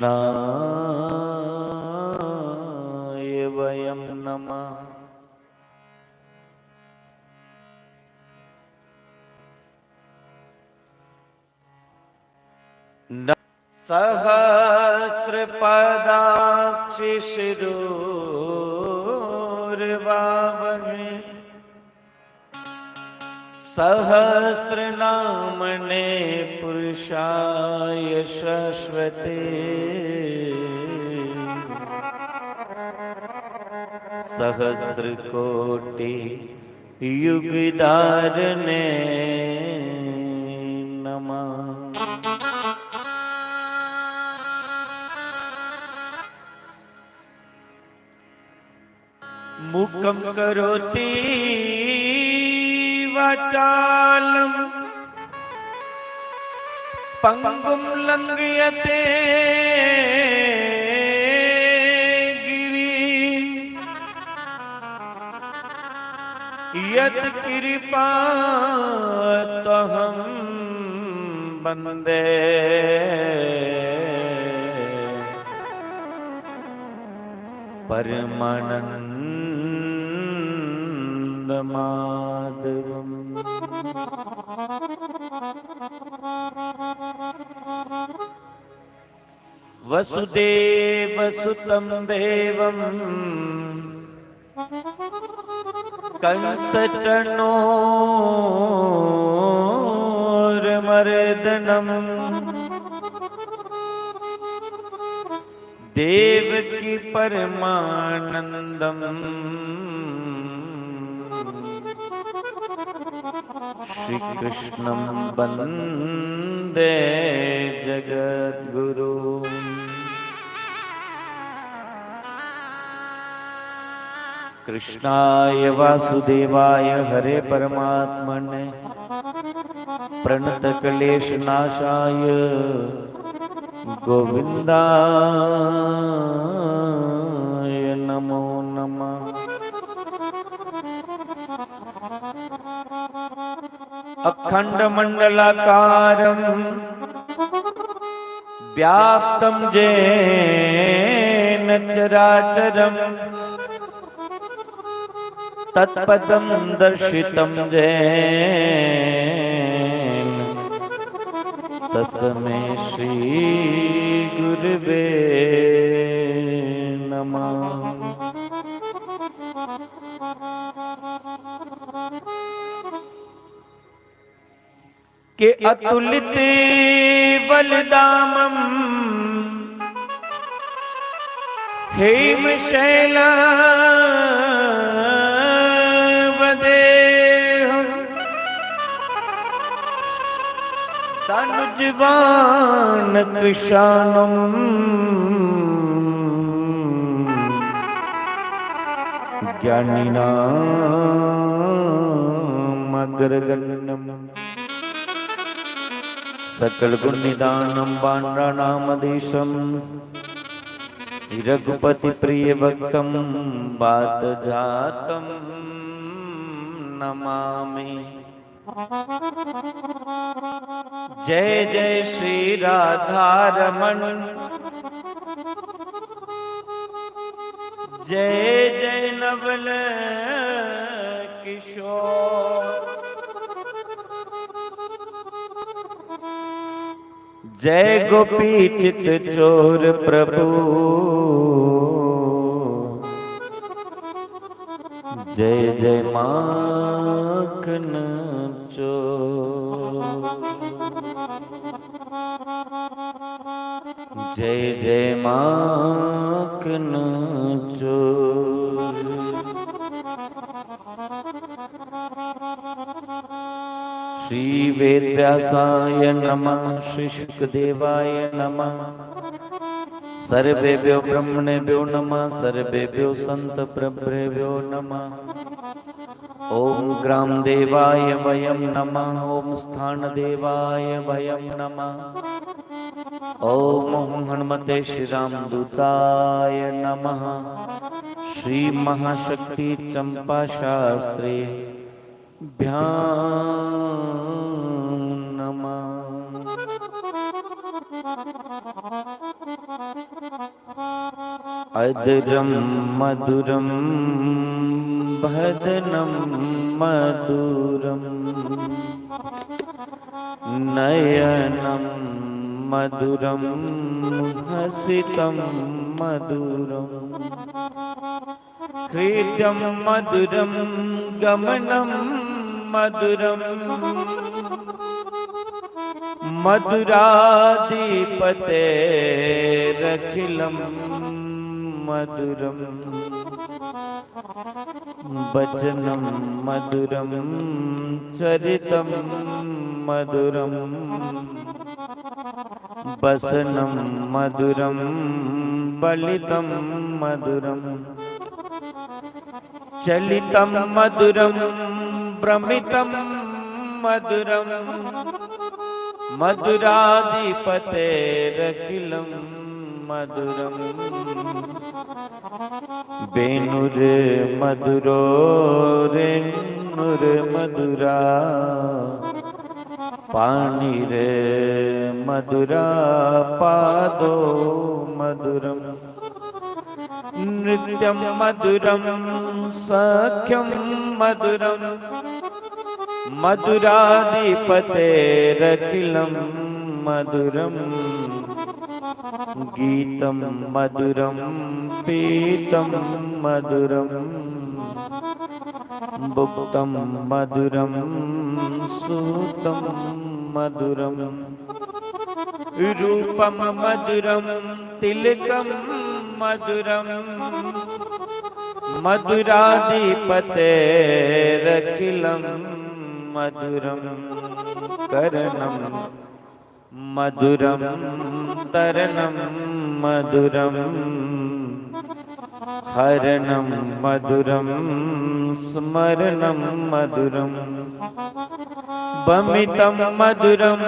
नाय वयं नमः। सहस्रपदाक्षि शिरोर्बावहे सहस्रनामने पुरुषाय शाश्वते सहस्रकोटि युगधारणे नमः। मुखं करोति वाचालं पंगुं लंघयते गिरिं यत् कृपातहं वन्दे परमानन्दमाधवम्। वसुदेवसुतं देवं कंसचनोर्मर्दनम् देवकी परमानंदम श्री कृष्णं वंदे जगद्गुरु। कृष्णाय वासुदेवाय हरे परमात्मने प्रणतक्लेशनाशाय गोविंदाय नमो नमः। अखंडमंडलाकारं व्याप्तं येन चराचरं तत्पदं दर्शितं येन तस्मै श्री गुरुवे नमः। के अतुलित बलदामं हेमशैलवदेहं तनुजवान कृशानं ज्ञानिनामग्रगण्यं सकल गुण निदानं बांड्रानामधीशं रघुपति प्रिय भक्तं वातजातं नमामि। जय जय श्री राधारमण जय जय नवल किशोर जय गोपी चित चोर प्रभु जय जय माखन चोर जय जय माखन चोर। श्री वेदव्यासाय नमः श्री शुकदेवाय नमः सर्वेभ्यो ब्रह्मणेभ्यो नमः सर्वेभ्यो संत प्रभृभ्यो नमः। ओम ग्राम देवाय वयं नमः ओम स्थान देवाय वयं नमः ओम हनुमते श्री राम दूताय नमः। श्री महाशक्ति चंपा शास्त्री भ्यां नमः। अधरम मधुरम भदनम मधुरम नयनम मधुरम हसितम मधुरम हृदयम मधुरम गमनम मधुरम मधुराधिपतेरखिलम मधुरम वचनम मधुरम चरितम मधुरम वसनम मधुरम बलितम मधुरम चलितम मधुरम भ्रमितम मधुरम मधुराधिपतेरखिलम मधुरम वेणुर मधुरो रेणुर मधुरा पाणिर मधुरा पादो मधुरम नृत्यम मधुरम सख्यम मधुरम मधुराधिपतेरखिलम मधुरम गीतम मधुरम पीतम मधुरम भुक्तम मधुरम सूतम मधुरम रूपम मधुरम तिलकम मधुरम मधुराधिपतेरखिलम मधुरम करणम मधुरम तरणम मधुरम हरणम मधुरम स्मरणम मधुरम बमितम मधुरम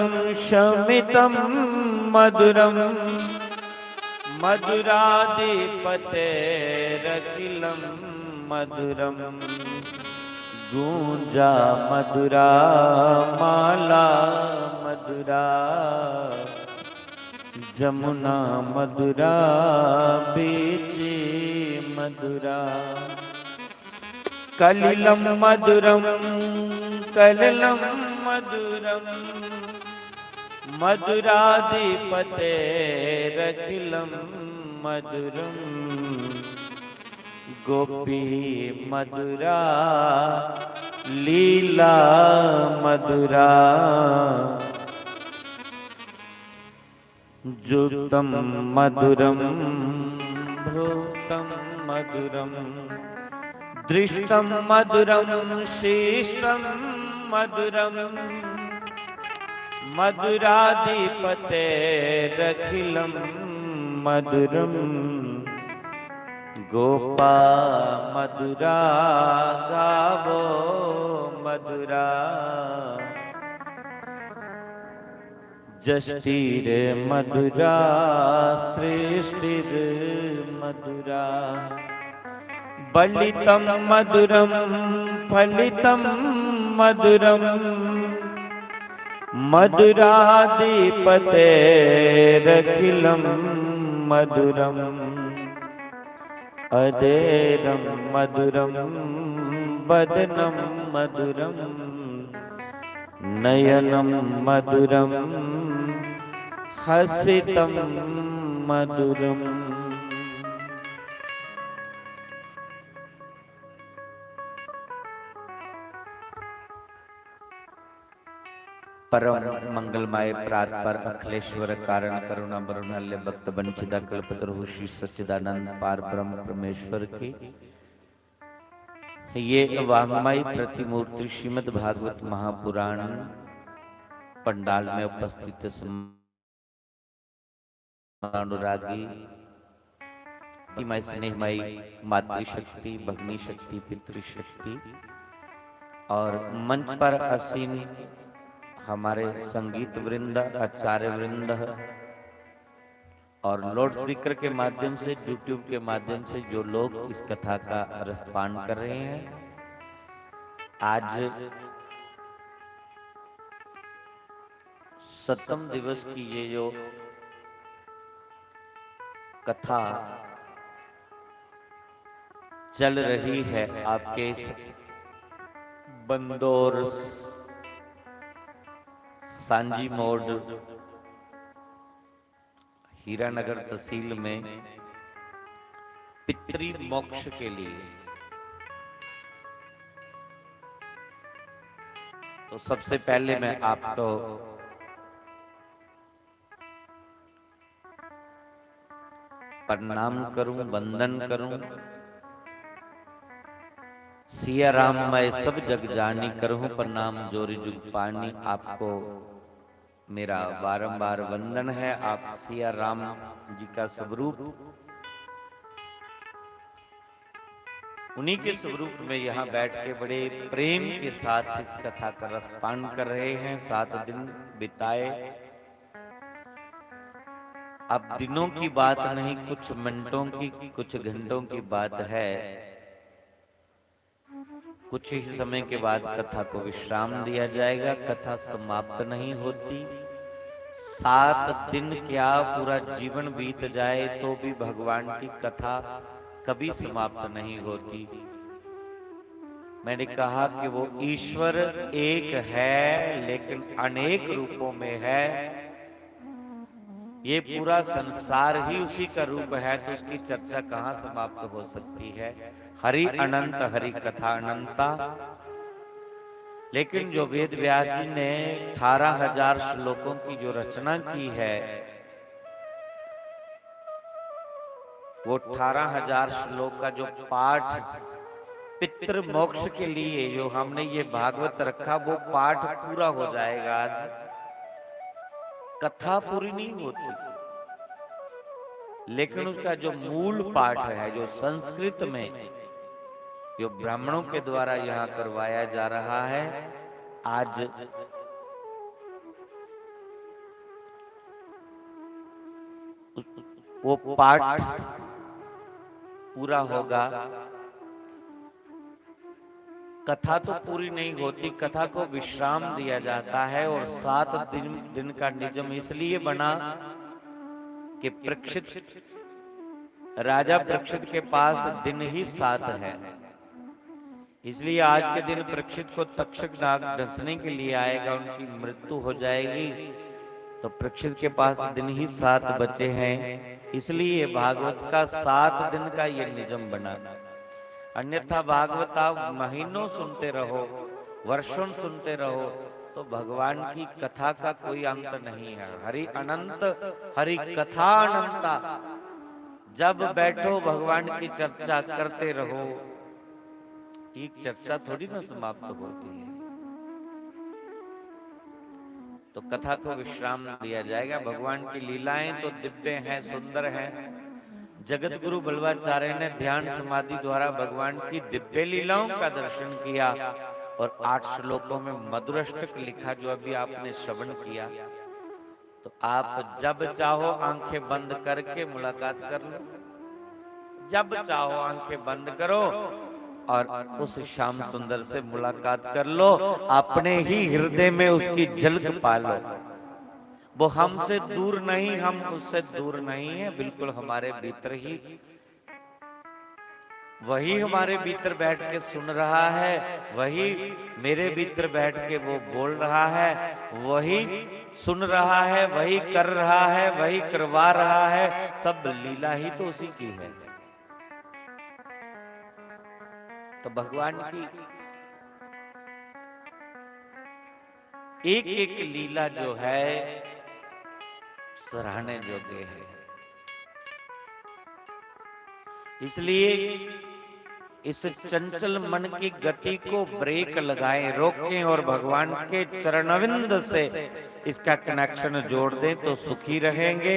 शमितम मधुरम मधुराधिपतेरखिलम मधुरम गूंजा मधुरा माला मधुरा जमुना मधुरा बीची मधुरा कलिलम मधुरम कलिलम मधुरम मधुराधिपतेरखिलम मधुरम गोपी मधुरा लीला मधुरा जुक्तम मधुरम भ्रूतम मधुरम दृष्टम मधुरम शिष्टम मधुरम मधुराधिपतेरखिलम मधुरम गोपा मधुरा गावो मधुरा जष्टिर मधुरा सृष्टिर मधुरा बलितम मधुरम फलितम मधुरम मधुराधिपतेरखिलम मधुरम अधेरम मधुरम बदनम मधुरम नयनम मधुरम हसितम मधुरम परम मंगलमय प्रात पर अखिलेश्वर कारण करुणा वरुणाल्य भक्त वंचिता कल्पतरु श्री सच्चिदानंद पार ब्रह्म परमेश्वर की ये वाङ्मय प्रतिमूर्ति श्रीमद् भागवत महापुराण पंडाल में उपस्थित अनुरागी मैं स्नेहमयी मातृशक्ति भगनी शक्ति पितृशक्ति और मंच पर आसीन हमारे संगीत वृंद आचार्य वृंद और लाउड स्पीकर के माध्यम से यूट्यूब के माध्यम से जो लोग इस कथा का रसपान कर रहे हैं। आज 7वें दिवस की ये जो कथा चल रही है आपके इस बंदौर सांजी मोड़ हीरानगर तहसील में पितृ मोक्ष के लिए। तो सबसे पहले मैं आपको प्रणाम करूं, वंदन करूं। सिया राम मैं सब जग जानी करहूं प्रणाम जोरी जुग पानी। आपको मेरा बारंबार वंदन है। आप सिया राम जी का स्वरूप, उन्हीं के स्वरूप में यहाँ बैठ के बड़े प्रेम के साथ इस कथा का रसपान कर रहे हैं। 7 दिन बिताए। अब दिनों की बात नहीं, कुछ मिनटों की, कुछ घंटों की बात है। कुछ ही समय के बाद कथा को विश्राम दिया जाएगा। कथा समाप्त नहीं होती। 7 दिन क्या पूरा जीवन बीत जाए तो भी भगवान की कथा कभी समाप्त नहीं होती। मैंने कहा कि वो ईश्वर एक है लेकिन अनेक रूपों में है। ये पूरा संसार ही उसी का रूप है, तो उसकी चर्चा कहाँ समाप्त हो सकती है। हरि अनंत, हरि कथा अनंता। लेकिन जो वेद व्यास जी ने 18,000 श्लोकों की जो रचना की है, वो 18,000 श्लोक का जो पाठ पितृ मोक्ष के लिए जो हमने ये भागवत रखा, वो पाठ पूरा हो जाएगा आज। कथा पूरी नहीं होती, लेकिन उसका जो मूल पाठ है, जो संस्कृत में जो ब्राह्मणों के द्वारा यहाँ करवाया जा रहा है, आज वो पाठ पूरा होगा। कथा तो पूरी नहीं होती, कथा को विश्राम दिया जाता है। और 7 दिन का नियम इसलिए बना कि परीक्षित, राजा परीक्षित के पास दिन ही 7 है। इसलिए आज के दिन परीक्षित को तक्षक नाग डसने के लिए आएगा, उनकी मृत्यु हो जाएगी। तो परीक्षित के पास दिन ही 7 बचे हैं। इसलिए भागवत का 7 दिन का ये नियम बना। अन्यथा भागवत आप महीनों सुनते रहो, वर्षों सुनते रहो, तो भगवान की कथा का कोई अंत नहीं है। हरि अनंत, हरि कथा अनंता। जब बैठो भगवान की चर्चा करते रहो। एक चर्चा थोड़ी ना समाप्त होती है। तो कथा को विश्राम दिया जाएगा। भगवान की लीलाएं तो दिव्य हैं, सुंदर हैं। जगत गुरु बल्लवाचार्य ने ध्यान समाधि द्वारा भगवान की दिव्य लीलाओं का दर्शन किया और 8 श्लोकों में मधुराष्टक लिखा, जो अभी आपने श्रवण किया। तो आप जब चाहो आंखें बंद करके मुलाकात कर लो। जब चाहो आंखें बंद करो और उस श्याम सुंदर से मुलाकात कर लो। अपने ही हृदय में उसकी झलक पा लो। वो हमसे दूर नहीं, हम उससे दूर नहीं है, बिल्कुल हमारे भीतर ही। वही हमारे भीतर बैठ के सुन रहा है, वही मेरे भीतर बैठ के वो बोल रहा है, वही सुन रहा है, वही कर रहा है, वही करवा रहा है। सब लीला ही तो उसी की है। तो भगवान की एक एक लीला जो है सराहने योग्य है। इसलिए इस चंचल मन की गति को ब्रेक लगाएं, रोकें और भगवान के चरणविंद से इसका कनेक्शन जोड़ दें तो सुखी रहेंगे।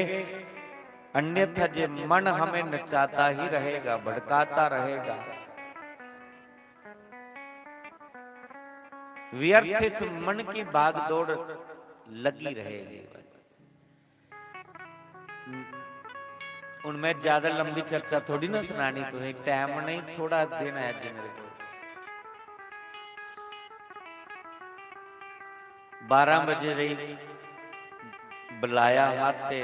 अन्यथा जो मन हमें नचाता ही रहेगा, भड़काता रहेगा। व्यर्थ इस मन की भागदौड़ लगी रहेगी। उनमें ज्यादा लंबी चर्चा थोड़ी ना सुनानी, तुम्हें टाइम नहीं, थोड़ा देना है जी मेरे को। 12 बजे रही बुलाया हाथे,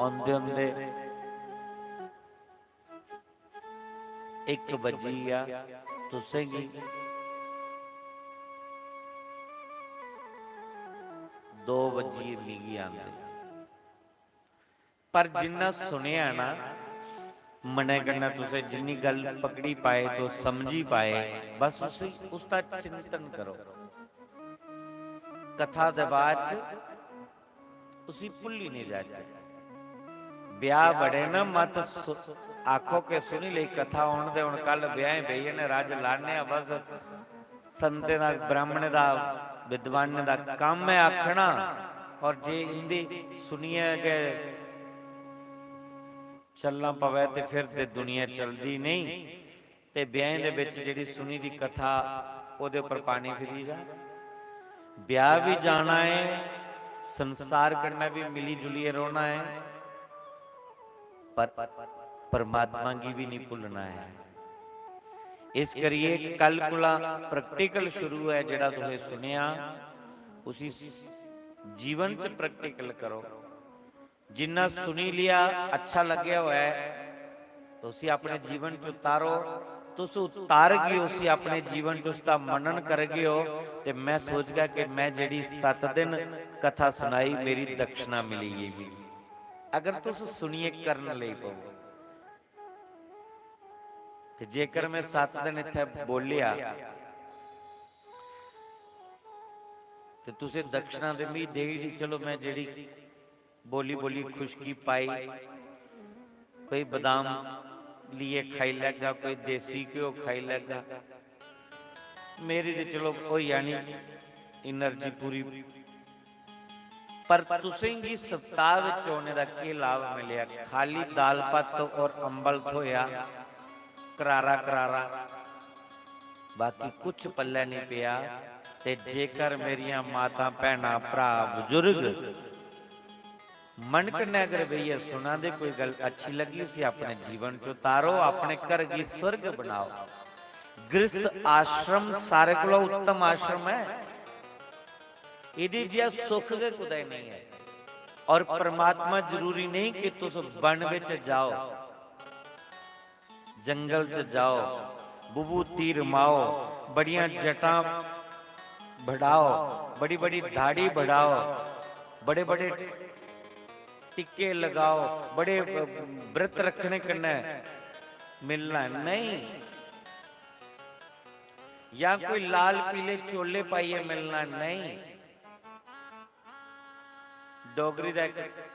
आउंदे आउंदे 1 वजी आ तुसेंगी 2 वजी मिगी आंदे। पर जिन्ना सुनिया ना मने करना तुसे जिन्नी गल पकड़ी पाए तो समझी पाए बस उसका चिंतन करो। कथा दे बाद उसी भुली नहीं जाए। ब्याह बड़े ना मत आखो के सुनी ले कथा होने दे हुण कल ब्याह बई ने रज लाने बस संते दा ब्राह्मण दा विद्वान दा काम है आखना। और जे इंदी सुनिए के चलना पवे ते फिर ते दुनिया चलदी नहीं ते ब्याह दे विच जिहड़ी सुनी दी कथा ओदे उपर पानी फिरी जा। ब्याह भी जाना है संसार करना भी मिली जुलिए रोना है पर परमात्मा की भी नहीं भुलना है। इस करिए कल कोला प्रैक्टिकल शुरू है जिहड़ा तुसें सुनिया उसी जीवन च प्रैक्टिकल करो। जिन्ना सुनी लिया अच्छा लगे हुआ है तो उसी अपने जीवन च उतारो। तुस उतार गए उसी अपने जीवन च उसका मनन कर गए हो तो मैं सोच गया कि मैं जेडी 7 दिन कथा सुनाई मेरी दक्षिणा मिलेगी। अगर तुस सुनिए करन लई पो ते जेकर मैं 7 दिन इत्थे बोलिया तो तुसे दक्षिणा दे मी दे ही चलो मैं जेडी बोली बोली खुशकी पाई कोई बादाम लिए खाई लेगा कोई देसी घ्यो खाई लेगा मेरी तो चलो कोई यानी एनर्जी पूरी। पर तुसेंगी सप्ताह विच होने दा की लाभ मिलिया? खाली दाल पत्त और अंबल धोया करारा करारा बाकी कुछ पल्ले नहीं पिया। ते जेकर मेरिया माता भैणा भरा बुजुर्ग मन करने अगर भैया सुना दे कोई गल अच्छी लगी उसे अपने जीवन च उतारो अपने घर की स्वर्ग बनाओ। गृहस्थ आश्रम सारे को उत्तम आश्रम है इदी जिया सुख के कुदै नहीं है। और परमात्मा जरूरी नहीं कि तुस वन विच जाओ जंगल च जाओ विभूति रमाओ बड़ियां जटां बढ़ाओ बड़ी बड़ी दाढ़ी बढ़ाओ बड़े बड़े टिक्के लगाओ बड़े व्रत रखने करना मिलना नहीं। या कोई लाल पीले चोले पाइए मिलना नहीं। डोगरी का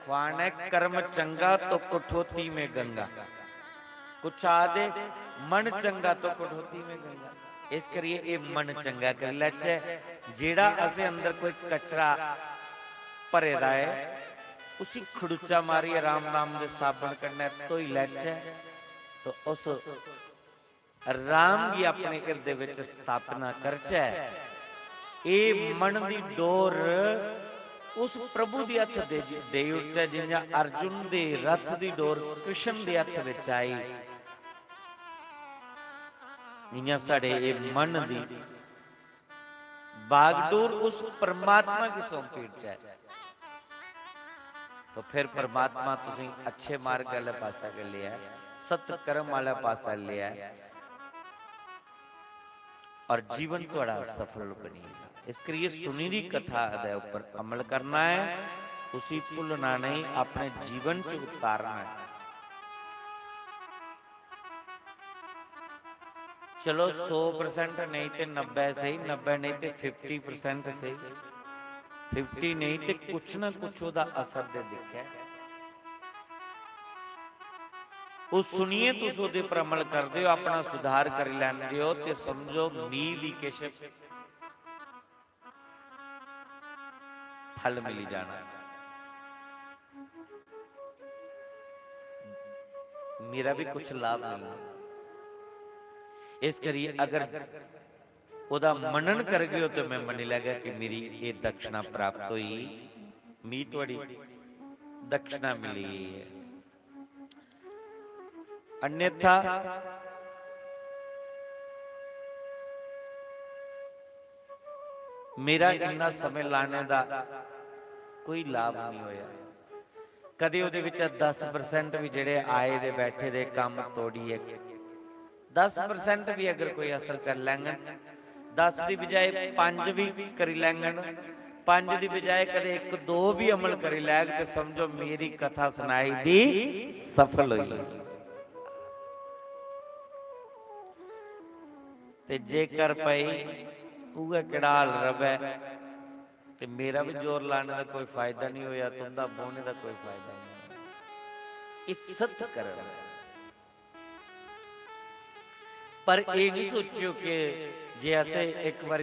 ख्वान है कर्म चंगा तो कठौती में गंगा कुछ आदे मन चंगा तो कठौती में गंगा। इस करिए ये मन चंगा कर लैचे जेड़ा असे अंदर कोई कचरा भरे दा है उसी खड़ूचा मारी राम नाम दे साबन करना तो ही लैचे तो उस राम की अपने हृदय विच स्थापना करचे। ए मन दी डोर उस प्रभु दी हथ दे उठे जिंजा अर्जुन दे रथ दी डोर कृष्ण दे हथ विच आई। इन्या साडे ए मन दी बागडोर उस परमात्मा की सौंपी है। तो फिर परमात्मा तुसी अच्छे मार्ग वाले पासा के लिया सत्कर्म वाला पासा लिया और जीवन थोड़ा सफल बनेगा। इसके लिए सुनी दी कथा दे ऊपर अमल करना है उसी भुलना नहीं अपने जीवन च उतारना है। चलो 100% नहीं तो 90 सही 90 नहीं तो 50% सही 50 नहीं तो कुछ ना कुछ ओदा असर दे दिखा। उस सुनिए तुस ओदे पर अमल कर दे अपना सुधार कर लैंदे हो ते समझो मी भी किश फल मिली जाना। मेरा भी कुछ लाभ मिलना। इस करिए अगर ओदा मनन कर गए हो तो मैं मनी लगा कि मेरी ये दक्षिणा प्राप्त हुई मी थोड़ी दक्षिणा मिली है। अन्यथा मेरा इन्ना समय लाने का कोई लाभ नहीं होया। कदे ਉਹਦੇ ਵਿੱਚ 10% भी ਜਿਹੜੇ ਆਏ ਦੇ ਬੈਠੇ ਦੇ ਕੰਮ ਤੋੜੀਏ 10% भी अगर कोई असर कर लैंगन 10 ਦੀ ਬਜਾਏ 5 भी करी लैंगन 5 ਦੀ ਬਜਾਏ कदे 1-2 भी अमल करी लैग तो समझो मेरी कथा सुनाई दी सफल हुई। ते जेकर पई उहे किड़ाल रवै ते मेरा भी जोर लाने का कोई फायदा नहीं होया, तुंदा बोने का कोई फायदा नहीं। इज्जत करना पर ये नहीं सोचियो कि जे असे एक बार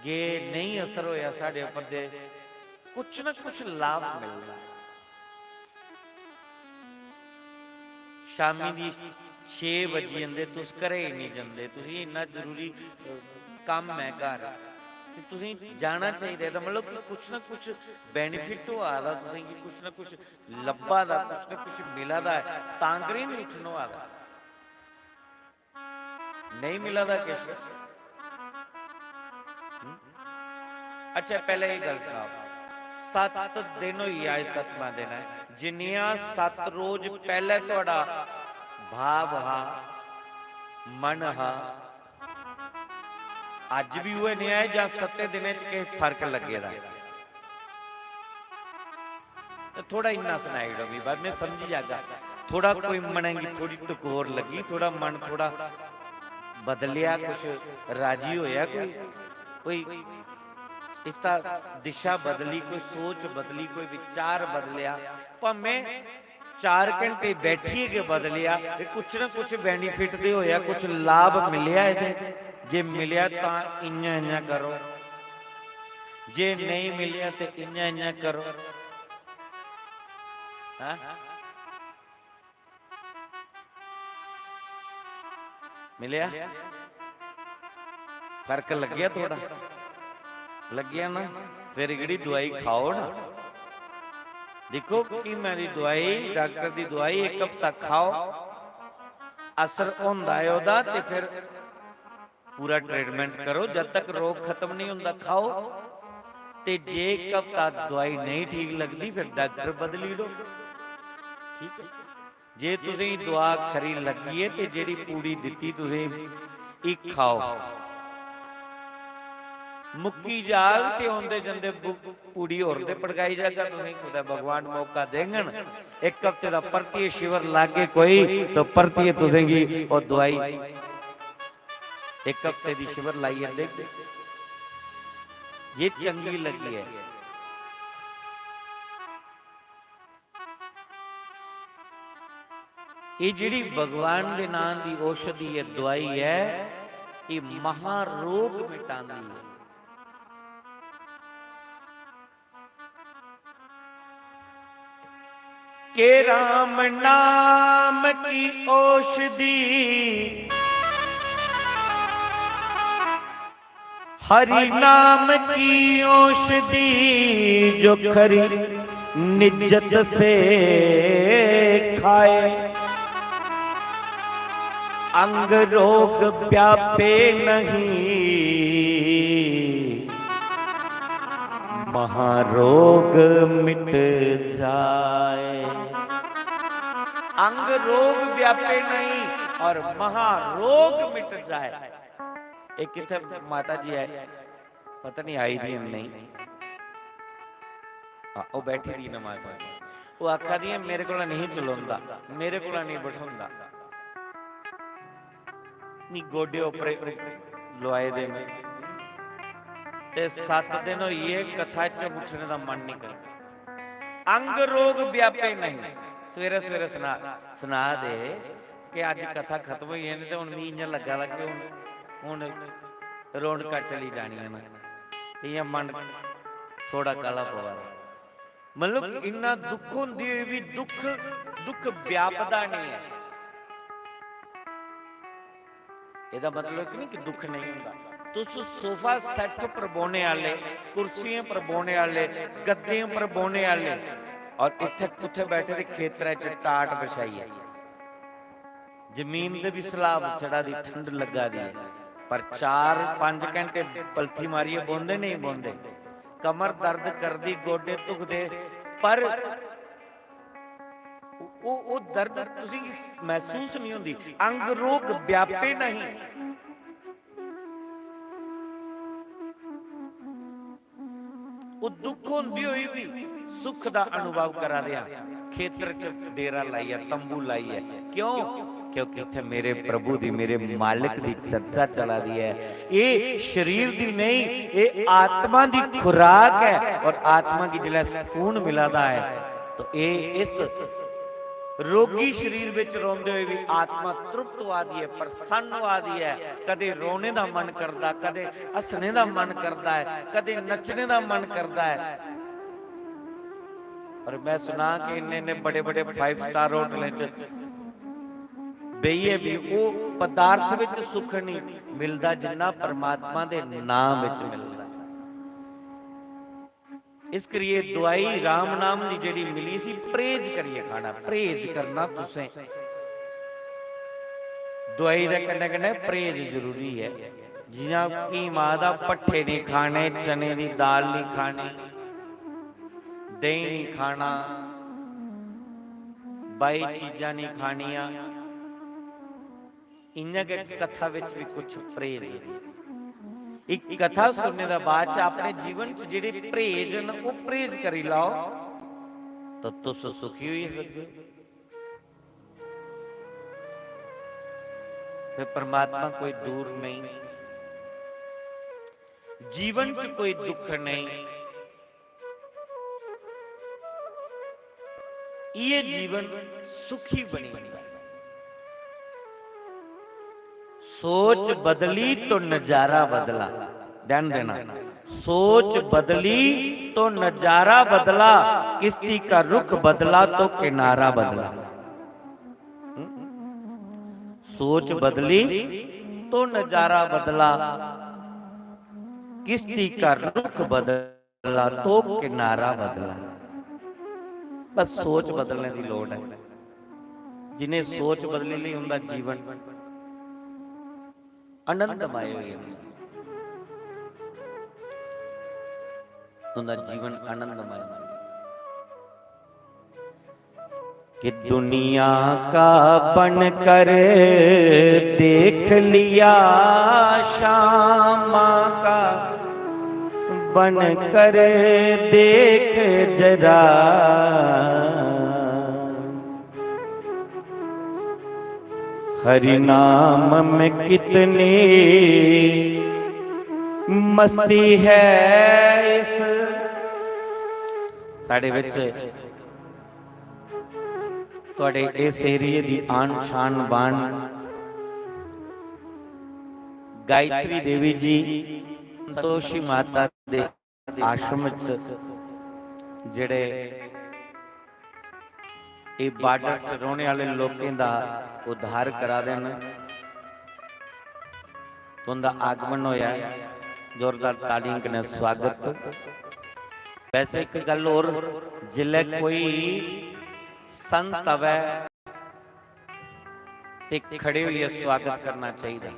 गे नहीं असर होया साडे उपर दे कुछ ना कुछ लाभ मिलना। शामी दी 6 बजे जांदे तुस घरे ही नहीं जांदे, तुसी इन्ना जरूरी काम है घर तुसी जाना चाहिए था, मतलब कि कुछ ना कुछ बेनिफिट हो दा तुसी कि कुछ ना कुछ लब्बा दा कुछ ना कुछ मिला दा तांगरे नहीं उठनो आदा नहीं मिला दा किस। अच्छा पहले ये गल सुनाओ 7 दिन होई आए 7वां दिन है जिन्नियां 7 रोज पहले तुहाडा भाव हा मन हा अज भी हुए नहीं आए ਜਾਂ 7 ਦਿਨਾਂ ਚ के फर्क लगेगा तो थोड़ा इन्ना सुनाई दो भी बाद में समझ जाएगा। थोड़ा कोई मनेंगी थोड़ी टकोर लगी थोड़ा मन थोड़ा बदलिया कुछ राजी होया कोई इसका दिशा बदली कोई सोच बदली कोई विचार बदलिया भावें 4 घंटे बैठिए के बदलिया कुछ ना कुछ बेनीफिट दे होया कुछ लाभ मिलिया इहदे जे मिलिया तो इन्ना इन्ना करो जे नहीं मिलिया तो इन्ना इन्ना करो। हा? मिलिया फर्क लग गया थोड़ा लग गया ना फिर इहड़ी दवाई खाओ ना। देखो कि मेरी दवाई डॉक्टर की दवाई 1 हफ्ता खाओ असर होंदा है ओदा ते फिर पूरा ट्रीटमेंट करो जब तक रोग खत्म नहीं होंदा खाओ ते जे 1 हफ्ता दवाई नहीं ठीक लगती फिर डॉक्टर बदली लो ठीक है। जे तुसी दवा खरी लगी है ते जेड़ी पूड़ी दिती तुसी एक खाओ मुक्की जाग ते होंदे जंदे पूड़ी होर दे पड़काई जाएगा तुसी खुदा भगवान मौका देंगन 1 हफ्ते दा परतिए शिविर लागे कोई तो परतिए तुसेगी और दवाई 1 हफ्ते की शिविर लाई देख ये चंगी लगी है। ये जिहड़ी भगवान के नाम की औषधि है दवाई है ये महारोग मिटांदी है। के राम नाम की औषधि हरि नाम की औषधि जो खरी निजत से खाए अंग रोग व्यापे नहीं महारोग मिट जाए। अंग रोग व्यापे नहीं और महारोग मिट जाए। एक किथे माता जी आए पता नहीं आई थी नहीं वो बैठी थी ना माता जी वो आखा दी मेरे को नहीं चलाउंदा मेरे को नहीं बिठाउंदा नी गोडे उपर लवाए दे में ते 7 दिन होइए कथा च उठने का मन नहीं करता। अंग रोग व्यापे नहीं सवेरे सवेरे सुना दे कि अज कथा खत्म हुई है तो हुण मी इं लगा लगे हुण रौनक चली जानियां ना मन सोड़ा काला पवा मतलब इन्ना दुख हुंदी भी दुख व्यापदा नहीं है। ਇਹਦਾ मतलब नहीं कि दुख नहीं ਹੁੰਦਾ तुस सोफा सैट पर बोने वाले कुर्सियां पर बोने वाले गद्दियां पर बोने वाले और इत्थे कुत्थे बैठे दे खेतरां च टाट बिछाई है जमीन दे भी सलाब चढ़ा दी ठंड लगा दी पर 4-5 घंटे पलथी मारिए बोंदे नहीं बोंदे कमर दर्द कर दी गोडे दुखदे पर ਉਹ ਦਰਦ ਤੁਸੀਂ ਮਹਿਸੂਸ ਨਹੀਂ ਹੁੰਦੀ, ਅੰਗ ਰੋਗ ਵਿਆਪੇ ਨਹੀਂ। ਉਹ ਦੁੱਖ ਹੁੰਦੀ ਹੋਈ ਵੀ ਸੁੱਖ ਦਾ ਅਨੁਭਵ ਕਰਾ ਦਿਆ। ਖੇਤਰ ਚ ਡੇਰਾ ਲਾਈਆ, ਤੰਬੂ ਲਾਈਆ, ਕਿਉਂ? क्योंकि इत्थे मेरे प्रभु दी, मेरे मालिक दी चर्चा चला दी है। ये शरीर दी नहीं, ये आत्मा दी खुराक है। और आत्मा की जिला सुकून मिलादा है, तो ये इस रोगी शरीर विच रोंदे हुए भी आत्मा तृप्त आदी है, प्रसन्न आदी है। कदे रोने दा मन करदा, कदे हसने दा मन करदा है, कदे नचने दा मन करदा है। और मैं सुना कि इन्ने बड़े बड़े 5 स्टार होटलों च ਬਈਏ ਵੀ ਉਹ ਪਦਾਰਥ ਵਿੱਚ ਸੁੱਖ ਨਹੀਂ ਮਿਲਦਾ ਜਿੰਨਾ ਪਰਮਾਤਮਾ ਦੇ ਨਾਮ ਵਿੱਚ ਮਿਲਦਾ। ਇਸ ਕਰੀਏ ਦਵਾਈ ਰਾਮ ਨਾਮ ਦੀ ਜਿਹੜੀ ਮਿਲੀ ਸੀ, ਪਰਹੇਜ਼ ਕਰੀਏ ਖਾਣਾ, ਪਰਹੇਜ਼ ਕਰਨਾ। ਤੁਸੀਂ ਦਵਾਈ ਦੇ ਕੰਨੇ ਕੰਨੇ ਪਰਹੇਜ਼ ਜ਼ਰੂਰੀ ਹੈ। ਜਿਵੇਂ ਕਿ ਮਾਂ ਦਾ ਪੱਠੇ ਨਹੀਂ ਖਾਣੇ, ਚਨੇ ਦੀ ਦਾਲ ਨਹੀਂ ਖਾਣੀ, ਦਹੀਂ ਨਹੀਂ ਖਾਣਾ, ਬਾਈ ਚੀਜ਼ਾਂ ਨਹੀਂ ਖਾਣੀਆਂ। इन्हां के कथा विच भी कुछ परहेज, एक कथा सुनने दा बाद च अपने जीवन च जिहड़े परहेज न वो परहेज करी लाओ, तो तुस सुखी होई सकदे हो। फिर परमात्मा कोई दूर नहीं, जीवन च कोई दुख नहीं। ये जीवन सुखी बनी हुई है। सोच बदली तो नजारा बदला, ध्यान देना। सोच बदली तो नजारा बदला, किश्ती का रुख बदला तो किनारा बदला। सोच बदली तो नजारा बदला, किश्ती का रुख बदला तो किनारा बदला। बस सोच बदलने की लोड़ है। जिन्हें सोच बदली नहीं उनका जीवन आनंदमय हो जाता, उनका जीवन आनंदमय। कि दुनिया का बनकर देख लिया, श्यामा का बनकर देख जरा, हरि नाम में कितनी मस्ती है। इस साडे विच तुहाडे इस एरिए दी आन शान बान गायत्री देवी जी संतोषी माता दे आश्रम च जिहड़े ये बार्डर च रोने वाले लोगों का उद्धार करा देना, तो उनका आगमन होया। जोरदार तालियों के स्वागत। वैसे एक गल और, जिले कोई संत आवे ते खड़े हुए स्वागत करना चाहिए।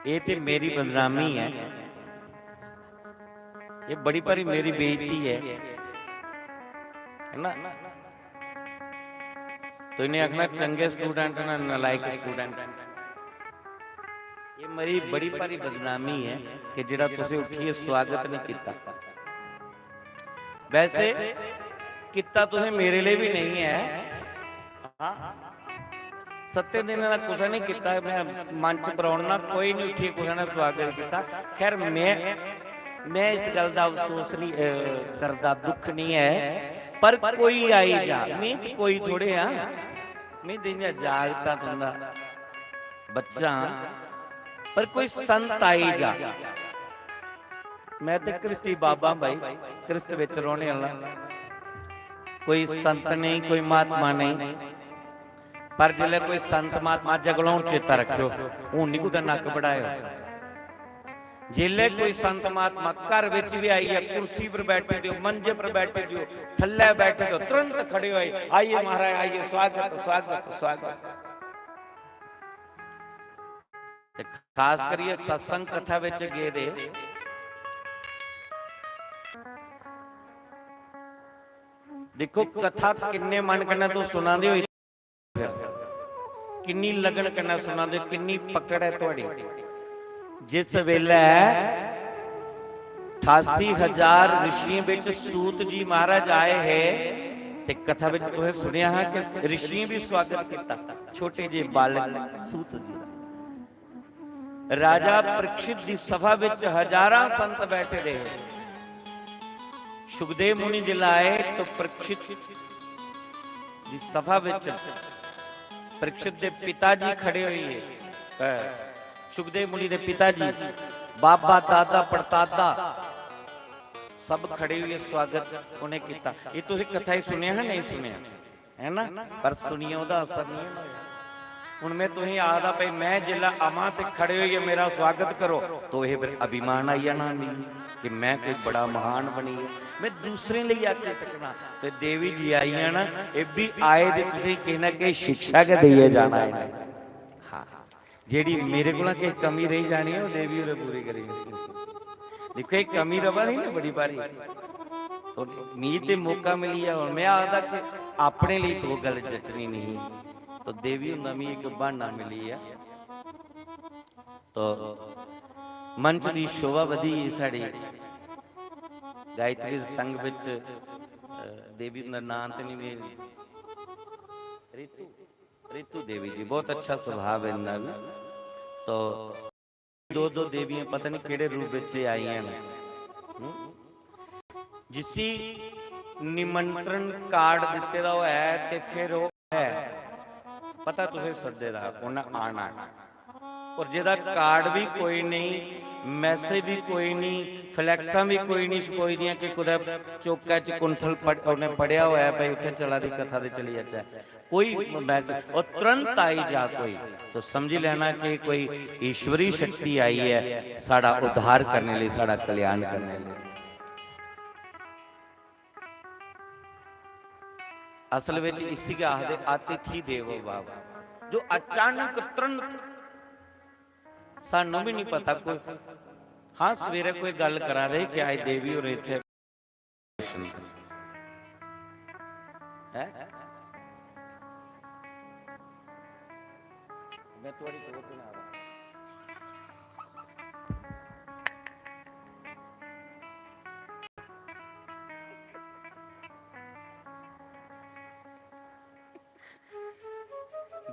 ये तो मेरी बदनामी है, ये बड़ी भारी मेरी बेइज्जती है ना। तो इन्हें आखना चंगे स्टूडेंट ना नालायक स्टूडेंट। ये मेरी बड़ी भारी बदनामी है कि जिहड़ा तुसीं उठिए स्वागत नहीं किया। वैसे किता तुसीं मेरे लिए भी नहीं है, सत्ते दिन का कुछ नहीं किया। मैं मंच पर आना कोई नहीं उठिए कुछ ने स्वागत किया। खैर मैं इस गल का अफसोस नहीं करता, दुख नहीं है। पर कोई आई जा, मैं कोई थोड़े आ, मैं दिन जागता तुंदा बच्चा, पर कोई संत आई जा। मैं तो क्रिस्ती बाबा भाई, क्रिस्त विच रोने वाला, कोई संत नहीं, कोई महात्मा नहीं। पर जिले कोई संत महात्मा जगलों चेता रखियो, हूं नहीं कुछ नक बढ़ायो। जिले कोई संत महात्मा घर विच भी आई है, कुर्सी पर बैठे दियो, मंजे पर बैठे दियो, थल्ले बैठे दियो, तुरंत खड़े हो, आइए महाराज आइए, स्वागत स्वागत स्वागत। खास करिए सत्संग कथा विच गए दे, देखो कथा किन्ने मन करना तो सुना दे, किन्नी लगन करना सुना दे, किन्नी पकड़ है थोड़ी। जिस वेले 88,000 ऋषियों विच सूत जी महाराज आए हैं, ते कथा विच तुसें सुनिया है कि ऋषियों भी स्वागत किया, छोटे जे बालक सूत जी। राजा परीक्षित की सभा विच हजारां संत बैठे रहे। सुखदेव मुनि जिला आए तो परीक्षित की सभा विच परीक्षित के पिताजी खड़े हुए है। सुखदेव मुनि के पिताजी, बाबा दादा पड़दादा सब खड़े हुए स्वागत उन्हें किया। ये तुसीं कथा ही सुनिया है, नहीं सुनिया है ना, पर सुनिए उहदा असर नहीं होया। हुण मैं तुसीं आखदा भाई मैं जिला आवां ते खड़े होइए मेरा स्वागत करो, तो यह फिर अभिमान आई जाना नहीं कि मैं कोई बड़ा महान बनी है, मैं दूसरे लिए आख सकना। तो देवी जी आई है ना, ये भी आए तो तुसीं कहीं ना कहीं शिक्षा के दिए जाना है। हाँ, जेड़ी मेरे को कहीं कमी रही जानी है वो देवी उरे पूरी करेगी। देखो एक कमी रवा नहीं ना बड़ी बारी, तो मीत मौका मिली है। और मैं आखदा कि अपने लिए तो गल जचनी नहीं, तो देवी नवी एक बहाना मिली है। तो मंच की शोभा वधी साड़ी गायत्री संघ विच देवी का नाम तो नहीं, रितु रितु देवी जी, बहुत अच्छा स्वभाव है इनका भी। तो दो दो देवियां पता नहीं केड़े रूप में आई हैं। जिसी निमंत्रण कार्ड दिते दा है ते फिर वो है पता तुझे सदे दा उन्हें आना, और जिहदा कार्ड भी कोई नहीं, मैसेज भी कोई नहीं, फ्लैक्सा भी कोई नहीं छपोई दियां कि कुदै चौका च कुंथल उन्हें पढ़िया हुआ है भाई उत्थे चला दी कथा दे चली जाए, कोई मैसेज और तुरंत आई जा कोई, तो समझ लेना कि कोई ईश्वरी शक्ति आई है साड़ा उद्धार करने लिए, साड़ा कल्याण करने लिए। असल में इसी के आखदे अतिथि देवो भव, जो अचानक तुरंत सानू भी नहीं पता कोई। हाँ सवेरे कोई गल करा रहे कि आज देवी और इत्थे है, मैं थोड़ी खबर बना रहा।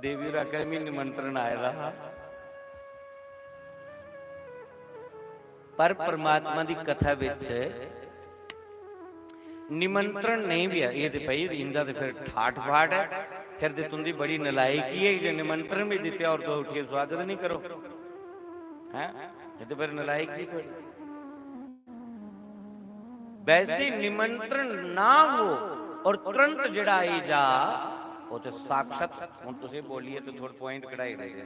देवी और अकादमी निमंत्रण आया रहा, पर परमात्मा की कथा विच निमंत्रण नहीं भी है। ये तो भाई इंदा तो फिर ठाठ फाट है, फिर तो तुंदी बड़ी नलायकी है जो निमंत्रण भी दिते और तो उठिए स्वागत नहीं करो, हैं? ये तो फिर नलायकी कोई। वैसे निमंत्रण ना हो और तुरंत जड़ा आई जा, वो तो साक्षात हुण तुसीं बोलिए तो थोड़ा पॉइंट कढ़ाई रहे,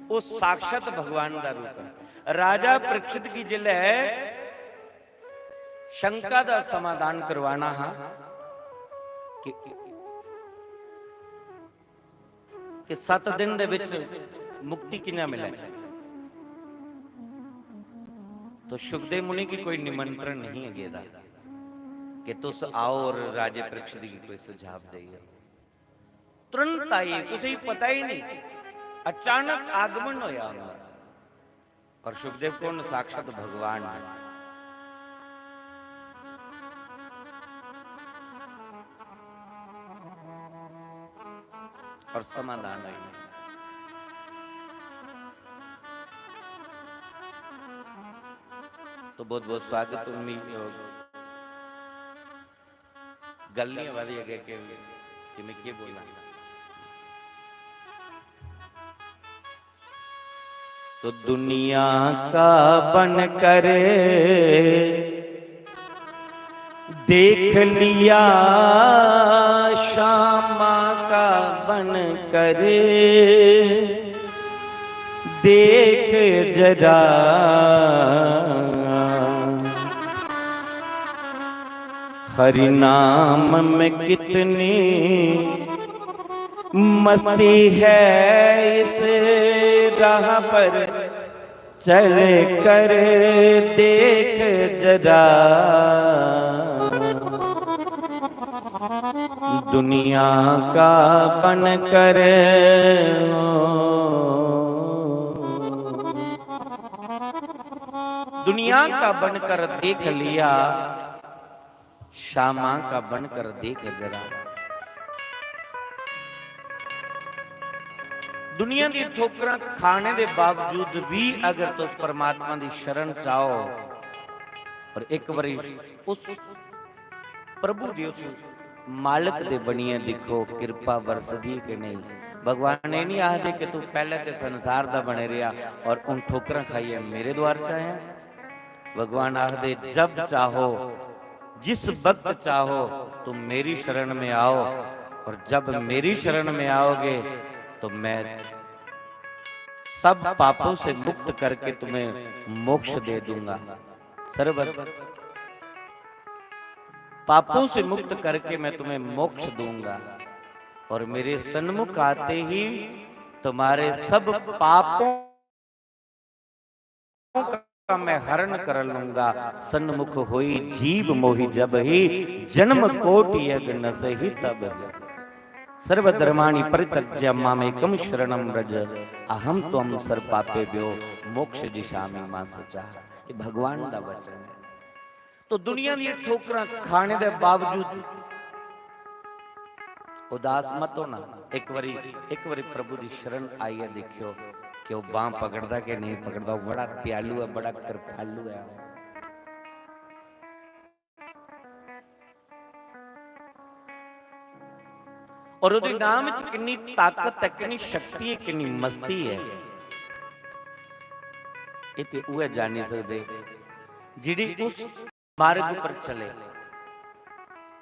वो साक्षात भगवान का रूप है। राजा परीक्षित की जिले शंका का समाधान करवाना हा कि 7 दिन दे विच मुक्ति किना मिले, तो सुखदेव मुनि की कोई निमंत्रण नहीं है गेदा कि तुस आओ और राजे परीक्षित की कोई सुझाव देइए। तुरंत आई, उसे पता ही नहीं, अचानक आगमन होया उनका, और सुखदेव कौन? साक्षात भगवान है। और समाधान है। तो बहुत बहुत स्वागत। उम्मीद गल नहीं वाली है कि मैं क्या बोलना। तो दुनिया का बन कर देख लिया, श्यामा का बन कर देख जरा, हरि नाम में कितनी मस्ती है, इस राह पर चल कर देख जरा। दुनिया का बनकर दुनिया का बनकर देख लिया, श्यामा का बनकर देख जरा। दुनिया दी ठोकरां खाने दे बावजूद भी अगर तुस परमात्मा दी शरण चाहो और एक बारी उस प्रभु दी उस मालिक दे बनिए दिखो, कृपा बरसदी कि नहीं। भगवान ने नहीं आखदे कि तू पहले ते संसार दा बने रहा और उन ठोकरां खाइए मेरे द्वार च आया। भगवान आखदे जब चाहो जिस वक्त चाहो तुम मेरी शरण में आओ, और जब मेरी शरण में आओगे तो मैं सब पापों से मुक्त करके तुम्हें मोक्ष दे दूंगा। सर्व पापों से मुक्त करके मैं तुम्हें मोक्ष दूंगा, और मेरे सन्मुख आते ही तुम्हारे सब पापों का मैं हरण कर लूंगा। सन्मुख होई जीव मोहि जब ही, जन्म कोटि यज्ञ सही तब ही। सर्वधर्माणि परित्यज्य मामेकं शरणं व्रज, अहम त्वं सर्वपापेभ्यो मोक्ष दिशामि मा सचा। ये भगवान दा वचन है। तो दुनिया दी ठोकरां खाने दे बावजूद उदास मत होना। एक बारी प्रभु दी शरण आई है, देखियो कि वो बांह पकड़दा कि नहीं पकड़दा। बड़ा दयालु है, बड़ा कृपालु है। और उहदे नाम विच कितनी ताकत है, कितनी शक्ति है, कितनी मस्ती है। ये ते उहे जानी सकदे जिहड़ी उस मार्ग पर चले।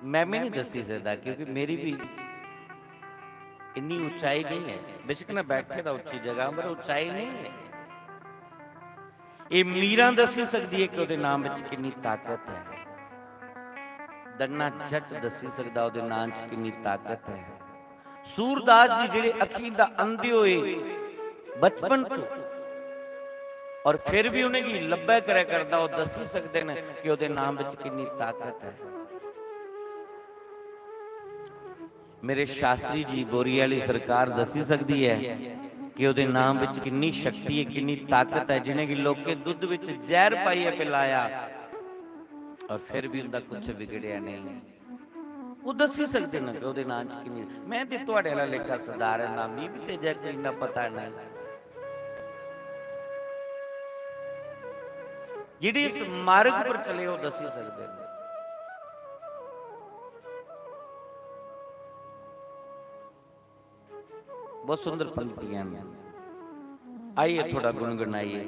मैं भी नहीं दसी सकता, क्योंकि मेरी भी इतनी ऊंचाई नहीं है। बेशक मैं बैठे था उच्ची जगह पर, ऊंचाई नहीं है। ये मीरा दसी सकती है कि उहदे नाम विच कितनी ताकत है। दन्ना जट दसी सकदा उहदे नाम च कितनी ताकत है। सूरदास जी जिहड़े अखीं दा अंधे होए बचपन तो, और फिर भी उन्हें की लब्बे करे करदा, वो दसी सकते हैं कि उहदे नाम विच कितनी ताकत है। मेरे शास्त्री जी बोरी वाली सरकार दसी सकती है कि उहदे नाम विच कितनी शक्ति है, कितनी ताकत है। जिन्हें कि लोग के दुध विच जहर पाइए पिलाया और फिर भी उनका कुछ बिगड़िया नहीं। वो दसी सकते हैं कि उहदे नाम च कितनी। मैं ते तुहाडे वाला लेखा सधारण नाम नहीं भी ते जे कोई ना पता नहीं। जिहड़े इस मार्ग पर चले वो दसी सकते हैं। बहुत सुंदर पंक्तियां हैं। आइए थोड़ा गुनगुनाइए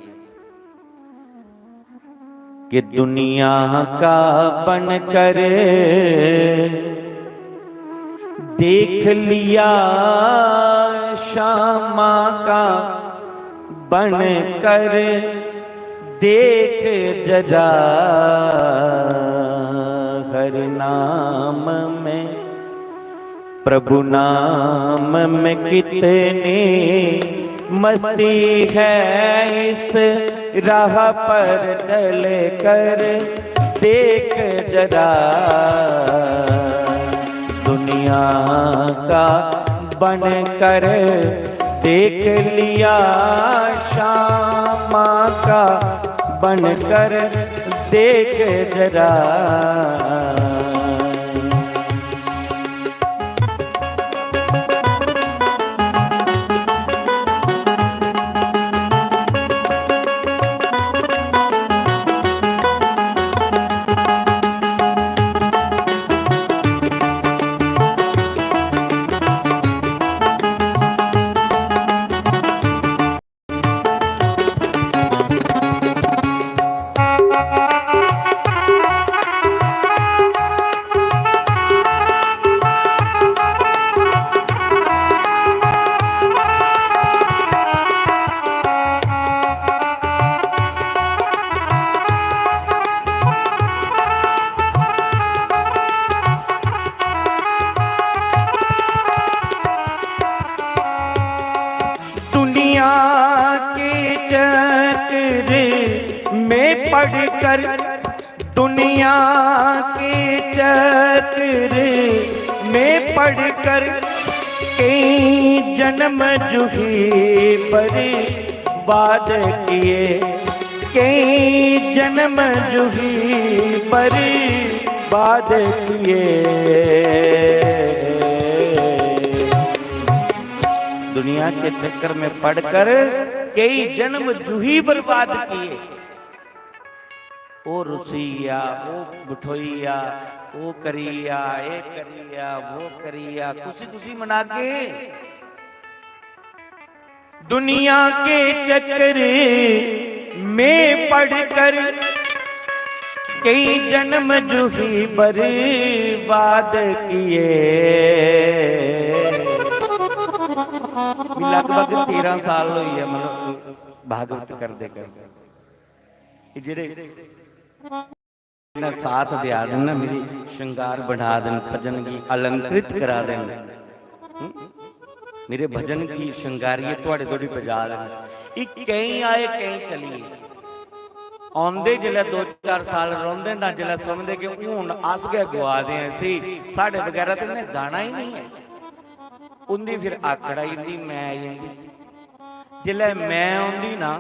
कि दुनिया का बनकर देख लिया, श्यामा का बनकर देख जरा। हर नाम में प्रभु नाम में कितनी मस्ती है। इस राह पर चल कर देख जरा। दुनिया का बनकर देख लिया, श्यामा का बनकर देख जरा। पढ़कर दुनिया के चक्र में पढ़कर कई जन्म जूही बर्बाद किए, कई जन्म जूही बर्बाद किए। दुनिया के चक्कर में पड़कर कई जन्म जूही बर्बाद किए। ओ रुसिया, ओ बुठोइया, ओ करिया, ए करिया, वो करिया, खुशी खुशी मना के दुनिया के चक्कर में पड़कर कई जन्म जूही बर्बाद किए। लगभग 13 साल हुई है मतलब भागवत कर दे कर जेड़े साथ दिया देन ना, मेरी श्रृंगार बढ़ा देन, भजन की अलंकृत करा देन, मेरे भजन की श्रृंगारिये थोड़े थोड़ी बजा देन। एक कई आए कई चलिए आंदे जिले 2-4 साल रोंदे ना, जिले समझते कि हूं अस गए गुआ दे सी साढ़े वगैरह तो इन्हें गाना ही नहीं है। उन्दी फिर आकड़ आई जंदी, मैं आई जंदी। जिले मैं आंदी ना,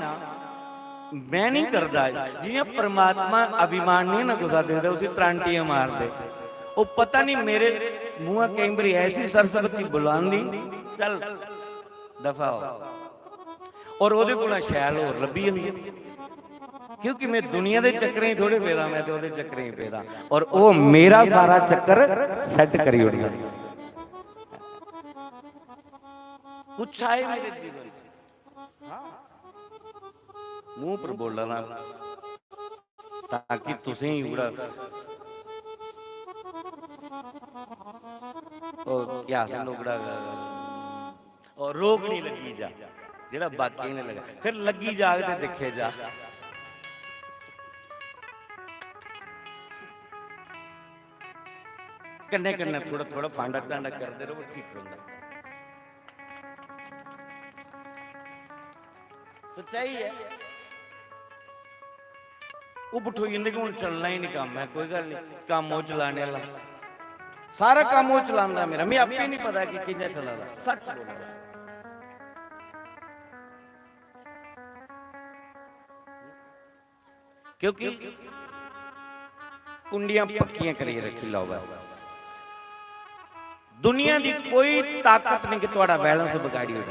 मैं नहीं करता जियां परमात्मा अभिमान नहीं ना गुस्सा देता उसी त्रांटियां मार दे। वो पता नहीं मेरे मुंह कई बार ऐसी सरस्वती बुलांदी चल दफा हो, और ओदे कोल शैल होर लभी जंदी, क्योंकि मैं दुनिया के चक्कर ही थोड़े पेदा, मैं तो ओदे चक्कर ही पेदा, और वो मेरा सारा चक्कर सेट करी उड़ गया। कुछ आए मेरे जीवन मुंह पर बोलना ताकि तुसें ही उड़ा क्या उड़ा और रोक नहीं लगी जा, जेड़ा बाकी ने लगा फिर लगी जाग ते देखे जा। कन्ने कन्ने थोड़ा थोड़ा फांडा चांडा करते रहो, ठीक रहता। सच्चाई है। वो बुठो जिंदगी हूं चलना ही नहीं काम है, कोई गल नहीं, काम वो चलाने वाला सारा काम वो चलाना मेरा, मैं आपको नहीं पता कि किंजा चला रहा, सच बोल रहा। क्योंकि कुंडियां पक्कियां करिए रखी लो बस। दुनिया की कोई ताकत नहीं कि तुम्हारा बैलेंस बिगाड़ी हो,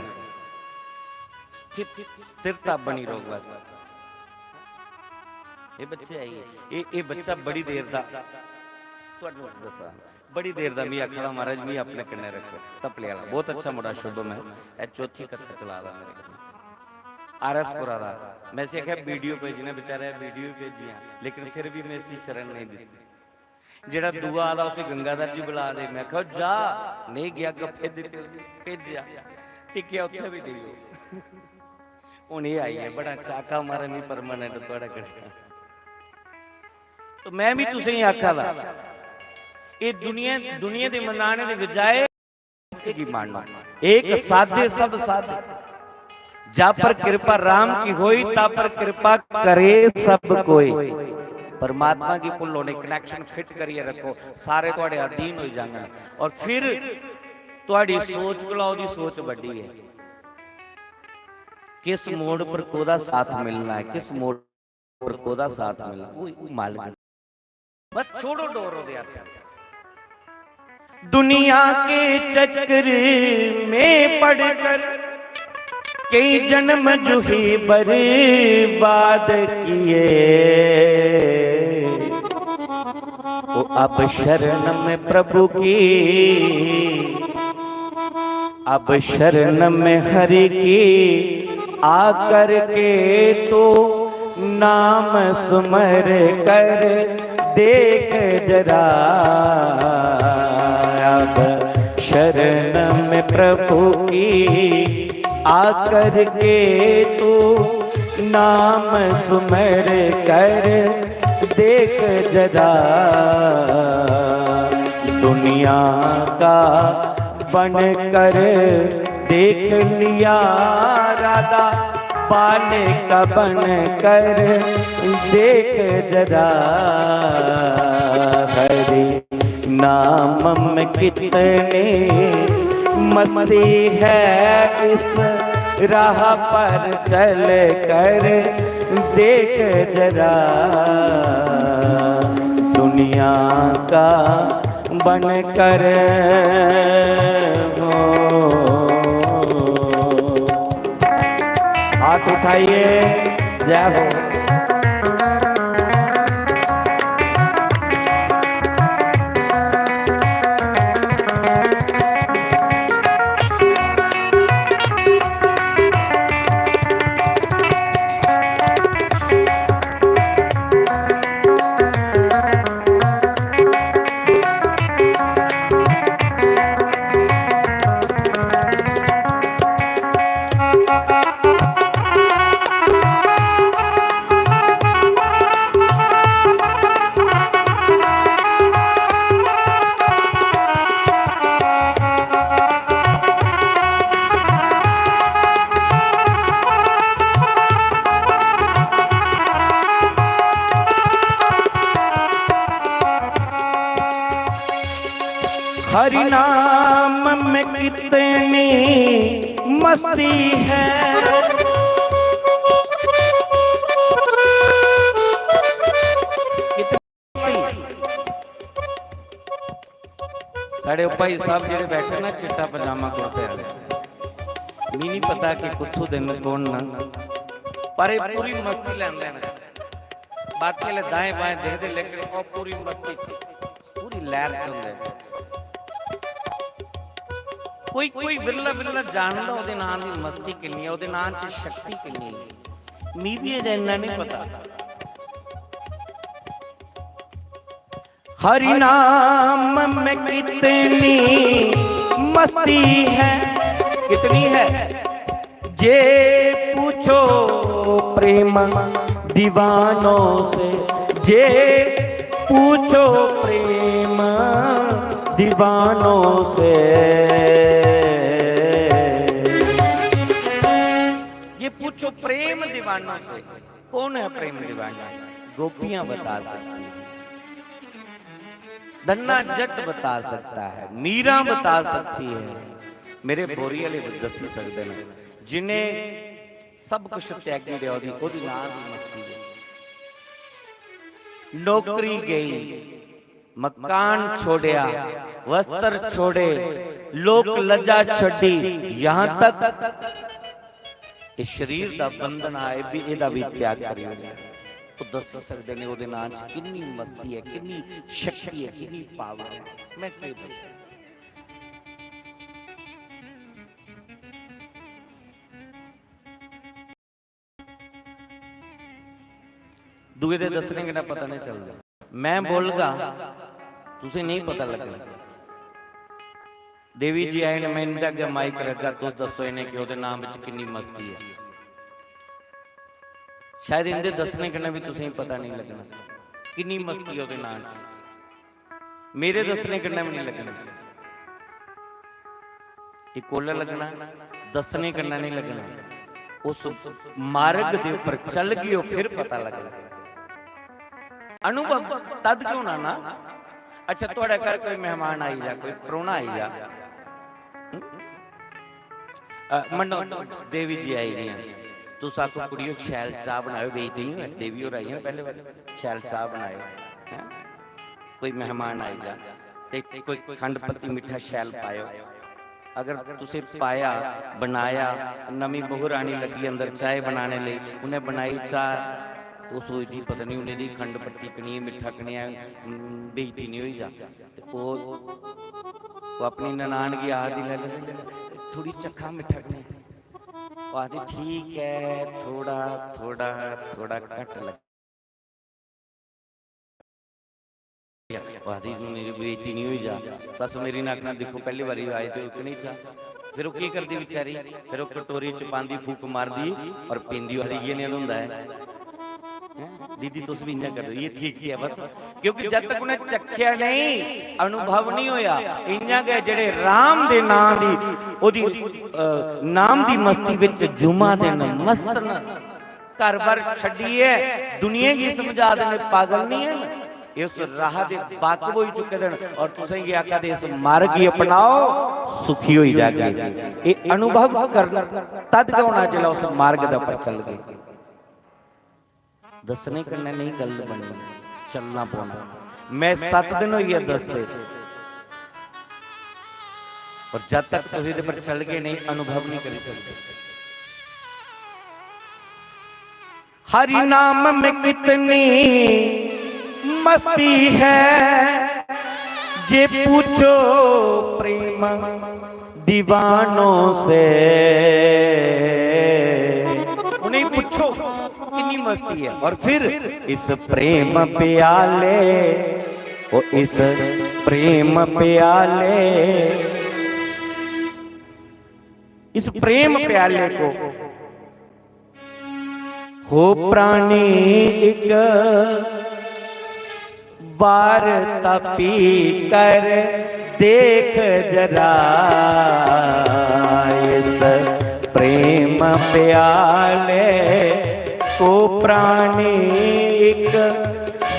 स्थिरता बनी रहो बस। ये बच्चे आई ये बच्चा बड़ी देर दा दसा बड़ी देर दा मैं आखा महाराज मैं अपने कन्ने रखो तपले वाला बहुत अच्छा मुंडा शुभम है, ए चौथी कथा चला रहा मेरे कन्ने आरएसपुरा दा। मैं से आख्या वीडियो भेजने, बेचारा वीडियो भेजियां लेकिन फिर भी मैं इसी शरण नहीं दी। जेड़ा दुआ आदा उसे गंगाधर जी बुला दे, मैं कहा जा नहीं गया गप्पे दिते भेजा टिकिया उत्थे भी नहीं हो। हुण ये आई है बड़ा चाका मारा नहीं परमानेंट थोड़ा करता। तो मैं भी तुसे ही आखा दा ये दुनिया दे मनाने दे बजाय की मानना एक साधे सब साधे, जा पर कृपा राम की होई ता पर कृपा करे सब कोई। परमात्मा की पुल होने कनेक्शन फिट करिए रखो, सारे थोड़े अधीन हो जाएंगे। और फिर थोड़ी सोच को दी सोच बड़ी है, किस मोड़ पर कोदा साथ मिलना है, किस मोड़ पर कोदा साथ मिलना वो मालिक। बस छोड़ो डोरो दे दुनिया के चक्कर में पड़कर कई जन्म जूही बर्बाद किए। वो अब शरण में प्रभु की, अब शरण में हरि की आकर के तो नाम सुमर कर देख जरा। अब शरण में प्रभु की आकर के तो नाम सुमर कर देख जरा। दुनिया का बन कर देख लिया राधा, पाने का बन कर देख जरा। हरि नाम में कितने मस्ती है, इस राह पर चल कर देख जरा, दुनिया का बन कर हो। हाथ उठाइए, जय हो। हरि नाम में कितनी मस्ती है, साढ़े भाई साहब जेडे बैठे ना चिट्टा पजामा कुर्ते वाले, मी नहीं पता कि कुत्थों दिन कौन ना, पर पूरी मस्ती लेंदे ने, बाकी वाले दाएं बाएं देखते, लेकिन वो पूरी मस्ती पूरी लहर चलदे। कोई कोई बिरला बिरला जानदा ओदे नाम दी मस्ती किन्नी है, ओदे नाम च शक्ति किन्नी है, मी भी इन्ना नहीं पता। हरि नाम में कितनी मस्ती है, कितनी है, जे पूछो प्रेम दीवानों से, जे पूछो प्रेम दीवानों से, ये पूछो प्रेम दीवानों से। कौन है प्रेम दीवाना? गोपियां बता सकती है, धन्ना जट बता सकता है, मीरा बता सकती है, मेरे बोरी वाले दसी सकते हैं, जिन्हें सब कुछ त्यागी दे ओदी नाम दी मस्ती विच। नौकरी गई, मकान छोड़िया, वस्त्र छोड़े, लोक लज्जा छड़ी, यहां तक शरीर का बंधन आए भी एदा भी त्याग करी होया। तो दस सकते ने ओदे नाम च कितनी मस्ती है, कितनी शक्ति है, कितनी पावर है, मैं क्या दस। दूए दे दसने के ना पता नहीं चलता, मैं बोलगा तुझे नहीं पता लगना। देवी जी आए ने, मैं इनका अगे माइक रखा, तो दसो इन्हें कि ओदे नाम विच कितनी मस्ती है। शायद इनके दसने कन्नै भी तुसें पता नहीं लगना कितनी मस्ती है ओदे नाम च। मेरे दसने कन्नै भी नहीं लगना, एक कोल लगना, दसने कन्नै नहीं लगना, उस मार्ग के ऊपर चल गई फिर पता लगना। अनुभव तद क्यों ना ना। अच्छा थोड़ा घर कोई मेहमान आई जा, कोई प्रोना आई जा, मनो देवी जी आई दी, तुस आखो कुड़ियो शैल चाह बनाओ, बेचती नहीं देवी और आई है पहले वाले, शैल चाह बनाओ। कोई मेहमान आई जा ते कोई खंड पत्ती मिठा शैल पायो, अगर तुसे पाया बनाया, नवी बहू रानी लगी अंदर चाय बनाने ले, उन्हें बनाई चाह, तो सोचती पता नहीं उन्हें दी खंड पत्ती कनी मिठा कनी बेचती नहीं हुई जा, वो अपनी ननान की आदि ले थोड़ी चखा मिठा कनी, आदि ठीक है थोड़ा थोड़ा थोड़ा कट लग, आदि मेरी बेइज्जती नहीं हुई जा। सस मेरी ने आखना देखो पहली बारी आए तो एक नहीं चाह, फिर वो की करती बेचारी, फिर वो कटोरी च पांदी फूक मार दी और पींदी, ये नहीं होंदा है दीदी तुस भी इंजा कर दो, ये ठीक है बस, क्योंकि जब तक उन्हें चखिया नहीं, अनुभव नहीं होया। इंजा गए जेड़े राम दे नाम दी ओदी नाम दी मस्ती विच जुमा दिन मस्त न, घर बार छड्डी है, दुनिया की समझा देने पागल नहीं है, इस राह दे बाकबो ही चुके देन और तुसें ये आका दे इस मार्ग ही अपनाओ सुखी होई जागे। ये अनुभव कर तद होना जिला उस मार्ग दे पर चल गए। दसने कन्ने नहीं गल बननी, चलना पौना। मैं 7 दिन हुई है दसदे और जब तक तुसीं इहदे पर चल गए नहीं अनुभव नहीं कर सकते। हरि नाम में कितनी मस्ती है, जे पूछो प्रेम दीवानों से। उन्हें पूछो कितनी मस्ती है। और फिर इस प्रेम प्याले, ओ इस प्रेम प्याले, इस प्रेम प्याले को हो प्राणी एक बार तपी कर देख जरा। इस प्रेम प्याले को प्राणी एक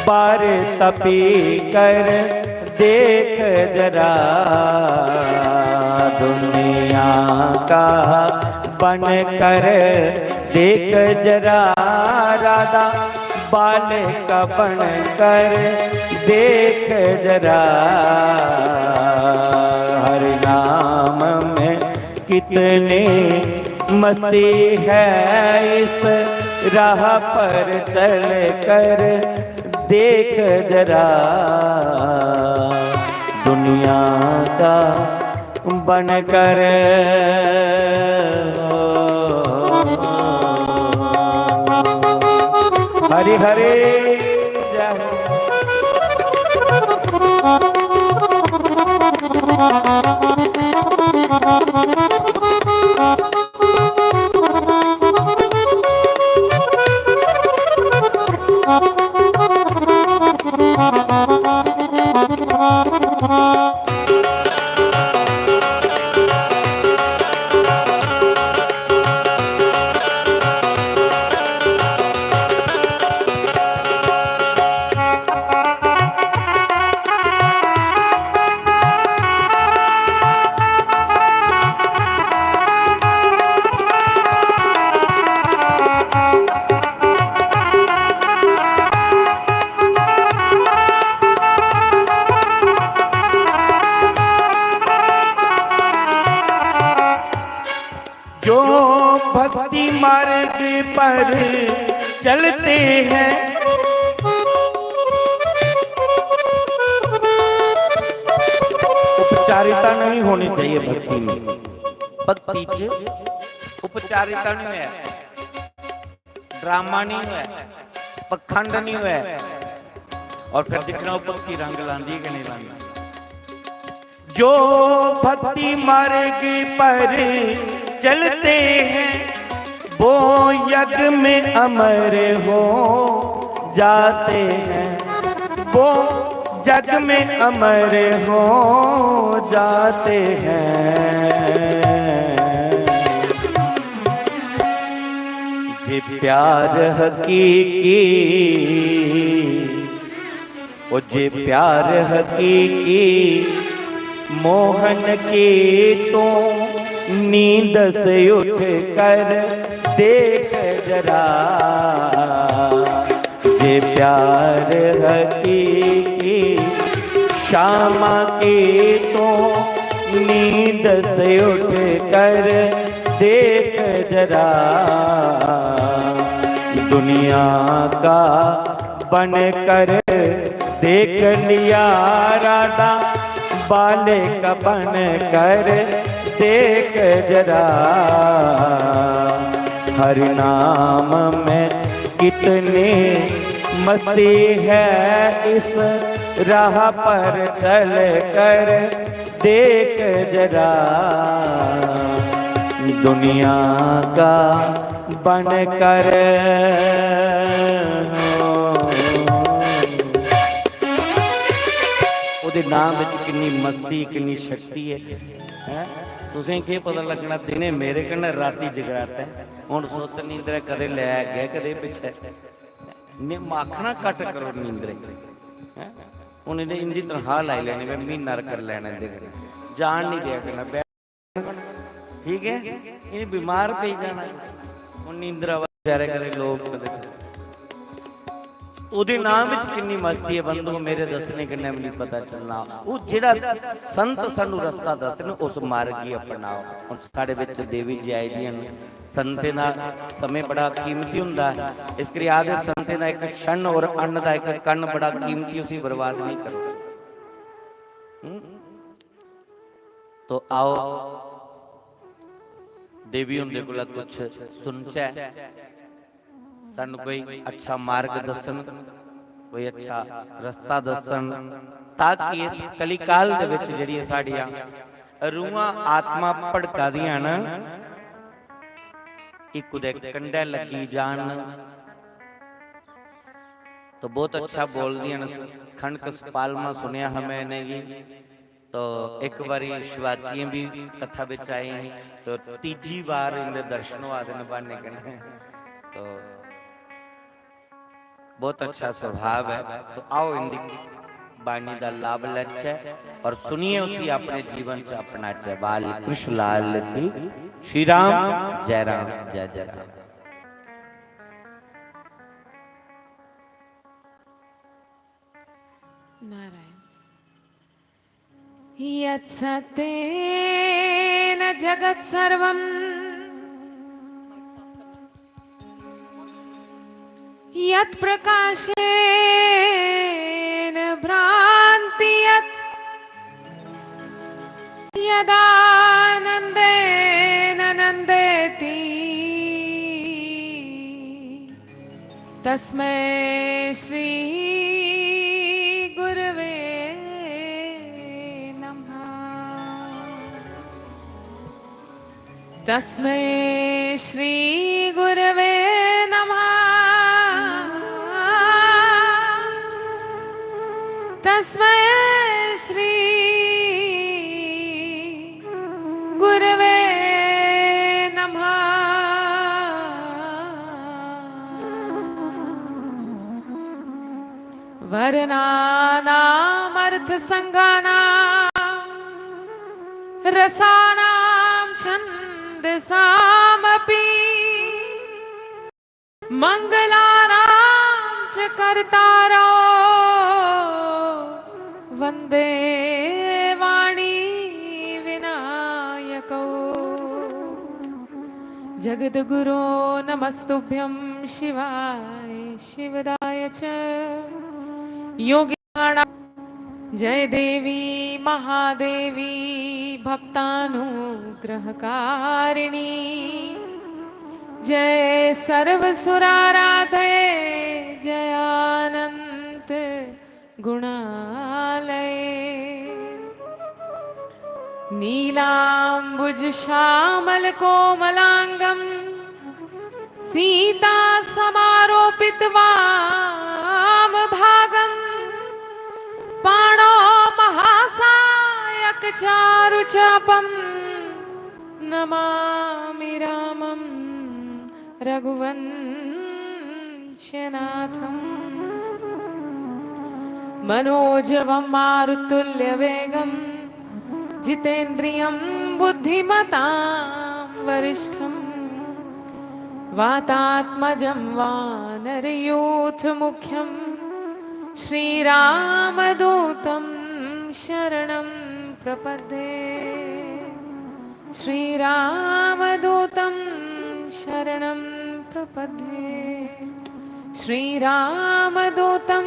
बार तपी कर देख जरा। दुनिया का बन कर देख जरा, राधा बाल का बन कर देख जरा। हर नाम में कितने मस्ती है, इस राह पर चल कर देख जरा। दुनिया का बन कर हरि हरे जय। जो भक्ति मार्ग पर चलते हैं, उपचारिता नहीं होनी चाहिए भक्ति में। भक्ति च उपचारिता नहीं है, ड्रामा नहीं है, पखंड नहीं है। और फिर दिखना भक्ति रंग लांदी कि नहीं लांदी। जो भक्ति मार्ग पर चलते हैं, वो यज्ञ में अमर हो जाते हैं। वो जग में अमर हो जाते हैं। जे प्यार हकीकी, ओ जे प्यार हकीकी मोहन की तो नींद से उठ कर देख जरा। जे प्यार हकीकी श्यामा की तो नींद से उठ कर देख जरा। दुनिया का बन कर देख लिया, राधा बाले का बन कर देख जरा। हर नाम में कितनी मस्ती है, इस राह पर चल कर देख जरा। दुनिया का बन कर ਉਹਦੇ ਨਾਮ ਵਿੱਚ ਕਿੰਨੀ ਮਸਤੀ ਕਿੰਨੀ ਸ਼ਕਤੀ ਹੈ। ਤੁਸੀਂ ਕੀ ਪਤਾ ਲੱਗਣਾ ਦਿਨੇ ਮੇਰੇ ਕਨੇ ਰਾਤੀ ਜਗਰਾਤਾ ਹੁਣ ਸੁੱਤ ਨੀਂਦਰੇ ਕਦੇ ਲੈ ਗਿਆ ਕਦੇ ਪਿੱਛੇ ਨੇ ਮਾਖਣਾ ਕੱਟ ਕਰੋ ਨੀਂਦਰੇ उन्हें इनकी तनख्वाह लाई लेनी, मैं महीना कर लेना, देख जान नहीं दिया करना, ठीक है। इन्हें बीमार पे जाना, नींदरा बेचारे करे लोग ਉਹਦੇ ਨਾਮ ਵਿੱਚ ਕਿੰਨੀ ਮਸਤੀ ਹੈ ਬੰਦੂ, ਮੇਰੇ ਦੱਸਣੇ ਕਿੰਨੇ ਵੀ ਨਹੀਂ ਪਤਾ ਚੱਲਣਾ। ਉਹ ਜਿਹੜਾ ਸੰਤ ਸਾਨੂੰ ਰਸਤਾ ਦੱਸਦੇ ਨੇ ਉਸ ਮਾਰਗ ਹੀ ਅਪਣਾਓ। ਹੁਣ ਸਾਡੇ ਵਿੱਚ ਦੇਵੀ ਜੀ ਆਈ ਦੀਆਂ ਸੰਤੇ ਦਾ ਸਮੇਂ ਬੜਾ ਕੀਮਤੀ ਹੁੰਦਾ ਹੈ, ਇਸ ਕਰਕੇ ਆਦੇ ਸੰਤੇ ਦਾ ਇੱਕ ਛਣ ਔਰ ਅੰਨ ਦਾ ਇੱਕ ਕੰਨ ਬੜਾ ਕੀਮਤੀ, ਉਸੇ ਬਰਬਾਦ ਨਹੀਂ ਕਰੋ। तो आओ देवी उनके कोल कुछ सुनचा, सानू कोई अच्छा मार्ग दसन, कोई अच्छा रस्ता दसन, ताकि इस कलिकाल दे विच जिहड़ियां साडियां रूहां आत्मा भड़का दियां न एक उदे कंडे लगी जान। तो बहुत अच्छा बोल दिया न, खंड कसपालमा सुनिया हमें नहीं। तो एक बारी शिवाकी भी कथा बिच आए, तो तीजी बार इनके दर्शन वादन बनने कने, तो बहुत अच्छा स्वभाव है। तो आओ इनकी बाणी का लाभ लेचे और सुनिए उसी अपने जीवन च अपनाचे। बाल कृष्ण लाल की, श्री राम जय राम, जय जय राम। नारायण। यत्सतेन जगत् सर्वं यत् प्रकाशेन भ्रान्ति यत् यदानन्देन नन्देति तस्मै श्री गुरवे नमः। तस्मै श्री गुरवे नमः। तस्मै श्री गुरवे नमः। वर्णानामर्थ संज्ञानां रसानां छन्दसामपि मंगलानां च कर्तारो वन्दे वाणी विनायको। जगद्गुरो नमस्तुभ्यं शिवाय शिवदाय च योगिनां। जय देवी महादेवी भक्तानुग्रहकारिणी। जय सर्वसुराराधे जय अनंत गुणालय। नीलांबुज श्यामल कोमलांगं सीता समारोपित वाम भागं। पाणो महासायक चारुचापं नमामि रामं रघुवंशनाथं। मनोजवं मारुतुल्यवेगं जितेन्द्रियं बुद्धिमतां वरिष्ठं। वातात्मजं वानरयूथमुख्यं श्रीरामदूतं शरणं प्रपद्ये। श्रीरामदूतं शरणं प्रपद्ये। श्रीरामदूतं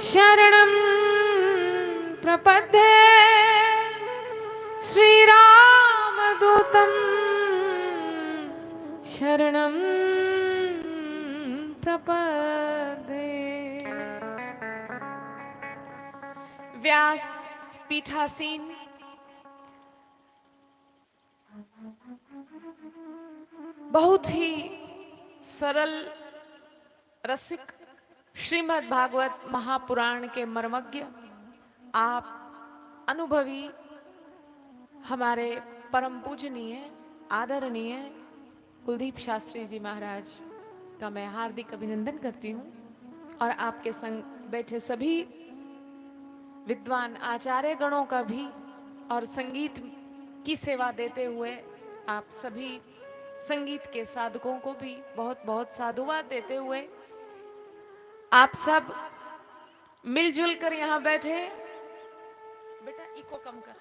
शरणं प्रपद्ये। श्रीरामदूतं शरणं प्रपद्ये। व्यास पीठासीन बहुत ही सरल रसिक श्रीमद् भागवत महापुराण के मर्मज्ञ आप अनुभवी हमारे परम पूजनीय आदरणीय कुलदीप शास्त्री जी महाराज का मैं हार्दिक अभिनंदन करती हूँ। और आपके संग बैठे सभी विद्वान आचार्य गणों का भी, और संगीत की सेवा देते हुए आप सभी संगीत के साधकों को भी बहुत बहुत साधुवाद देते हुए आप सब मिलजुल कर यहाँ बैठे। बेटा इको कम कर।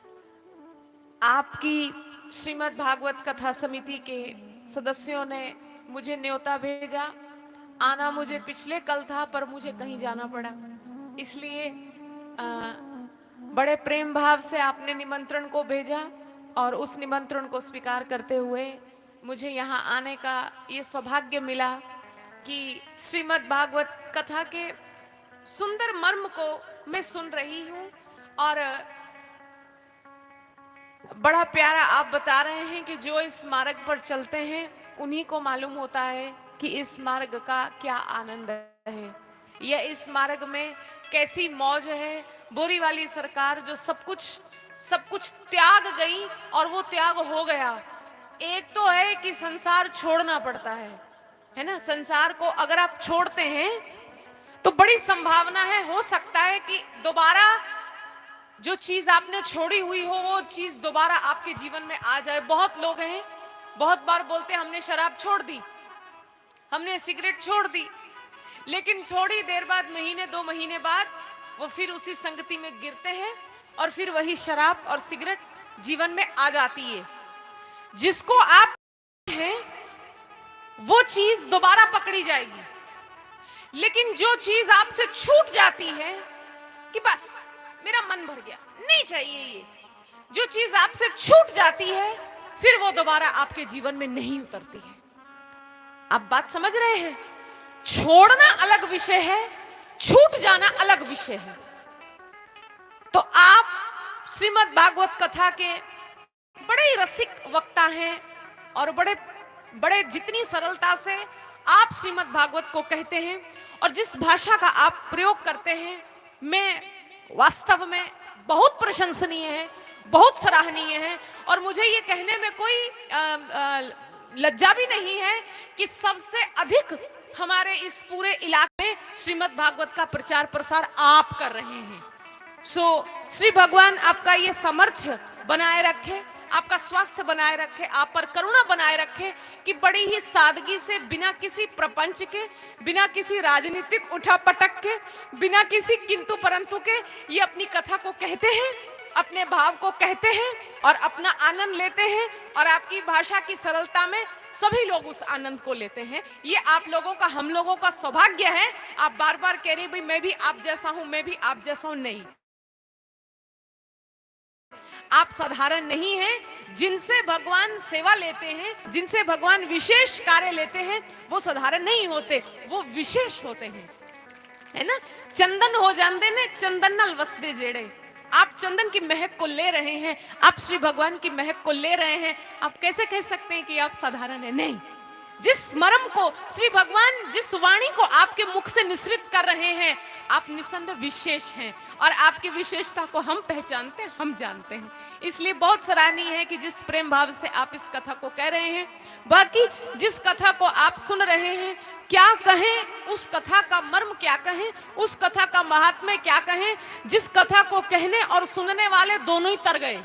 आपकी श्रीमद् भागवत कथा समिति के सदस्यों ने मुझे न्योता भेजा। आना मुझे पिछले कल था, पर मुझे कहीं जाना पड़ा, इसलिए बड़े प्रेम भाव से आपने निमंत्रण को भेजा और उस निमंत्रण को स्वीकार करते हुए मुझे यहाँ आने का ये सौभाग्य मिला कि श्रीमद् भागवत कथा के सुंदर मर्म को मैं सुन रही हूँ। और बड़ा प्यारा आप बता रहे हैं कि जो इस मार्ग पर चलते हैं उन्हीं को मालूम होता है कि इस मार्ग का क्या आनंद है, या इस मार्ग में कैसी मौज है। बोरी वाली सरकार जो सब कुछ त्याग गई और वो त्याग हो गया। एक तो है कि संसार छोड़ना पड़ता है ना। संसार को अगर आप छोड़ते हैं तो बड़ी संभावना है, हो सकता है कि दोबारा जो चीज आपने छोड़ी हुई हो वो चीज दोबारा आपके जीवन में आ जाए। बहुत लोग हैं, बहुत बार बोलते हैं हमने शराब छोड़ दी, हमने सिगरेट छोड़ दी, लेकिन थोड़ी देर बाद, महीने 2 महीने बाद वो फिर उसी संगति में गिरते हैं और फिर वही शराब और सिगरेट जीवन में आ जाती है। जिसको आप हैं वो चीज दोबारा पकड़ी जाएगी, लेकिन जो चीज आपसे छूट जाती है कि बस मेरा मन भर गया, नहीं चाहिए ये, जो चीज आपसे छूट जाती है फिर वो दोबारा आपके जीवन में नहीं उतरती है। आप बात समझ रहे हैं? छोड़ना अलग विषय है, छूट जाना अलग विषय है। तो आप श्रीमद् भागवत कथा के बड़े रसिक वक्ता हैं और बड़े जितनी सरलता से आप श्रीमद् भागवत को कहते हैं और जिस भाषा का आप प्रयोग करते हैं, मैं वास्तव में बहुत प्रशंसनीय है, बहुत सराहनीय है। और मुझे ये कहने में कोई लज्जा भी नहीं है कि सबसे अधिक हमारे इस पूरे इलाके में श्रीमद् भागवत का प्रचार प्रसार आप कर रहे हैं। श्री भगवान आपका ये सामर्थ्य बनाए रखे, आपका स्वास्थ्य बनाए रखे, आप पर करुणा बनाए रखे कि बड़ी ही सादगी से, बिना किसी प्रपंच के, बिना किसी राजनीतिक उठापटक के, बिना किसी किंतु परंतु के ये अपनी कथा को कहते हैं, अपने भाव को कहते हैं और अपना आनंद लेते हैं। और आपकी भाषा की सरलता में सभी लोग उस आनंद को लेते हैं। ये आप लोगों का, हम लोगों का सौभाग्य है। आप बार बार कह रहे हैं भाई मैं भी आप जैसा हूं, मैं भी आप जैसा हूं, नहीं, आप साधारण नहीं हैं। जिनसे भगवान सेवा लेते हैं, जिनसे भगवान विशेष कार्य लेते हैं, वो साधारण नहीं होते, वो विशेष होते हैं, है ना। चंदन हो जाते ने चंदन नाल वसदे जेड़े। आप चंदन की महक को ले रहे हैं, आप श्री भगवान की महक को ले रहे हैं। आप कैसे कह सकते हैं कि आप साधारण हैं? नहीं। जिस मर्म को श्री भगवान, जिस वाणी को आपके मुख से निसृत कर रहे हैं, आप निसंदेह विशेष हैं और आपकी विशेषता को हम पहचानते हैं, हम जानते हैं। इसलिए बहुत सराहनीय है कि जिस प्रेम भाव से आप इस कथा को कह रहे हैं। बाकी जिस कथा को आप सुन रहे हैं, क्या कहें, उस कथा का मर्म क्या कहें, उस कथा का महात्म्य क्या कहें, जिस कथा को कहने और सुनने वाले दोनों ही तर गए।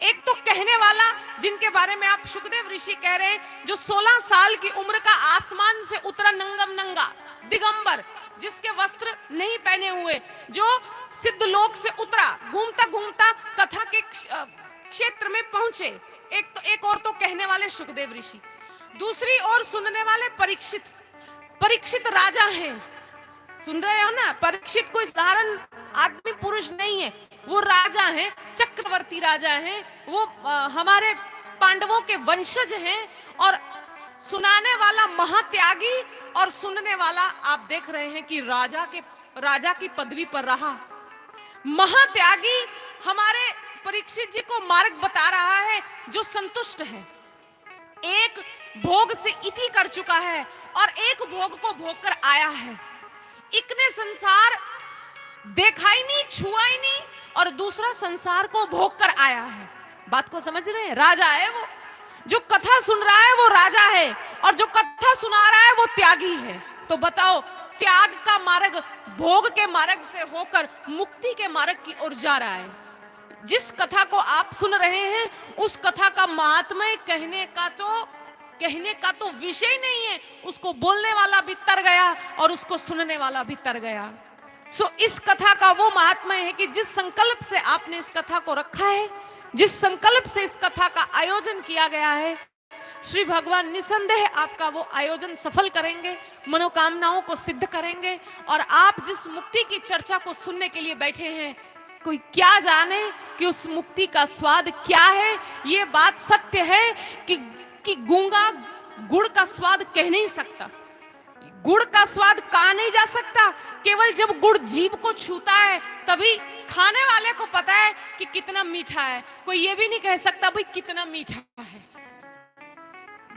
एक तो कहने वाला, जिनके बारे में आप सुखदेव ऋषि कह रहे हैं, जो 16 साल की उम्र का आसमान से उतरा नंगम नंगा दिगंबर, जिसके वस्त्र नहीं पहने हुए, जो सिद्ध लोक से उतरा, घूमता घूमता कथा के क्षेत्र में पहुंचे। एक और तो कहने वाले सुखदेव ऋषि, दूसरी ओर सुनने वाले परीक्षित राजा हैं। सुन रहे हो ना? परीक्षित कोई साधारण आदमी पुरुष नहीं है, वो राजा हैं, चक्रवर्ती राजा हैं, वो हमारे पांडवों के वंशज हैं। और सुनाने वाला महात्यागी और सुनने वाला आप देख रहे हैं कि राजा की पदवी पर रहा। महात्यागी हमारे परीक्षित जी को मार्ग बता रहा है, जो संतुष्ट है, एक भोग से इति कर चुका है और एक भोग को भोग कर आया है। एक ने संसार देखा ही नहीं, छुआ ही नहीं, और दूसरा संसार को भोग कर आया है। बात को समझ रहे हैं? राजा है वो, जो कथा सुन रहा है वो राजा है, और जो कथा सुना रहा है वो त्यागी है। तो बताओ, त्याग का मार्ग, भोग के मार्ग से होकर मुक्ति के मार्ग की ओर जा रहा है। जिस कथा को आप सुन रहे हैं उस कथा का महात्म्य कहने का तो विषय नहीं है, उसको बोलने वाला भी तर गया और उसको सुनने वाला भी तर गया। सो इस कथा का वो महात्म्य है कि जिस संकल्प से आपने इस कथा को रखा है, जिस संकल्प से इस कथा का आयोजन किया गया है, श्री भगवान निसंदेह आपका वो आयोजन सफल करेंगे, मनोकामनाओं को सिद्ध करेंगे। और आप जिस मुक्ति की चर्चा को सुनने के लिए बैठे हैं, कोई क्या जाने कि उस मुक्ति का स्वाद क्या है। ये बात सत्य है कि गूंगा गुड़ का स्वाद कह नहीं सकता, गुड़ का स्वाद कहा नहीं जा सकता। केवल जब गुड़ जीभ को छूता है तभी खाने वाले को पता है कि कितना मीठा है। कोई ये भी नहीं कह सकता भाई कितना मीठा है।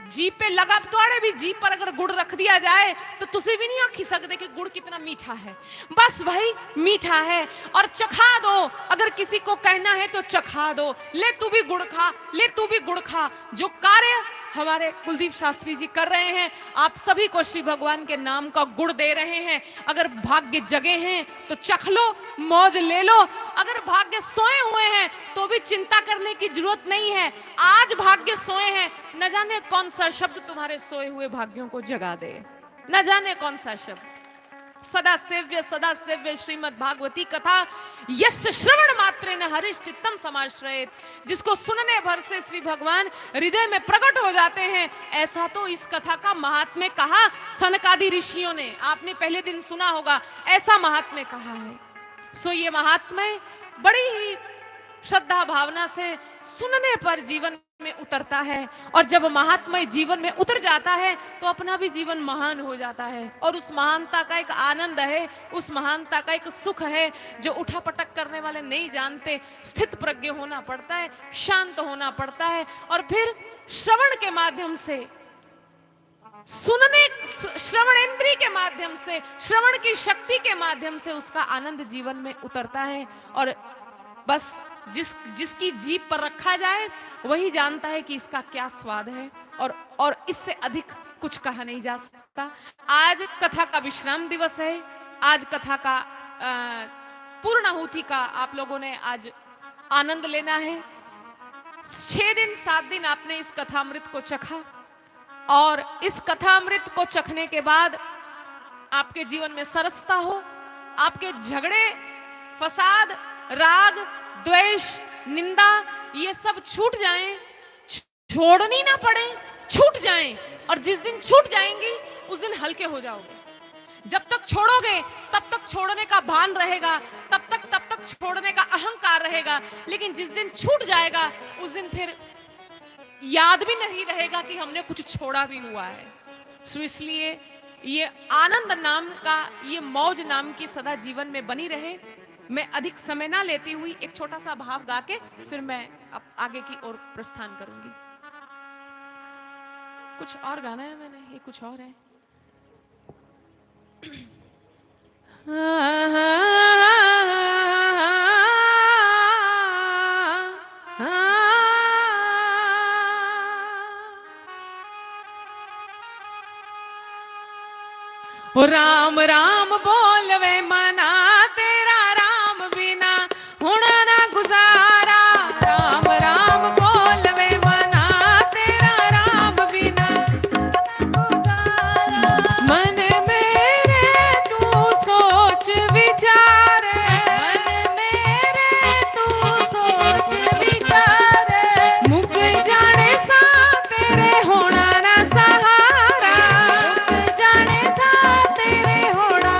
जीभ पे लगा तोड़े भी जीभ पर अगर गुड़ रख दिया जाए तो तुझे भी नहीं आखी सकते कि गुड़ कितना मीठा है। बस भाई मीठा है और चखा दो। अगर किसी को कहना है तो चखा दो, ले तू भी गुड़ खा, ले तू भी गुड़ खा। जो कार्य हमारे कुलदीप शास्त्री जी कर रहे हैं, आप सभी को श्री भगवान के नाम का गुड़ दे रहे हैं। अगर भाग्य जगे हैं तो चख लो, मौज ले लो। अगर भाग्य सोए हुए हैं तो भी चिंता करने की जरूरत नहीं है। आज भाग्य सोए हैं, न जाने कौन सा शब्द तुम्हारे सोए हुए भाग्यों को जगा दे, न जाने कौन सा शब्द। सदा सेव्य श्रीमद् भागवती कथा यस्य श्रवण मात्रेण हरिश चित्तम समाश्रयेत। जिसको सुनने भर से श्री भगवान हृदय में प्रकट हो जाते हैं, ऐसा तो इस कथा का महात्म्य कहा सनकादि ऋषियों ने। आपने पहले दिन सुना होगा, ऐसा महात्म्य कहा है। सो ये महात्म्य बड़ी ही श्रद्धा भावना से सुनने पर जीवन में उतरता है। और जब महात्म्य जीवन में उतर जाता है तो अपना भी जीवन महान हो जाता है। और उस महानता का एक आनंद है, उस महानता का एक सुख है जो उठापटक करने वाले नहीं जानते। स्थित प्रज्ञ होना पड़ता है, शांत होना पड़ता है, और फिर श्रवण के माध्यम से, श्रवण इंद्रिय के माध्यम से, श्रवण की शक्ति के माध्यम से उसका आनंद जीवन में उतरता है। और बस जिसकी जीभ पर रखा जाए वही जानता है कि इसका क्या स्वाद है। और इससे अधिक कुछ कहा नहीं जा सकता। आज कथा का विश्राम दिवस है। आज कथा का पूर्णाहुति का आप लोगों ने आज आनंद लेना है। 6 दिन 7 दिन आपने इस कथामृत को चखा, और इस कथामृत को चखने के बाद आपके जीवन में सरसता हो, आपके झगड़े, फसाद, राग, द्वेष, निंदा ये सब छूट जाएं, छोड़नी ना पड़े, छूट जाएं। और जिस दिन छूट जाएंगी उस दिन हल्के हो जाओगे। जब तक छोड़ोगे तब तक छोड़ने का भान रहेगा, तब तक छोड़ने का अहंकार रहेगा। लेकिन जिस दिन छूट जाएगा उस दिन फिर याद भी नहीं रहेगा कि हमने कुछ छोड़ा भी हुआ है। सो इसलिए ये आनंद नाम का, ये मौज नाम की सदा जीवन में बनी रहे। मैं अधिक समय ना लेती हुई एक छोटा सा भाव गा के फिर मैं अब आगे की ओर प्रस्थान करूंगी। कुछ और गाना है मैंने, ये कुछ और है। ओ राम राम बोलवे मना, तेरा राम बिना हुण ना गुजारा। राम राम बोलवे मना, तेरा राम बिना गुजारा। मन मेरे तू सोच विचार, मन मेरे तू सोच विचार। मुक जाने सा तेरे होना ना सहारा, मुक जाने सा तेरे होना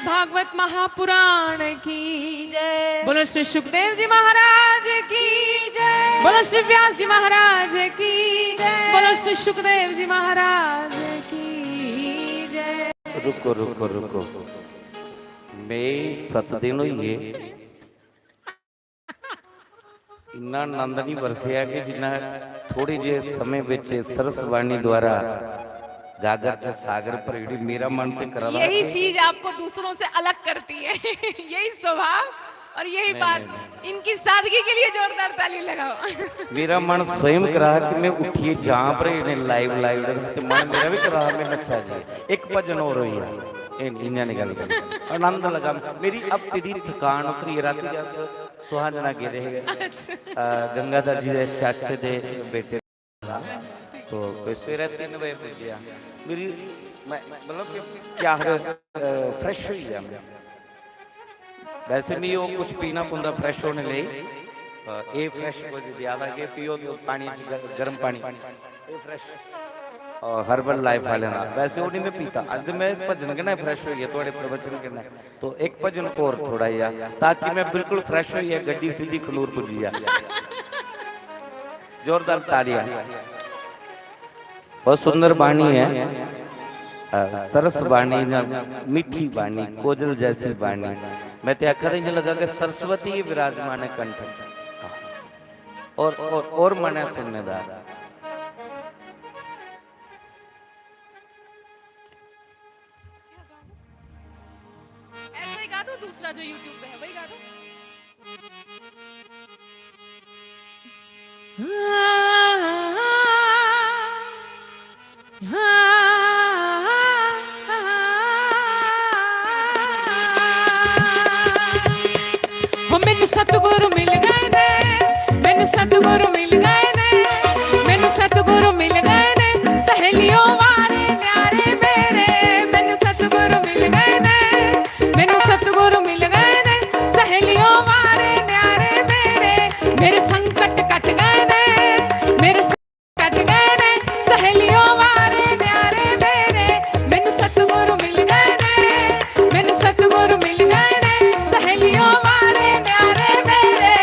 भागवत महापुराण की जय। बोलो श्री सुखदेव जी महाराज की जय। बोलो श्री व्यास जी महाराज की जय। बोलो श्री सुखदेव जी महाराज की जय। रुको रुको रुको, मैं 7 दिन हुए इन्ना आनंद नहीं बरसिया कि जिन्ना थोड़ी जे समय विच सरसवाणी द्वारा गागर च सागर भरेड़ी मेरा मन ते करा। यही चीज आपको दूसरों से अलग करती है। यही स्वभाव और यही बात। इनकी सादगी के लिए जोरदार ताली लगाओ। मेरा मन स्वयं करा कि मैं उठिए जहां पर इन्हें लाइव ते मन मेरा भी करा मैं नच्चा जाए। एक भजन और हुई है इन्हें निकल गया, आनंद लगा। मेरी अब तिथि थकान उतरी राती जब सुहाजना गिरे गंगाधर जी दे चाचे दे बेटे तो सवेरे 3 बजे पुज्या। मेरी मतलब क्या फ्रेश हुई है। वैसे भी वो कुछ पीना पुंदा फ्रेश होने ले ये फ्रेश कुछ ज्यादा के पियो तो पानी गर्म पानी ये फ्रेश और हर्बल लाइफ वाले ना वैसे वो नहीं मैं पीता। आज मैं भजन के ना फ्रेश हुई है थोड़े प्रवचन के ना तो एक भजन और थोड़ा या ताकि मैं बिल्कुल फ्रेश हुई है गड्डी सीधी खनूर पुजी जा। जोरदार तालियां। बहुत सुंदर बाणी है, सरस बाणी मीठी बाणी कोजल जैसी बाणी। मैं तो आखा नहीं लगा कि सरस्वती विराजमान है कंठ और मन है सुननेदार। ऐसा ही गा दो, दूसरा जो YouTube पे है वही गा दो। मैनू सतगुरु मिल गए ने, मैनू सतगुरु मिल गए ने, मैनू सतगुरु मिल गए ने, सहेलियों वारे न्यारे मेरे। मैनू सतगुरु मिल गए ने, मैनू सतगुरु मिल गए ने, सहेलियों वारे न्यारे मेरे। मेरे संकट कट गए ने, मेरे संकट कट गए ने, सहेलियों वारे न्यारे मेरे। मैनू सतगुरु मिल गए ने, मैनू सतगुरु मिल गए ने, सहेलियों वारे न्यारे मेरे।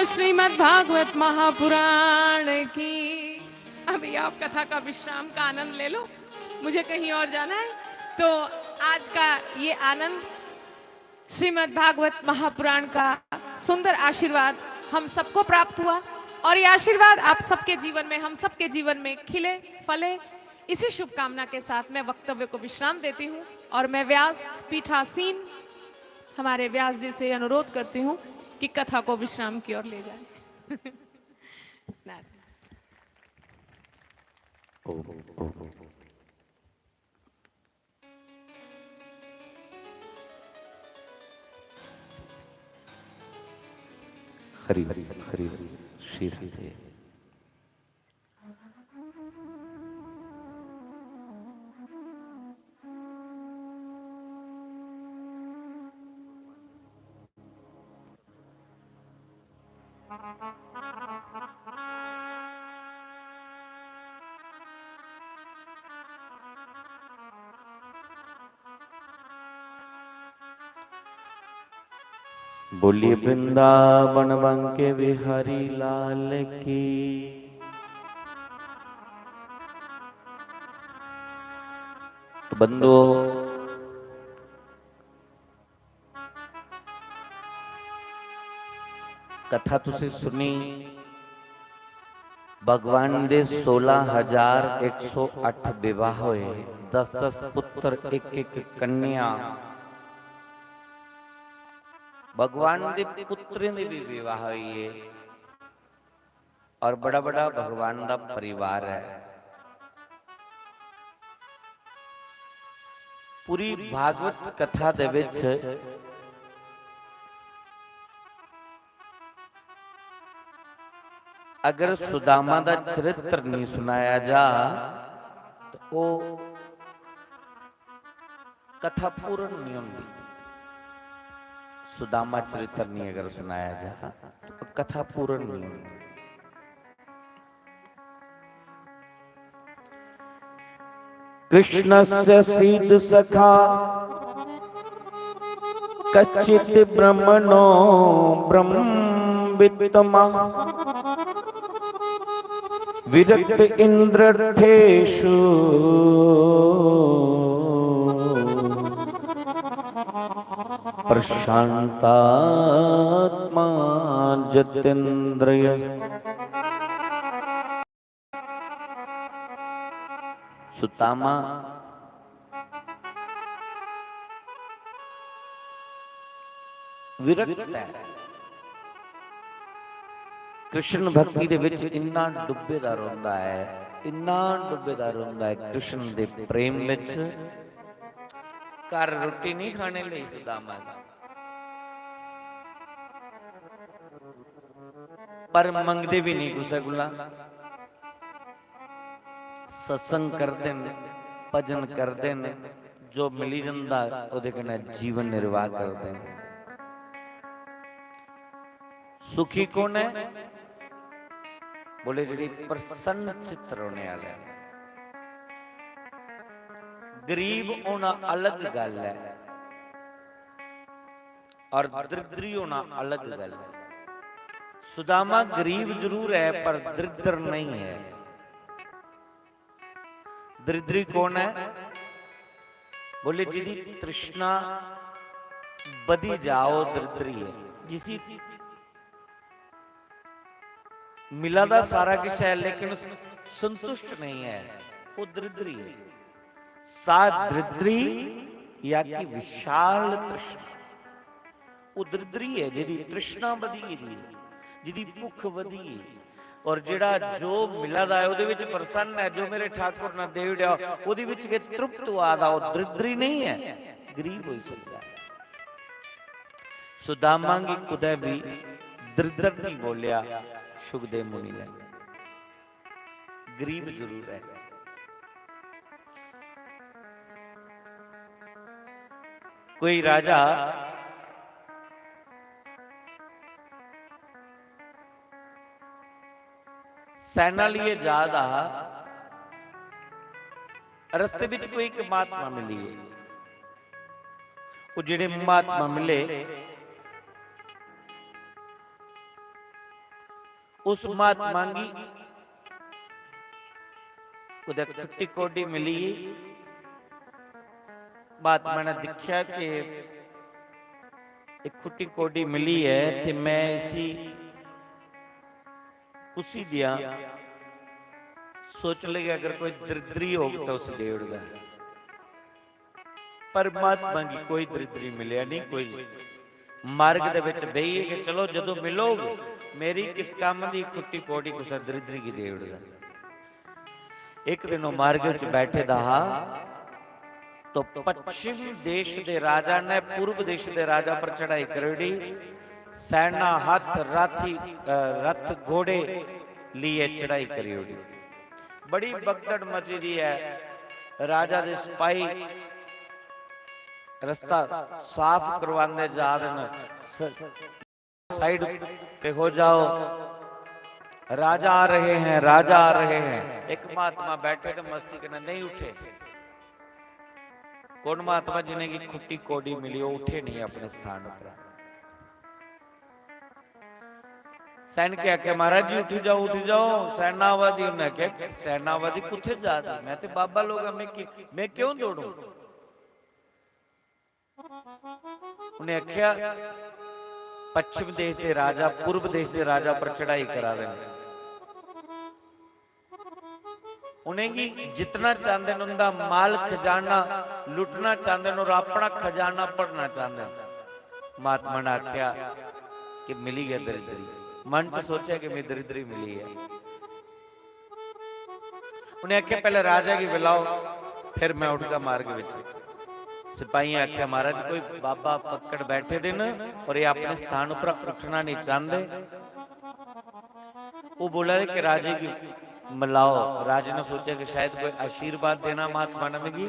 श्रीमद् भागवत महापुराण की। अभी आप कथा का विश्राम का आनंद ले लो, मुझे कहीं और जाना है। तो आज का ये आनंद, श्रीमद् भागवत महापुराण का सुंदर आशीर्वाद हम सबको प्राप्त हुआ और ये आशीर्वाद आप सबके जीवन में, हम सबके जीवन में खिले फले। इसी शुभकामना के साथ मैं वक्तव्य को विश्राम देती हूँ और मैं व्यास पीठासीन हमारे व्यास जी से अनुरोध करती हूँ कि कथा को विश्राम की ओर ले जाए। हरि हरि हरि श्री हरि। बोलिए वृंदावन बंके बिहारी लाल की। तो बंधुओं, कथा तुसी सुनी। भगवान दे 16,108 विवाह होए, 10 पुत्र, एक कन्या। भगवान दे पुत्रें दे भी विवाह होइए और बड़ा बड़ा भगवान दा परिवार है। पूरी भागवत कथा दे विच अगर सुदामा दा चरित्र नहीं सुनाया जा तो वो कथा पूर्ण नहीं होगी। सुदामा चरित्र नहीं अगर सुनाया जा तो कथा पूर्ण नहीं होगी। कृष्णस्य सीद सखा कच्चित् ब्रह्मणो ब्रह्मवित्तमा विरक्त इंद्रर्थेषु प्रशांतात्मा जितेन्द्रिय। सुदामा विरक्त है। कृष्ण भक्ति दे विच इन्ना डुबेदार होंदा है, इन्ना डुबेदार होंदा है कृष्ण दे प्रेम विच। घर रोटी नहीं खाने लई सुदामा पर मंगदे भी नहीं गुस्सा गुला। सत्संग करते ने, भजन करते ने, जो मिली जंदा ओदे कन्नै जीवन निर्वाह करते हैं। सुखी कौन है? बोले जी प्रसन्न चित्र होने वाले। गरीब होना अलग गल है और दरिद्री होना अलग गल है। सुदामा गरीब जरूर है पर दरिद्र नहीं है। दरिद्री कौन है? बोले जिदी तृष्णा बदी जाओ दरिद्री है। जिसी मिला दा सारा किश है लेकिन संतुष्ट नहीं है, वो दरिद्री है। सा दरिद्री या कि विशाल तृष्णा, वो दरिद्री है जिदी तृष्णा बदी है, जिदी भुख वधी है। और जेड़ा जो मिला दा है ओदे विच प्रसन्न है, जो मेरे ठाकुर ने दे दिया ओदे विच के तृप्त हुआ दा, वो दरिद्री नहीं है, गरीब हो सकता है। सुदामा की कुदै भी दरिद्र नहीं बोलिया सुखदेव मुनि ने, गरीब जरूर है। कोई राजा सेना लिए जादा, रस्ते विच कोई एक महात्मा मिली। वो जिहड़े महात्मा मिले उस महात्मा की खट्टी कोडी मिली, महात्मा ने दिखा कि एक खुट्टी कोडी मिली है ते मैं इसी उसी दिया सोच लेगा अगर कोई दरिद्री हो तो उस देवड़गा। परमात्मा की कोई दरिद्री मिलिया नहीं, कोई मार्ग दे विच बही है कि चलो जदों मिलोगे मेरी किस काम दी खुट्टी कोडी कुछ दरिद्री की देवड़गा। एक दिन मार्ग विच बैठे दहा तो पश्चिम देश दे राजा ने पूर्व देश दे राजा पर चढ़ाई करेड़ी, सेना हाथ राथी रथ घोड़े लिए चढ़ाई करी उड़ी। बड़ी भगदड़ मची दी है, राजा दे सिपाही रास्ता साफ करवाने जा रहे हैं, साइड पे हो जाओ, राजा आ रहे हैं, राजा आ रहे हैं। एक महात्मा बैठे तो मस्ती करने नहीं उठे। कौन महात्मा जिन्हें की खुट्टी कोडी मिली वो उठे नहीं अपने स्थान पर। सैन के आके महाराज जी उठ जाओ उठ जाओ। सेनावादी ने कहा सेनावादी कुथे जाते, मैं तो बाबा लोग मैं क्यों दौड़ू। उन्हें आख्या पश्चिम देश के राजा पूर्व देश के राजा पर चढ़ाई करा देंगे, उन्हें की जितना चाहते उनका माल खजाना लुटना चाहते और अपना खजाना पढ़ना चाहते। महात्मा ने आख्या कि मिली है दरिद्री। मन च सोचा कि मैं दरिद्री मिली है। उन्हें आख्या पहले राजा की बुलाओ फिर मैं उठगा मार्ग विच। सिपाही आख्या महाराज कोई बाबा पकड़ बैठे दिन और ये अपने स्थान पर उठना नहीं चाहते। वो बोला कि राजे की मिलाओ। राजे ने सोचा कि शायद कोई आशीर्वाद देना महात्मा ने मिली,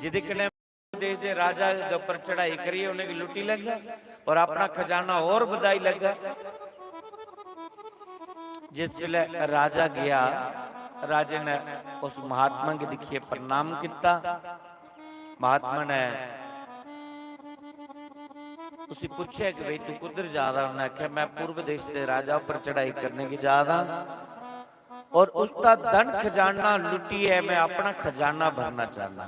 जिदे कने देश दे राजा के ऊपर चढ़ाई करी उन्हें लुटी लगा और अपना खजाना और बधाई लगा। जिसले राजा गया, राजे ने उस महात्मा के दिखिए प्रणाम किया। महात्मा ने उसी पूछा कि भाई तू कुधर जा रहा। उन्हें आख्या मैं पूर्व देश के राजा पर चढ़ाई करने की जा रहा और उसका धन खजाना लुटी है, मैं अपना खजाना भरना चाहना।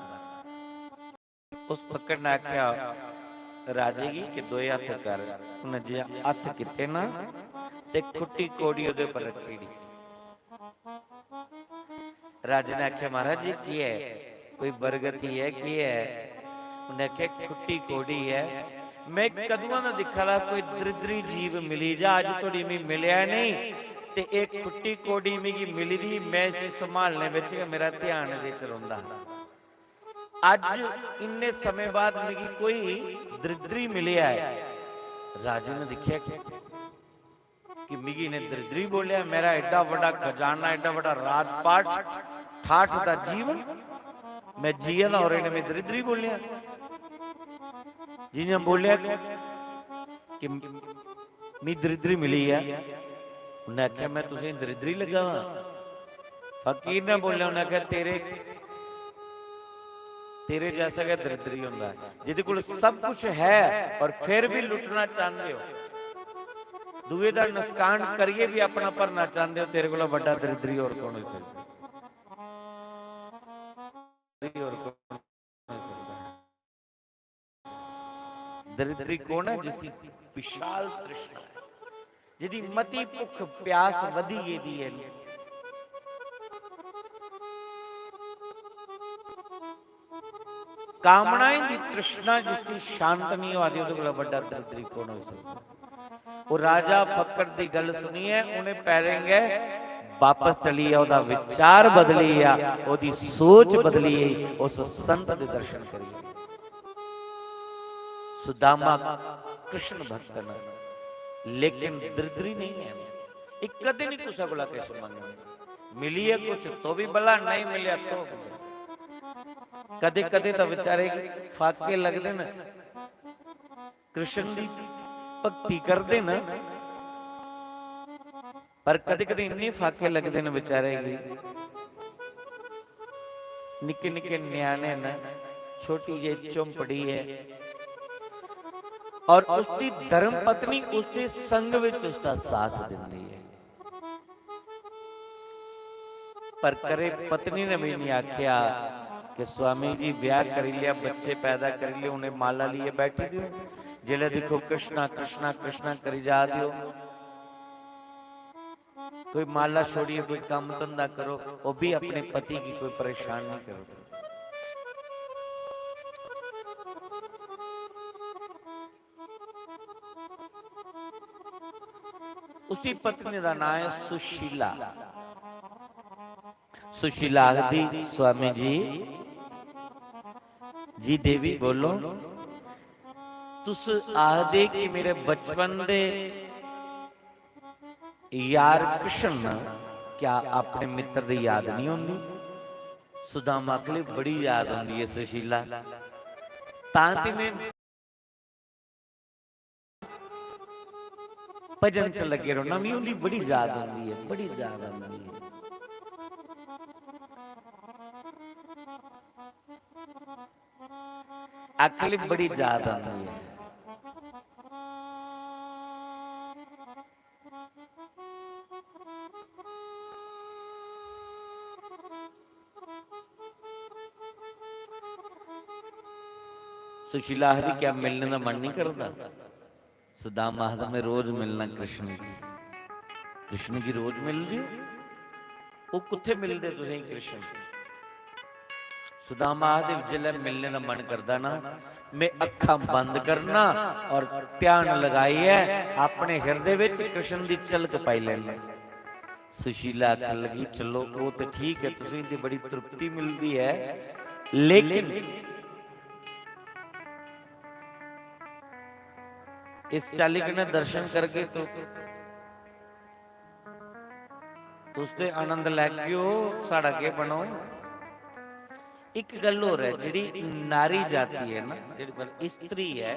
उस फक्कड़ ने आख्या राजे की कि दो हथ कर। उन्हें जी हथ किते ना ते खुट्टी कोड़ी उहदे पर रखी। राजे ने आख्या महाराज जी की है, कोई बरगति है की है। उन्हें आख्या खुट्टी कोड़ी है, मैं कदुआ ना दिखा ला कोई दरिद्री जीव मिली जा, अज थोड़ी मी मिलिया नहीं ते एक खुट्टी कोड़ी मिगी मिली दी, मैं इसे संभालने विच मेरा ध्यान दे च रहिंदा। अज इन्ने समय बाद मिगी कोई दरिद्री मिलिया है। राजे ने देखिया कि मिगी ने दरिद्री बोलिया, मेरा एडा बड़ा खजाना एडा बड़ा राजपाट ठाठ दा जीवन मैं जिया ना और इन्हें मैं दरिद्री बोलिया। जिन्हें बोलिया कि मी दरिद्री मिली है। उन्हें आख्या मैं तुझे दरिद्री लगा। फकीर ने बोलिया, उन्हें आख्या तेरे जैसा क्या दरिद्री होंदा है जिहदे कोल सब कुछ है और फिर भी लुटना चाहते हो, दूए दा नुकसान करिए भी अपना भरना चाहते हो। तेरे कोल बड़ा दरिद्री और कौन हो सकदा। दरिद्री कौन है? जिसकी विशाल तृष्णा है, जिहदी मती भुख प्यास वधी गेदी है। कामनाएं दी तृष्णा जिसकी शांत नहीं होती, उहदे कोल बड़ा दरिद्री कौन हो सकदा। वो राजा फक्कड़ दी गल सुनी है, उन्हें पैरेंगे वापस चली है, ओदा विचार बदली है, ओदी सोच बदली है, उस संत दे दर्शन करिए। सुदामा कृष्ण भक्त न, लेकिन दरिद्री नहीं है। एक कदे नहीं कुछ बोला कैसे मांगे, मिली है कुछ तो भी भला, नहीं मिलिया तो कदे कदे तो बेचारे फाके लगते न, कृष्ण की भक्ति करते न, पर कदे कदे इन्ने फाके लगते न बेचारे निके निके न्याणे न, छोटी जी चौंपड़ी है और उसकी धर्म पत्नी उसके संग विच उसका साथ देती है। पर करे पत्नी ने भी नहीं आख्या कि स्वामी जी ब्याह कर लिया, बच्चे पैदा कर लिए, उन्हें माला लिए बैठी दियो, जिले देखो कृष्णा कृष्णा कृष्णा करी जा दियो। कोई माला छोड़िए, कोई काम धंधा करो, वो भी अपने पति की कोई परेशान नहीं करो। उसी पत्नी का नाम है सुशीला। सुशीला आखदी स्वामी जी, जी देवी बोलो, तुस आखदे कि मेरे बचपन दे यार कृष्ण, क्या अपने मित्र दी याद नहीं होंदी? सुदामा के लिए बड़ी याद होंदी है सुशीला, तांती में भजन च लगे रहो ना, भी उनकी बड़ी याद होंदी है, बड़ी याद होंदी है। अकली बड़ी याद आती है। सुशीला हरी क्या मिलने का मन नहीं करता? सुदामा आखदा मैं रोज मिलना कृष्ण की। कृष्ण की रोज मिल रही हो? वो कुत्थे मिलते तुसें कृष्ण? सुदामा आखदे जिले मिलने का मन करदा ना, मैं अखा बंद करना और ध्यान लगाइए अपने हृदय विच कृष्ण की झलक पाई लेना। सुशीला आखन लगी चलो वो तो ठीक है, तुसीं दी बड़ी तृप्ति मिलती है, लेकिन इस चाली के दर्शन करके तो उससे आनंद लैके साड़ा के बनो। एक गल हो रहा है, जी नारी जाती है ना, जी स्त्री है,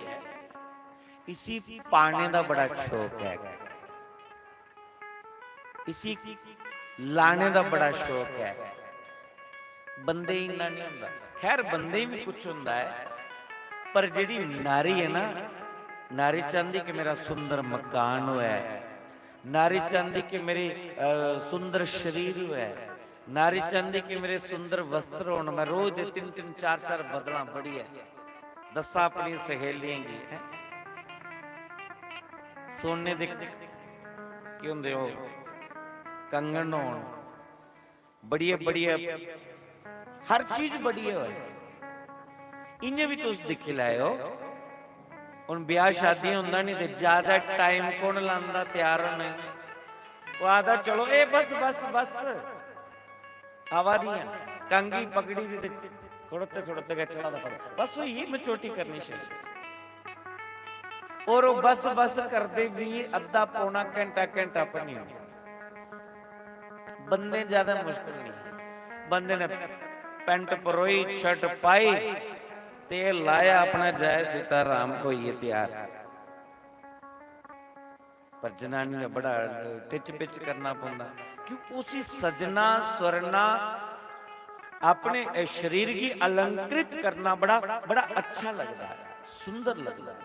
इसी पाने का बड़ा शौक है, इसी लाने का बड़ा शौक है। बंदे इन्ना नहीं होंदा, खैर बंदे भी कुछ होंदा है, पर जी नारी है ना, नारी चाहती कि मेरा सुंदर मकान होए, नारी चाहती कि मेरी सुंदर शरीर होए, नारी चाहती कि मेरे सुंदर वस्त्र हो, मैं रोज दे 3-3 4-4 बदला बड़ी है, दसा अपनी सहेलियां की है सोने दे की होंदे हो कंगन हो, बढ़िया बढ़िया हर चीज बढ़िया हो। इन्हें भी तुस दिखी लाए हो, उन ब्याह शादी होंदा नहीं ते ज्यादा टाइम कौन लांदा तैयार होने? वो आधा चलो ए बस बस बस हवा दिया कंगी पगड़ी दी थोड़ते थोड़ते गए चला पड़ा, बस ये मैं चोटी करनी चाहिए। और वो बस बस करते भी अद्धा पौना घंटा घंटा पर नहीं होगी। बंदे ज्यादा मुश्किल नहीं, बंदे ने पेंट परोई शर्ट पाई तेल लाया अपना जय सीताराम को ये तैयार। पर जनानी ने बड़ा टिच पिच करना पड़ता, क्यों उसी सजना स्वरना अपने शरीर की अलंकृत करना बड़ा बड़ा अच्छा लगता है, सुंदर लगता है।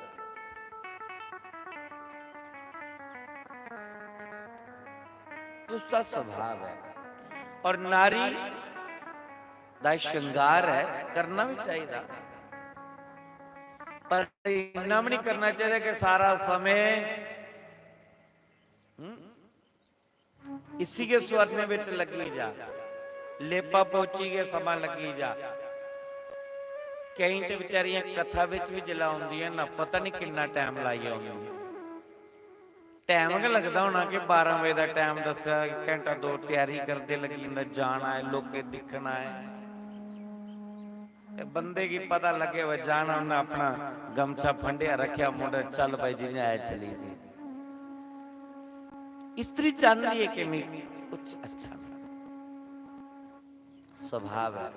उसका स्वभाव है, और नारी दा श्रृंगार है, करना भी चाहिए, पर इतना भी नहीं करना चाहिए कि सारा समय इसी के स्वरने विच लगी जा, लेपा पोची के समा लगी जा। कई तो बेचारियां कथा विच भी जला आउंदियां ना, पता नहीं कितना टाइम लाई आउंदियां। टाइम के लगता होना कि 12 बजे का टाइम दसा, घंटा 2 तैयारी करते लगी जाना है, लोके दिखना है। बंदे की पता लगे वह जाना, उन्हें अपना गमछा फंडिया रखा मुंडे, चल भाई जिन्हें आए चली गई। स्त्री चाहती है कि मैं कुछ अच्छा स्वभाव है।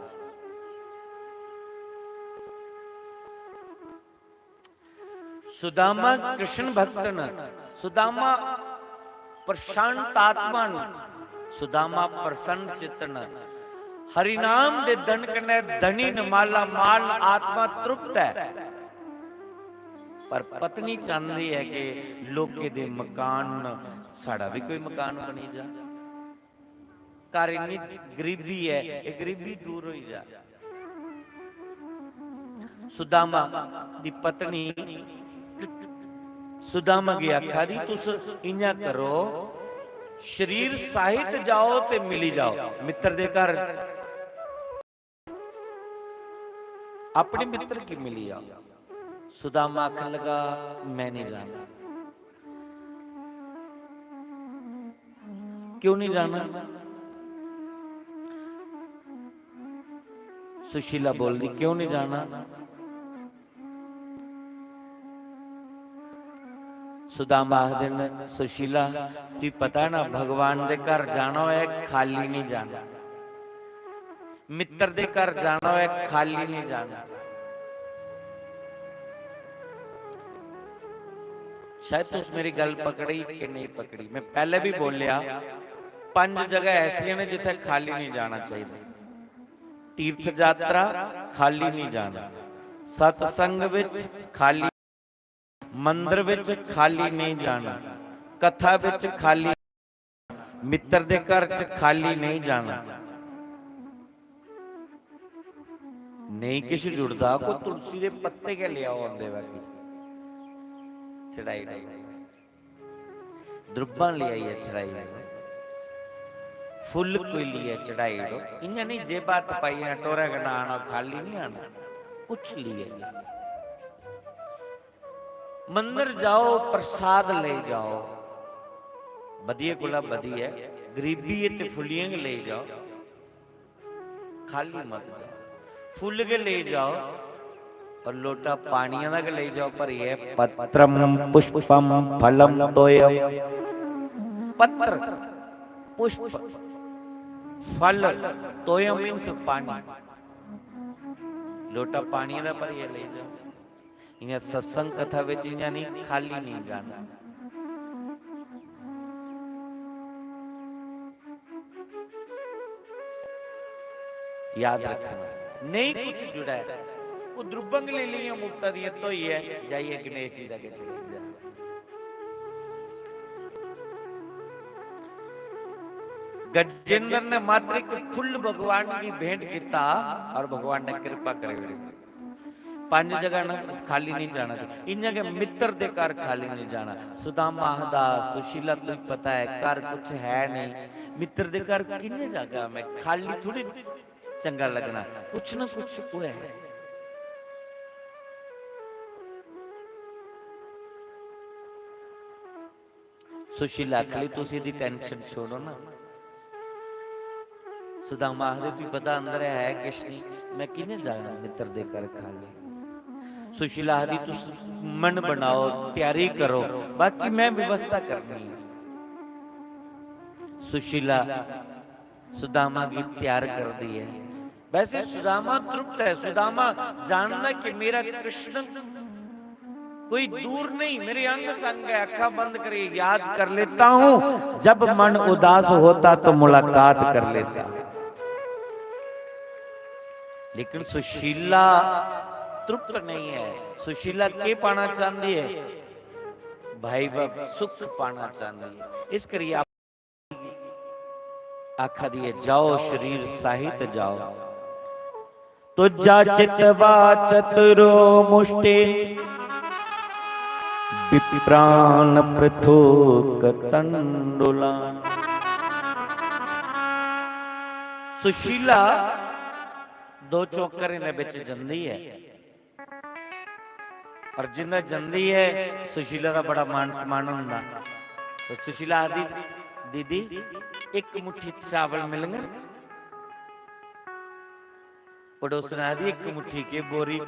सुदामा कृष्ण भक्तन, सुदामा प्रशांत आत्मन, सुदामा प्रसन्न चित्तन, हरिनाम दे दन कने धनी न माला माल, आत्मा तृप्त है। पर पत्नी चाहती है कि लोके दे मकान, साड़ा भी कोई मकान बनी जा, घर इन्नी गरीबी है, ये गरीबी दूर हो जा। सुदामा दी पत्नी सुदामा की आखा दी तुस इयां करो शरीर साहित जाओ ते मिली जाओ मित्र दे घर अपने मित्र की मिली जाओ। सुदामा आखन लगा मैं नहीं जाना। क्यों नहीं जाना? सुशीला बोल दी क्यों नहीं जाना? सुदामा आखदे ने सुशीला तुझे पता है ना भगवान दे घर जाना है खाली नहीं जाना, मित्र दे घर जाना है खाली नहीं जाना। शायद तुस मेरी गल पकड़ी कि नहीं पकड़ी। मैं पहले भी बोलिया 5 जगह ऐसी ने जिथे खाली नहीं जाना चाहिए। तीर्थ यात्रा खाली नहीं जाना, सत्संग विच खाली, मंदिर विच खाली नहीं जाना, कथा विच खाली, मित्र दे घर च खाली नहीं जाना। नहीं किश जुड़दा को तुलसी दे पत्ते के ले आओ आंदे वाली चढ़ाई द्रुब्बा ले आई है चढ़ाई फुल कोई लिए चढ़ाई इन्हें नहीं जे बात पाई है टोरा गना आना खाली नहीं आना कुछ लिए मंदिर जाओ प्रसाद ले जाओ बदिए कोला बदी है गरीबी है ते फुलियां ले जाओ खाली मत जाओ फुल के ले जाओ और लोटा पानिया का ले जाओ पर यह पत्रम पुष्पम फलम तोयम पत्र पुष्प फल तोयम मीन्स पानी लोटा पानी का पर यह ले जाओ। इन्हें सत्संग कथा विच इन्हें नहीं खाली नहीं जाना। याद रखना नहीं कुछ जुड़ा है वो द्रुबंग ले लिया मुक्ता दिया तो ही है जाइए गणेश जी जाके चले जा। गजेंद्र ने मात्र एक फुल भगवान की भेंट किया और भगवान ने कृपा करे 5 जगह ना खाली नहीं जाना चाहिए। इन जगह मित्र दे घर खाली नहीं जाना। सुदामा आखदा सुशीला तुझे पता है घर कुछ है नहीं मित्र दे घर किन्ने जगह में खाली थोड़ी चंगा लगना कुछ ना कुछ को है। सुशीला खाली तुसी दी टेंशन छोड़ो ना। सुदामा आखदे तुझे पता अंदर है किश नहीं मैं किन्ने जाना मित्र दे घर खाली। सुशीला आदि तुस मन बनाओ तैयारी करो बाकी मैं व्यवस्था करनी है। सुशीला सुदामा की तैयार कर दी है। वैसे सुदामा तृप्त है सुदामा जानना कि मेरा कृष्ण कोई दूर नहीं मेरे अंग संग है। अखा बंद करे याद कर लेता हूं जब मन उदास होता तो मुलाकात कर लेता। लेकिन सुशीला तृप्त नहीं है। सुशीला के पाना चाहती है भाई बाप सुख पाना चाहती है। इस करिए आप आखा दिए जाओ शरीर साहित जाओ तो जा चितवा चतुरो मुष्टि विप्राण पृथुक तंडुला। सुशीला 2 चौकर इन्हें बिच जंदी है और जिन्हें जंदी है सुशीला का बड़ा मान सम्मान होता। तो सुशीला आदि दीदी एक मुट्ठी चावल मिलेंगे पड़ोसन आदि एक मुट्ठी के बोरी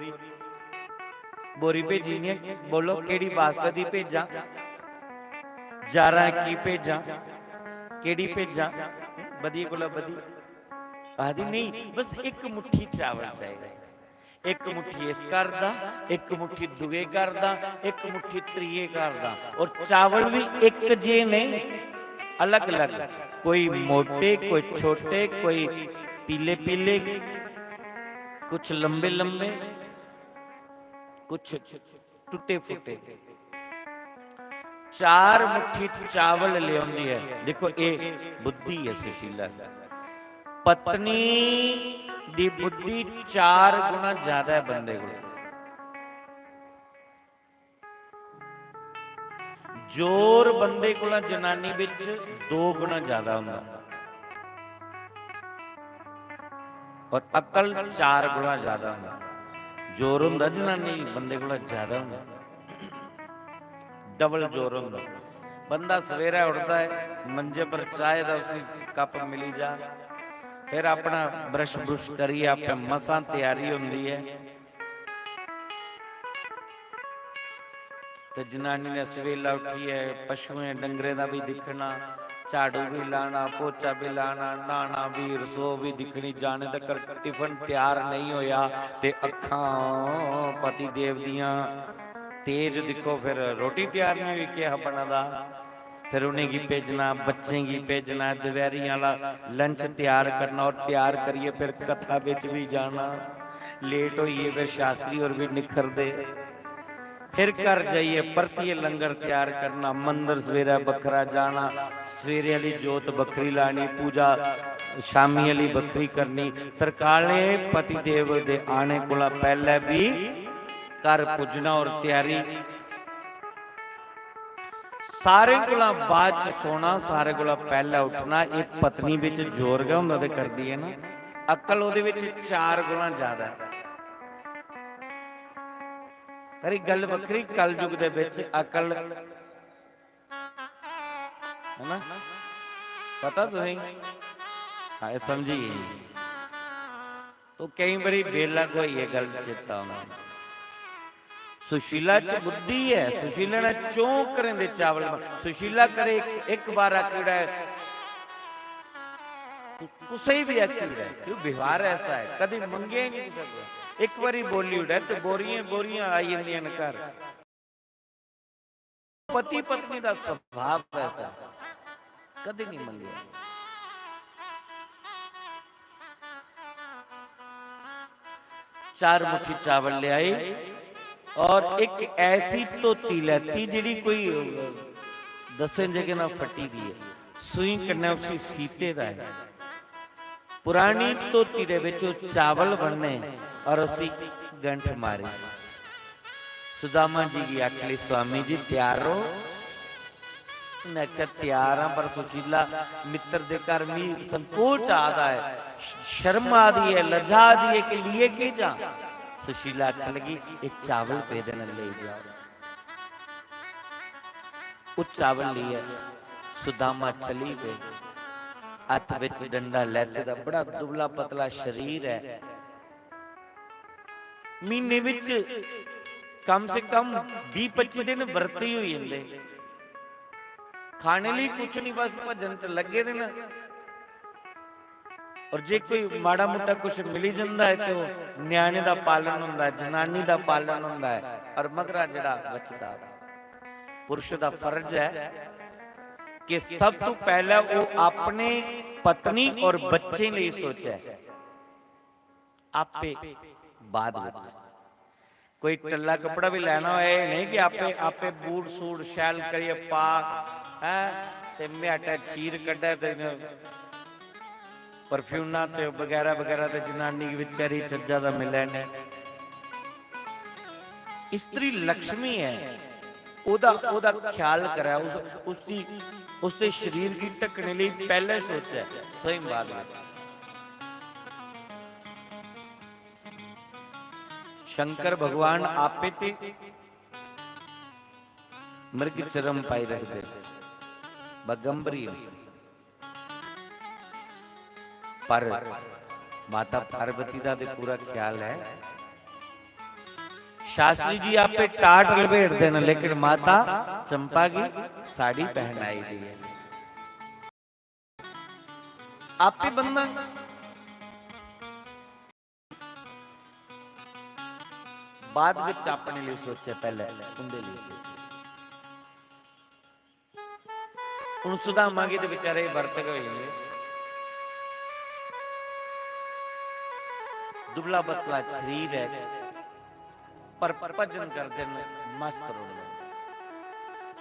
बोरी भेजी ने बोलो केड़ी बासमती भेजा 11 की भेजा केड़ी भेजा बदी कोला बदी आदि नहीं बस एक मुट्ठी चावल चाहिए। एक मुट्ठी इस घर दा एक मुट्ठी दुगे घर दा एक मुट्ठी त्रीए घर दा और चावल भी एक जे नहीं अलग अलग कोई मोटे कोई छोटे कोई पीले पीले कुछ लंबे लंबे कुछ टूटे फूटे 4 मुट्ठी चावल ले आती है। देखो ये बुद्धि है सुशीला पत्नी दी बुद्धि 4 गुना ज्यादा है बंदे को। जोर बंदे कोल जनानी विच 2 गुना ज्यादा हुंदा और अकल 4 गुना ज्यादा हुंदा। जोर हुंदा जनानी बंदे कोल ज्यादा हुंदा, डबल जोर हुंदा। बंदा सवेरे उठदा है, मंजे पर चाय दा उसी कप मिली जा, फिर अपना ब्रश ब्रुश करिए आपे मसां तैयारी हुंदी है ते जनानी ने सवेला उठिए पशुएं डंगरे दा भी दिखना, झाड़ू भी लाना, पोचा भी लाना, नहाना भी, रसो भी दिखनी, जाने तक टिफन तैयार नहीं होया ते अखां पति देव दियां तेज दिखो, फिर रोटी तैयार नहीं हुई क्या बना दा, फिर उन्हें की भेजना, बच्चे की भेजना, दोपहरी वाला लंच तैयार करना और तैयार करिए फिर कथा बिच भी जाना, लेट होइए फिर शास्त्री और भी निखर दे, फिर घर जाइए परतिए लंगर तैयार करना, मंदिर सवेरे बखरा जाना, सवेरे वाली जोत बखरी लानी, पूजा शामी वाली बखरी करनी, तरकाले पति देव दे आने कोला पहले भी घर पुजना और तैयारी, सारे कोला बाद च सोना, सारे कोला पहले उठना। ये पत्नी विच जोर गया हुंदा ते करदी है ना, अकल उहदे विच 4 गुना ज्यादा है। पर एक गल वखरी कलयुग दे विच अकल है ना, पता तुसीं? हाँ समझी तो कई बारी बेला को ये गल चेता आउंदी। सुशीला च बुद्धि है, सुशीला ने चौं करें दे चावल, सुशीला करे एक बार आखिड़ा है, कुछ भी आखिड़ा है, क्यों व्यवहार ऐसा है, कभी मंगे ही नहीं सकता, एक बारी बोली उड़ा तो बोरियां बोरियां आई जंदियां ने घर। पति पत्नी का स्वभाव ऐसा कभी नहीं मंगे। चार मुट्ठी चावल ले आई और एक ऐसी धोती लैती जिहड़ी कोई 10 जगह ना फटी दी है, सुई कन्ने उसी सीते दा है, पुरानी धोती दे विच चावल बनने और उसी गंठ मारी। सुदामा जी की आखली स्वामी जी तैयार हो, मैं क्या तैयार हाँ, पर सुशीला मित्र दे घर में संकोच आदा है, शर्म आदि है, लज्जा आदि है कि लिए के जा। सुशीला आखन लगी एक चावल पे देना ले जाओ। वो चावल लिए सुदामा चली गई, हथ विच डंडा लैते दा, बड़ा दुबला पतला शरीर है, महीने विच कम से कम 20-25 दिन वरती हुई होंदे, खाने लिए कुछ नहीं, बस भजन च लगे दे ना, और जे कोई माड़ा मोटा कुछ मिली जाता है तो न्याणे दा पालन हुंदा है, जनानी दा पालन हुंदा है, और मगरा जिहड़ा बचदा पुरुष दा फर्ज है कि सब तो पहले वो अपने पत्नी और बच्चे लिए सोचे, आपे बाद विच कोई टल्ला कपड़ा भी लेना है नहीं कि आपे आपे बूट सूट शैल करिए पा है ते म्याटा चीर कड्डा ते परफ्यूना ते वगैरह वगैरह ते जनानी विचारी चज्जा दा मिले ने। स्त्री लक्ष्मी है, ओदा ओदा ख्याल करा, उसके शरीर की ढकने लिए पहले सोचा, सही बात है। शंकर भगवान आपे ते मृग चरम पाई रखते बगंबरी, पर माता पार्वती का तो पूरा ख्याल है। शास्त्री जी आप पे टाट लपेट देना, लेकिन माता चंपा की साड़ी पहनाई दी है, आप पे बंदा बाद में अपने लिए सोचे, पहले उनके लिए सोचे। उन सुदामा के बेचारे वर्त गए, दुबला पतला शरीर है, पर भजन करते मस्त रोने।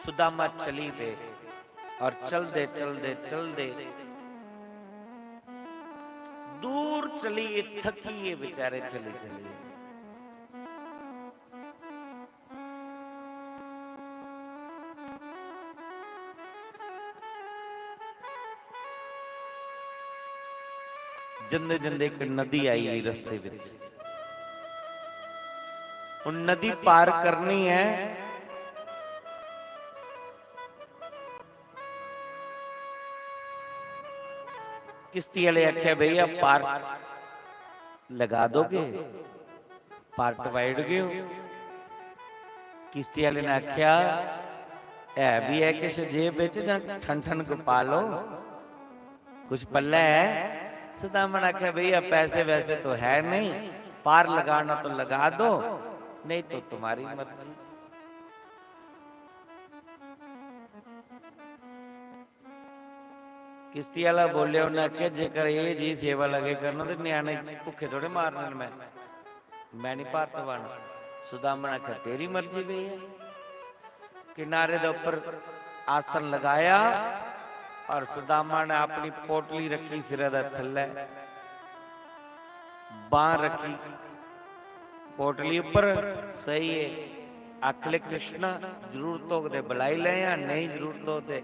सुदामा चली पे और चलते चलते चलते दूर चली, थकी है बेचारे, चली चली जिंदे जिंदे एक नदी आई हुई रस्ते विच, उन नदी पार करनी है। किश्ती वाले आख्या भैया पार लगा दोगे, पार टवाइडगे हो। किश्ती वाले ने आख्या है भी है किस जेब बिच जां ठन ठन पा लो, कुछ पल्ले है। सुदामा ने आख्या भैया पैसे वैसे तो है नहीं, पार लगाना तो लगा दो, नहीं तो तुम्हारी मर्जी। किश्ती वाला बोले, उन्हें आख्या जेकर ये जी सेवा लगे करना तो न्याणे भुखे थोड़े मारने, मैं नहीं पार टवाना। सुदामा ने आख्या तेरी मर्जी भैया। किनारे के ऊपर आसन लगाया और सुदामा ने अपनी पोटली रखी सिरे दे थल्ले, बांह रखी पोटली ऊपर। सही है, आखले कृष्णा जरूरत हो दे बुलाई ले, या नहीं जरूरत हो दे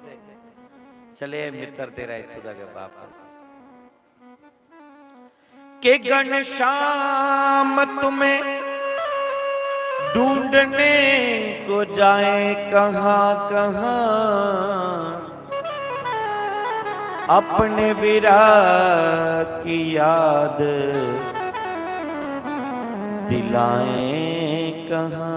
चले मित्र तेरा इथों तक वापस। के घनश्याम तुम्हें ढूंढने को जाए कहां कहां, अपने विराग की याद दिलाएं कहां।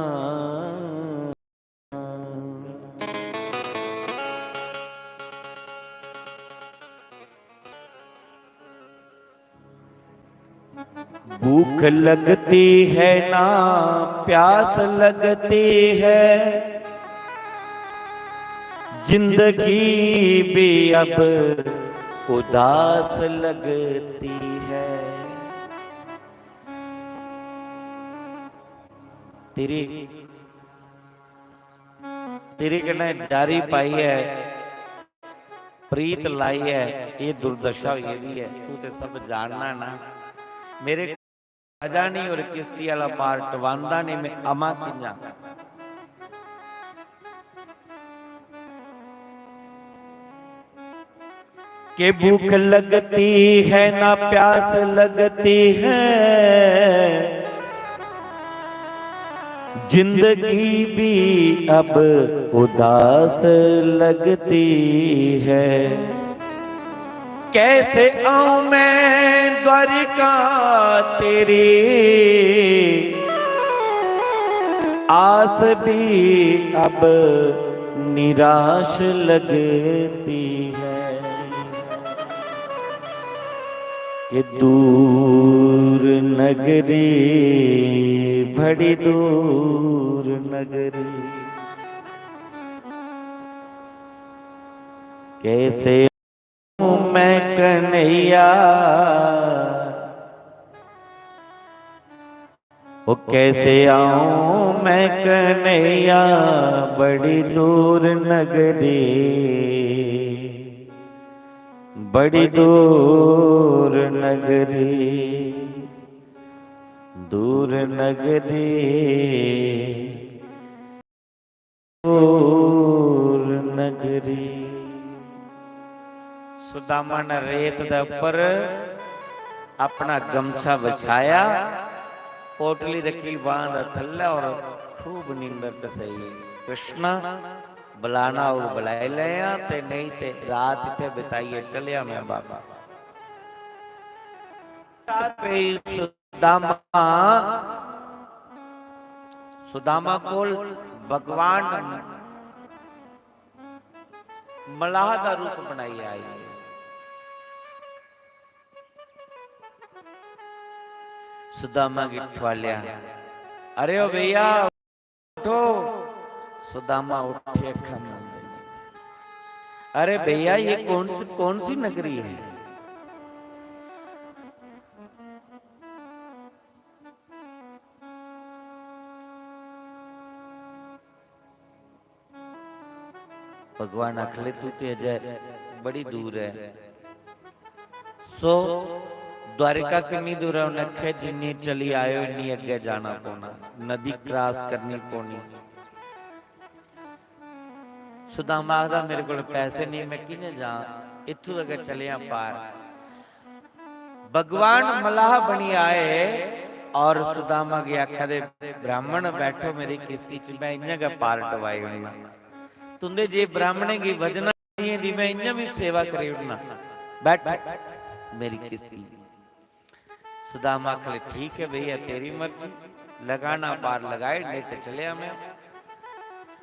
भूख लगती है ना प्यास लगती है, जिंदगी भी अब उदास लगती है। तेरी तेरी कने जारी पाई है, प्रीत लाई है, ये दुर्दशा हुई है, तू ते सब जानना ना। मेरे राजा नहीं और किश्ती वाला पार टवांदा नहीं, मैं अमा किंजा। के भूख लगती है ना प्यास लगती है, जिंदगी भी अब उदास लगती है। कैसे आऊं मैं द्वारिका तेरी, आस भी अब निराश लगती है। ये दूर नगरी बड़ी दूर नगरी, कैसे मैं कन्हैया, वो कैसे आऊं मैं कन्हैया बड़ी दूर नगरी, बड़ी दूर नगरी, दूर नगरी, दूर नगरी। सुदामा ने रेत दे ऊपर अपना गमछा बिछाया, पोटली रखी बांध थल्ले और खूब नींदर च सही। कृष्णा बुलाना और बुलाए ले, ते नहीं ते रात इतने बिताइए चलिया मैं वापस। सुदामा सुदामा कोल भगवान मलाह का रूप बनाई आई। सुदामा की ठवालिया, अरे ओ भैया उठो। सुदामा उठे खम। अरे भैया ये कौन सी नगरी है? भगवान अखले तू ते अजय बड़ी दूर है। सो द्वारिका कितनी दूर है? उन्हें खे जिन्नी चली आयो इन्नी अगे जाना पौना, नदी क्रॉस करनी पौनी। सुदामा आखदा मेरे को पैसे नहीं, मैं किने जा, इथों तक चलिया पार। भगवान मलाह बनी आए और सुदामा की आख्या दे ब्राह्मण बैठो मेरी किस्ती च मैं इन्हां का पार टवाई उड़ना तुंदे जे ब्राह्मणे की वजना दी मैं इन्हां भी सेवा करी उड़ना बैठ मेरी किस्ती। सुदामा आखले ठीक है भैया तेरी मर्जी लगाना पार लगाए नहीं तो चले मैं।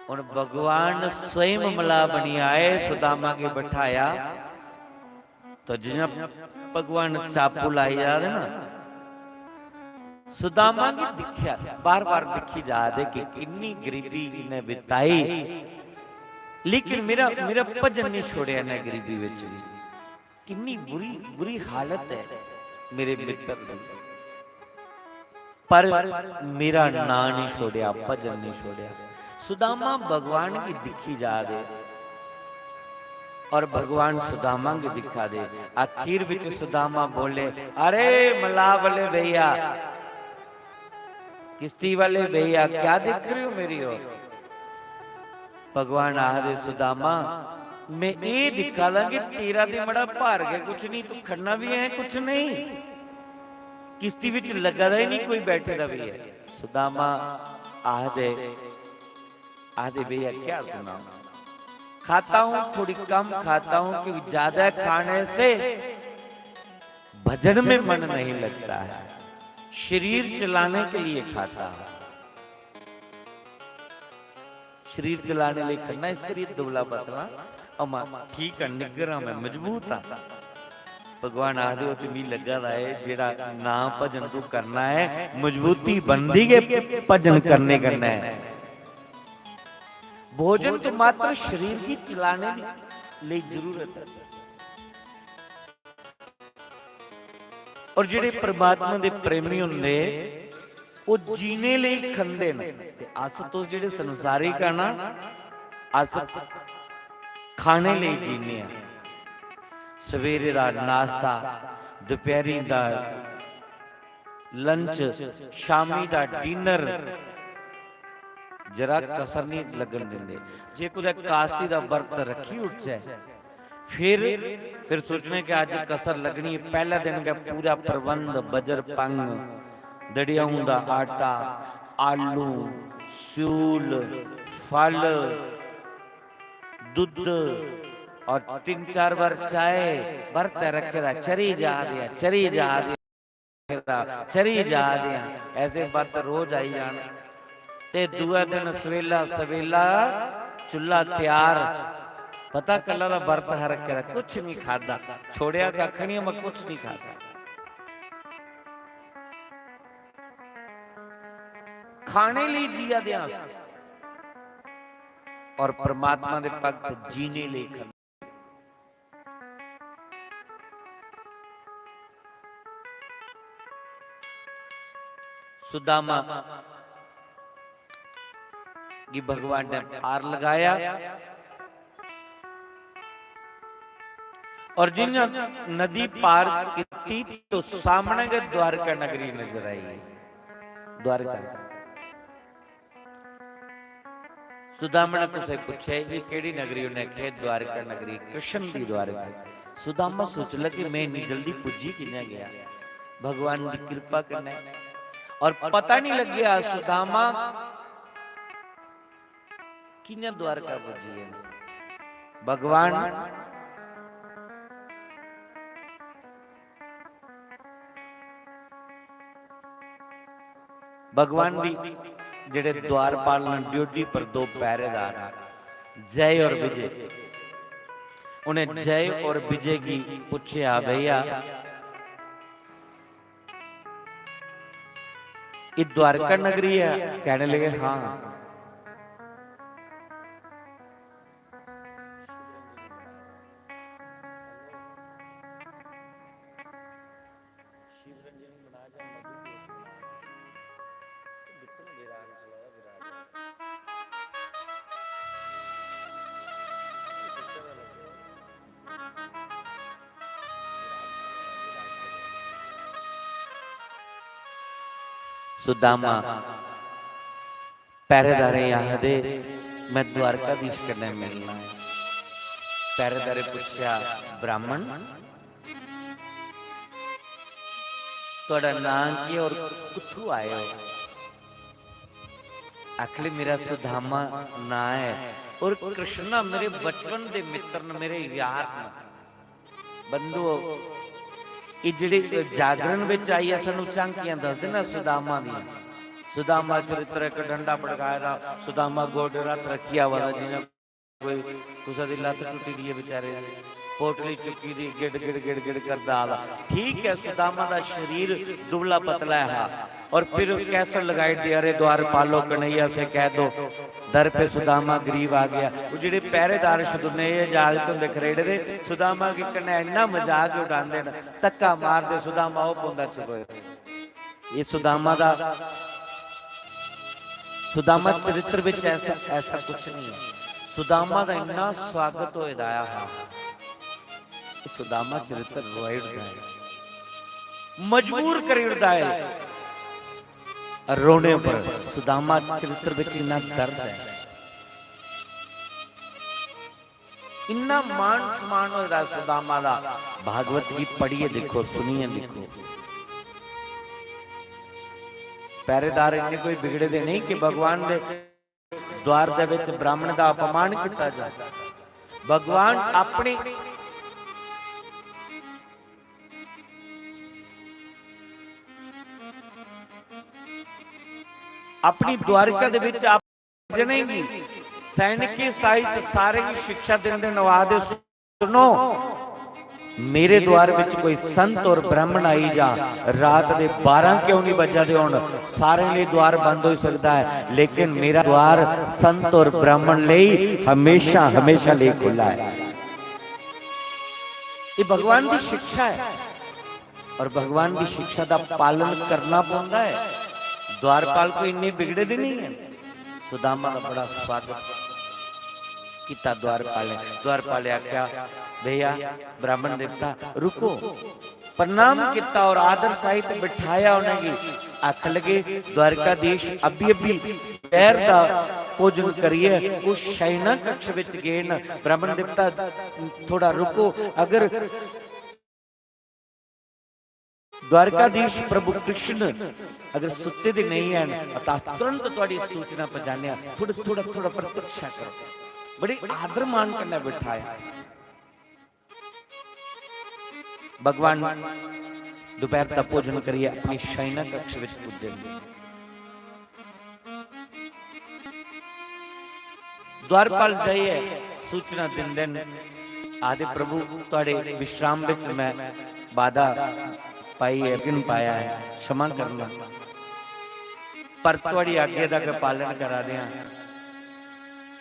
और भगवान स्वयं मला बनी आए सुदामा के बैठाया तो जिन्हें भगवान चापू लाई जा रहे ना सुदामा की दिखा बार बार दिखी जा दे कि किन्नी गरीबी ने बिताई लेकिन मेरा मेरा भजन नहीं छोड़िया ने गरीबी विच भी किन्नी बुरी बुरी हालत है मेरे मित्र दी पर मेरा ना नहीं छोड़िया भजन नहीं छोड़िया। सुदामा भगवान की दिखी जा दे और भगवान सुदामा की दिखा दे। आखिर विच सुदामा बोले अरे मला वाले भैया किस्ती वाले भैया क्या देख रहे हो मेरी ओर। भगवान आदे सुदामा मैं ये दिखा लांगे तेरा तो बड़ा भार गया कुछ नहीं तू खड़ना भी है कुछ नहीं किस्ती विच लगा ही नहीं कोई बैठे दा भी है। सुदामा आदे आदे भैया क्या सुनाऊं खाता हूं थोड़ी कम खाता हूं क्योंकि ज्यादा खाने से भजन में मन नहीं लगता है शरीर चलाने के लिए खाता है शरीर चलाने लिए करना इसके लिए दुबला पतला अमा ठीक है निगरा में मजबूत आ। भगवान आदे तो मी लगा रहा है जेड़ा ना भजन तू करना है मजबूती बनती के भजन करने करना है। भोजन तो मात्र शरीर की चलाने लिए जरूरत है और जेडे परमात्मा दे प्रेमी हुंदे वो जीने लिए खंदे ने अस तो जेडे संसारिक है ना अस खाने लिए जीने आ सवेरे दा नाश्ता दोपहरी दा लंच शामी दा डिनर जरा कसर नहीं लगन देंगे जे कुछ कास्ती का वर्त रखी उठ जाए फिर सोचने के आज कसर लगनी है पहला दिन का पूरा प्रबंध बजर पंग दड़ियाऊं दा आटा आलू सूल फल दूध और 3-4 बार चाय वर्त रखे दा चरी जा दिया चरी जा दिया चरी जा दिया ऐसे वर्त रोज आई जाने ते दूआ दिन सवेला सवेला चुल्ला तैयार पता कला दा वर्त हर रखे कुछ नहीं खादा छोड़िया कख नहीं मैं कुछ नहीं खाता खाने लिए जिया दिया और परमात्मा दे भगत जीने लिए खाने। सुदामा कि भगवान ने पार लगाया और जिन नदी पार की तो सामने के द्वारका नगरी नजर आई। द्वारका सुदामा ने कुछ पूछे ये केड़ी नगरी उन्हें कहे द्वारका नगरी कृष्ण की द्वारका। सुदामा सोच लगा कि मैं इतनी जल्दी पुजी किने गया भगवान की कृपा करने और पता नहीं लग गया सुदामा किने द्वारका पुजी है। भगवान भगवान भी जेड़े द्वारपाल ड्यूटी पर 2 पहरेदार जय और विजय उन्हें जय और विजय की पूछे भैया ये द्वारका नगरी है कहने लगे हाँ सुदामा पहरेदारे यहाँ दे मैं द्वारकाधीश करने मिलना है। पहरेदारे पूछा ब्राह्मण ਤੁਹਾਡਾ ਨਾਂ ਕੀ ਔਰ ਕਿੱਥੋਂ ਆਏ ਹੋ? आखिर मेरा सुदामा ना है और कृष्णा मेरे बचपन दे मित्र ने, मेरे यार ने, बंधु। ये जिहड़ी जागरण विच आई है सानू झांकियां दसदे ना सुदामा दी। सुदामा चरित्र एक डंडा पड़काया दा, सुदामा गोड रथ रखिया वाला, जिन्हें कोई कुसा दी लत टुटी दी है बेचारे, पोटली चुकी दी, गिड़ गिड़ गिड़ गिड़ कर दाल। ठीक है, सुदामा दा शरीर दुबला पतला है और फिर कैसे लगाई दी, अरे द्वार पालो कन्हैया से कह दो, दर पे सुदामा गरीब आ गया। वो जिहड़े पहरेदार शुदने जागते होंदे खरेड़े दे, सुदामा की कन्नै इन्ना मजाक उड़ांदे न, धक्का मारदे, सुदामा ओ पौंदा चुके। ये सुदामा दा, सुदामा चरित्र विच ऐसा कुछ नहीं है। सुदामा दा इन्ना स्वागत होया है, सुदामा चरित्र रोए उठदा है, मजबूर कर उठदा है रोने पर। सुदामा चरित्र विच इन्ना दर्द है, इन्ना मान सम्मान होता है सुदामा दा। भागवत की पढ़िए देखो, सुनिए देखो। पहरेदार इन्ने कोई बिगड़े दे नहीं कि भगवान दे द्वार दे विच ब्राह्मण दा अपमान किया जाए। भगवान अपनी अपनी द्वारका दे विच आप जनेगी सैनिक साहित्य सारे की शिक्षा देंदे नवादे। सुनो, मेरे द्वार विच कोई संत और ब्राह्मण आई जा, रात दे 12 क्यों नहीं बजा दे होण, सारे लिए द्वार बंद हो सकता है, लेकिन मेरा द्वार संत और ब्राह्मण लिए हमेशा हमेशा लिए खुला है। ये भगवान की शिक्षा है और भगवान की शिक्षा का पालन करना पड़ता है। द्वारपाल को इन्ने बिगड़े दे नहीं है। सुदामा का बड़ा स्वागत किया द्वारपाल ने। द्वारपाल ने आख्या, भैया ब्राह्मण देवता रुको, प्रणाम किया और आदर सहित बिठाया उन्हें। आख लगे द्वारकाधीश अभी अभी पैर का भोजन करिए, उस शयना कक्ष विच गए न। ब्राह्मण देवता थोड़ा रुको, अगर द्वारकाधीश प्रभु कृष्ण अगर सुते दे नहीं है तो तुरंत तुहाडी सूचना पहुंचाने, थोड़ा थोड़ा थोड़ा प्रतीक्षा करो। बड़ी आदर मान करना बिठाया। भगवान दोपहर का भोजन करिए अपनी शयना कक्ष विच पुजे। द्वारपाल जाइए सूचना दिन दिन आदि प्रभु तुहाडे विश्राम विच मैं बाधा पाई है, किन पाया है, क्षमा करना, पर तुहाडी आज्ञा दा पालन करा दिया।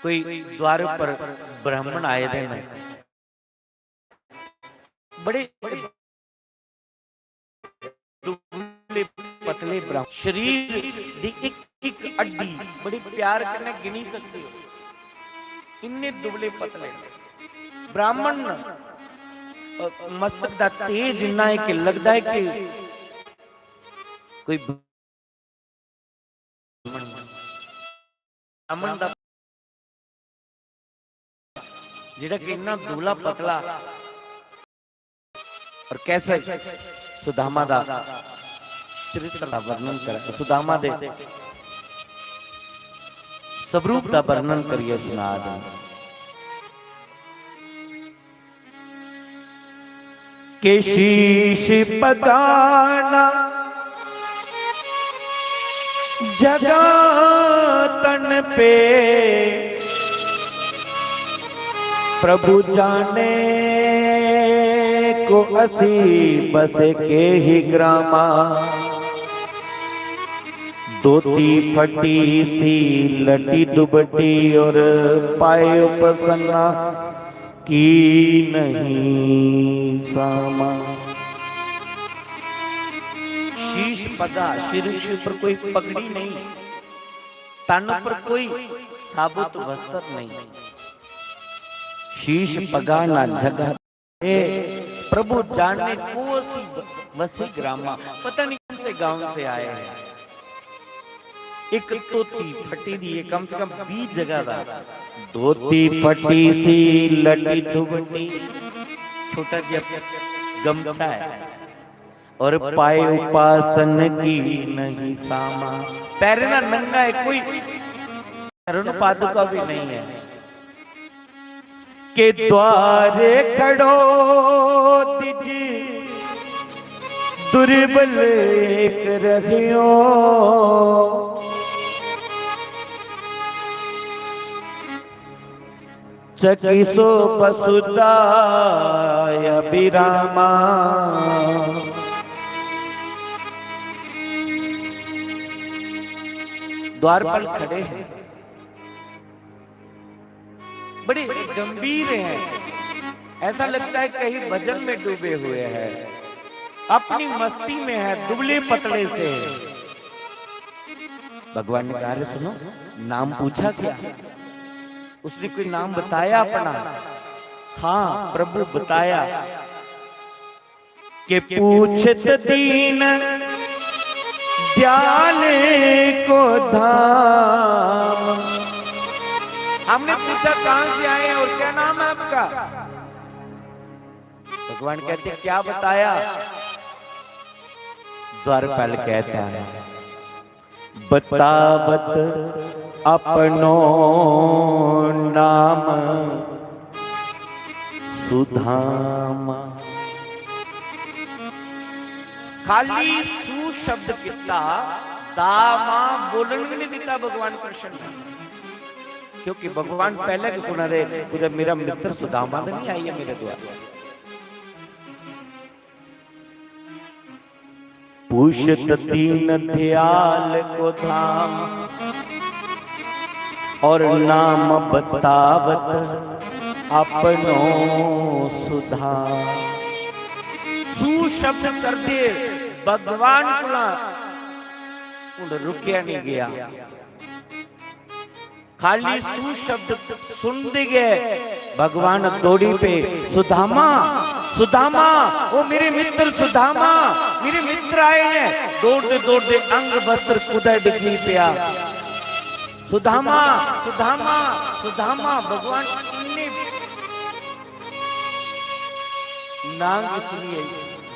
कोई द्वार पर ब्राह्मण आए थे न, बड़े दुबले पतले ब्राह्मण, शरीर दी एक एक अड्डी बड़ी प्यार करने गिनी सकते हो, इन्ने दुबले पतले ब्राह्मण। मस्तक दा तेज इन्ना है कि लगता है कि कोई ब्राह्मण दा जिहड़ा कि इन्ना दुबला पतला। और कैसे सुदामा दा चरित्र दा वर्णन कर, सुदामा दे स्वरूप दा वर्णन करिए सुना दे। के शीश पगाना जगा तन पे, प्रभु जाने को असी बस के ही ग्रामा। धोती फटी सी लटी दुबटी और पाए उपसन्ना की नहीं सामा। शीश पगा, शीश पर कोई पगड़ी नहीं, तन पर कोई साबुत वस्त्र नहीं। शीश पगा ना जगह, प्रभु जानने को वसी ग्रामा। पता नहीं कौन से गांव से आए हैं। एक धोती फटी दी है, कम से कम 20 जगह का धोती फटी सी लटी दुबटी, छोटा जब गमछा है, और पाए उपासन की नहीं सामा। पैरना नंगा है, कोई चरण पादुका भी नहीं है। के द्वारे खड़ो दिजी दुर्बल एक रहियो, चकिसो पसुदाय विरामा। द्वारपाल खड़े हैं, बड़े गंभीर हैं, ऐसा लगता है कहीं भजन में डूबे हुए हैं, अपनी मस्ती में है, दुबले पतले से। भगवान ने कहा, अरे सुनो, नाम पूछा क्या? उसने कोई नाम बताया अपना? हाँ प्रभु बताया कि पूछत दीन दयाले को धाम। हमने पूछा कहां से आए हैं और क्या नाम है आपका? भगवान कहते क्या बताया? द्वारपाल कहता है, बतावत अपनो नाम सुधामा। खाली सु शब्द कितना दामा बोलन भी नहीं देता भगवान कृष्ण, क्योंकि भगवान पहले भी सुना रहे, उधर मेरा मित्र सुदामा तो नहीं आई है मेरे द्वार। पूछत दीन दयाल को धाम और नाम बतावत अपनो सुधा। सु शब्द कर दे भगवान को रुकिया नहीं गया, खाली सु शब्द सुन दे गए भगवान दौड़ी पे, सुदामा सुदामा, वो मेरे मित्र सुदामा, मेरे मित्र आए हैं। दौड़ते दौड़ते अंग वस्त्र कुदर डिग्री पे आ, सुदामा सुदामा सुदामा। भगवान ने नांग सुनिए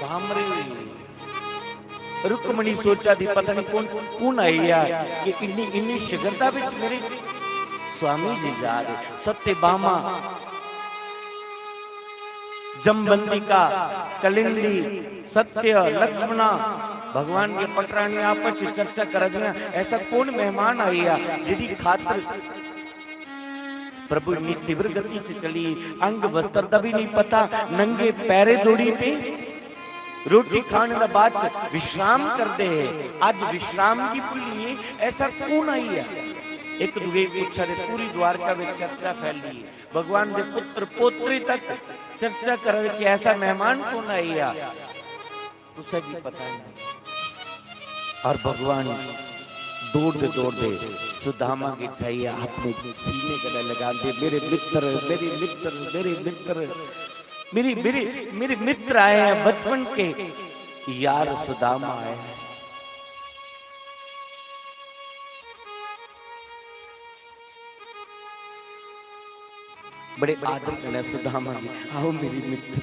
भामरे। रुक्मणी सोचा थी पता नहीं कौन आई है कि इन्नी शिगरता विच मेरे स्वामी जी जा रहे। सत्यभामा, जमबंदिका, कलिंदी, सत्य, लक्ष्मणा, भगवान के पटरानी आपस में चर्चा कर दिया, ऐसा कौन मेहमान आई है जिदी खातिर प्रभु इतनी तीव्र गति से चली, अंग वस्त्र का भी नहीं पता, नंगे पैरे दौड़ी पे। रोटी खाने के बाद विश्राम करते हैं, आज विश्राम की पुली, ऐसा कौन आई है? एक दूसरे पूछा रे, पूरी द्वारका में चर्चा फैली, भगवान के पुत्र पोत्री तक चर्चा कर रहे कि ऐसा मेहमान कौन आई है, उसे भी पता नहीं। और भगवान दौड़ते दौड़ते सुदामा की छाया अपने सीने गले लगा दे, मेरे मित्र मेरे मित्र मेरे मित्र मेरी मेरे मेरे मित्र आए हैं बचपन के यार, सुदामा आए हैं। बड़े आदर करना सुदामा जी, आओ मेरी मित्र।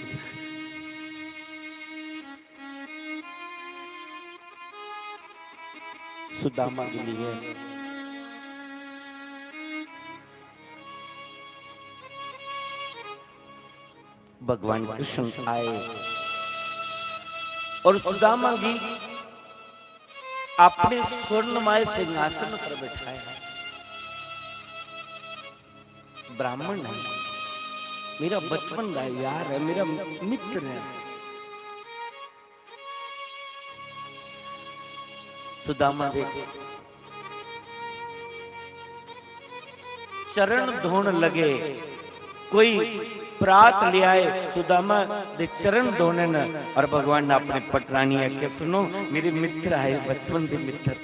सुदामा के लिए भगवान कृष्ण आए और सुदामा जी अपने स्वर्णमय सिंहासन पर बैठाए। ब्राह्मण है, मेरा बचपन का यार है, मेरा मित्र है। सुदामा देखे चरण धोने लगे, कोई प्रात ले आए सुदामा दे चरण धोने न, और भगवान ने अपने पटरानी आके, सुनो मेरे मित्र आए, बचपन के मित्र।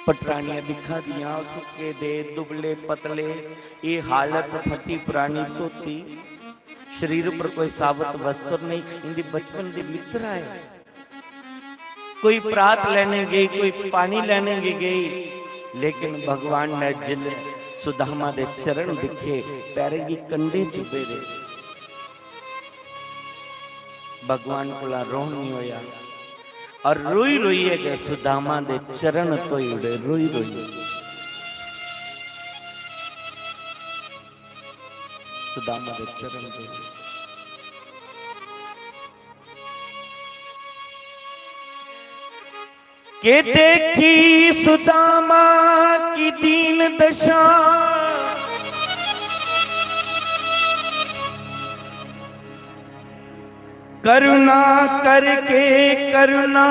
पटरानियां दिखा दिया, सुखे दे दुबले पतले, ये हालत फटी पुरानी तोती, शरीर पर कोई सावत वस्त्र नहीं, इनके बचपन के मित्र आए। कोई प्रात लेने गई, कोई पानी लेने गई, लेकिन भगवान ने जिल सुदामा दे चरण दिखे, पैर की कंडे चुपे दे। भगवान कोला रोह नहीं होया और रोई रोईए गए सुदामा दे चरण तो ही उड़े रोई रोई सुदामा दे चरण तो के देखी सुदामा की दीन दशा करुणा करके करुणा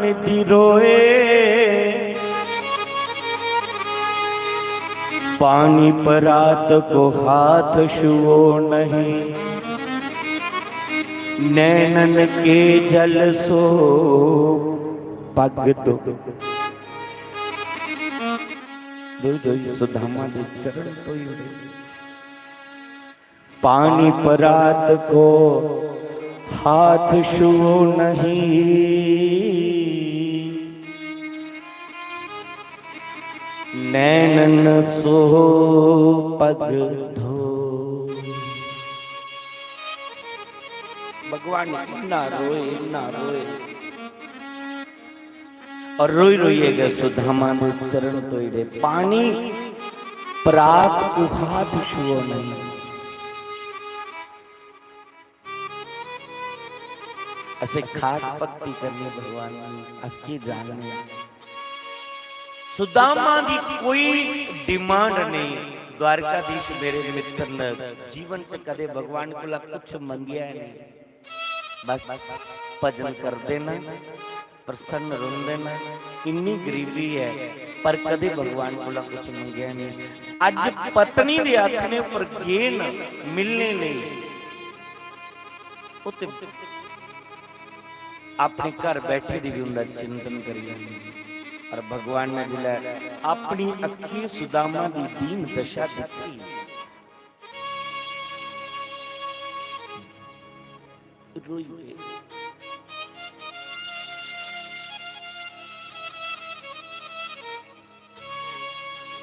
निधि रोए पानी परात को हाथ छुओ नहीं नैनन के जल सो पग दो सुदामा दे चरण तो ही पानी परात को हाथ छुओ नहीं नैनन सो पग धो भगवान ना रोए ना रोए और रोई रोइएगा सुदामा दे चरण तो इड़े पानी परात को हाथ छुओ नहीं ऐसे खाट भक्ति करनी भगवान की असकी जाननी सुदामा की कोई डिमांड नहीं द्वारकाधीश मेरे मित्र ने जीवन च कदे भगवान को कुछ मंगिया नहीं बस भजन कर देना प्रसन्न रुन देना इन्नी गरीबी है पर कदे भगवान को कुछ मंगिया नहीं अज पत्नी दे आखने पर गेन मिलने नहीं उते अपने घर बैठे दी भी उनका चिंतन करिए और भगवान ने जिला अपनी अखी सुदामा दी दीन दशा देखी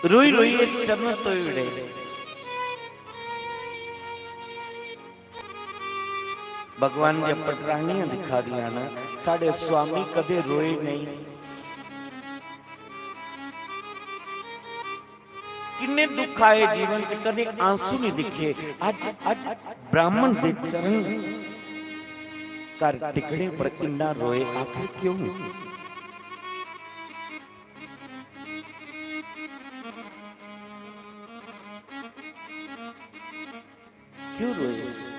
रोई रोई चरण तो इड़े भगवान ने पटरानियां दिखा दिया ना साढ़े स्वामी कदे रोए नहीं किन्ने दुख आए जीवन च कदे आंसू नहीं दिखे आज आज ब्राह्मण दे चरण कर टिकड़े पर किन्ना रोए आखिर क्यों क्यों रोए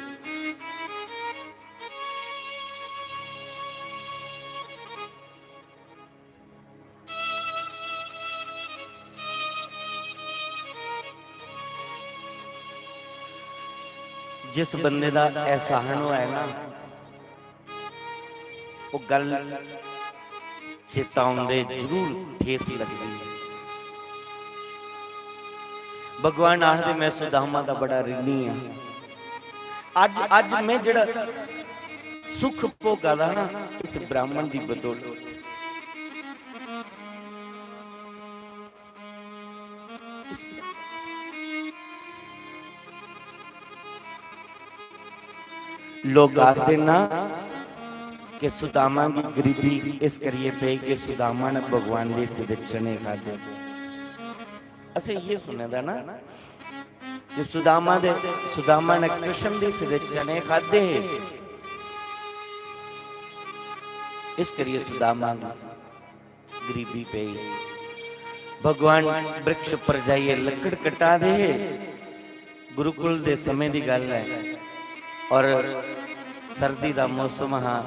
जिस बंदे का एहसान हुआ है ना वो गल चेता आउंदे जरूर ठेस लगती है भगवान आखदे मैं सुदामा दा बड़ा ऋणी हां अज अज मैं जेड़ा सुख भोगा दा ना इस ब्राह्मण दी बदौलत लोग आखते ना कि सुदामा की गरीबी इस करिए पे कि सुदामा ने भगवान दे सिर चने खाते असे ये सुने दा ना कि सुदामा ने कृष्ण दे सिर चने खाते इस करिए सुदामा की गरीबी पे भगवान वृक्ष पर जाइए लकड़ कटा दे गुरुकुल दे समय की गल है और सर्दी का मौसम हाँ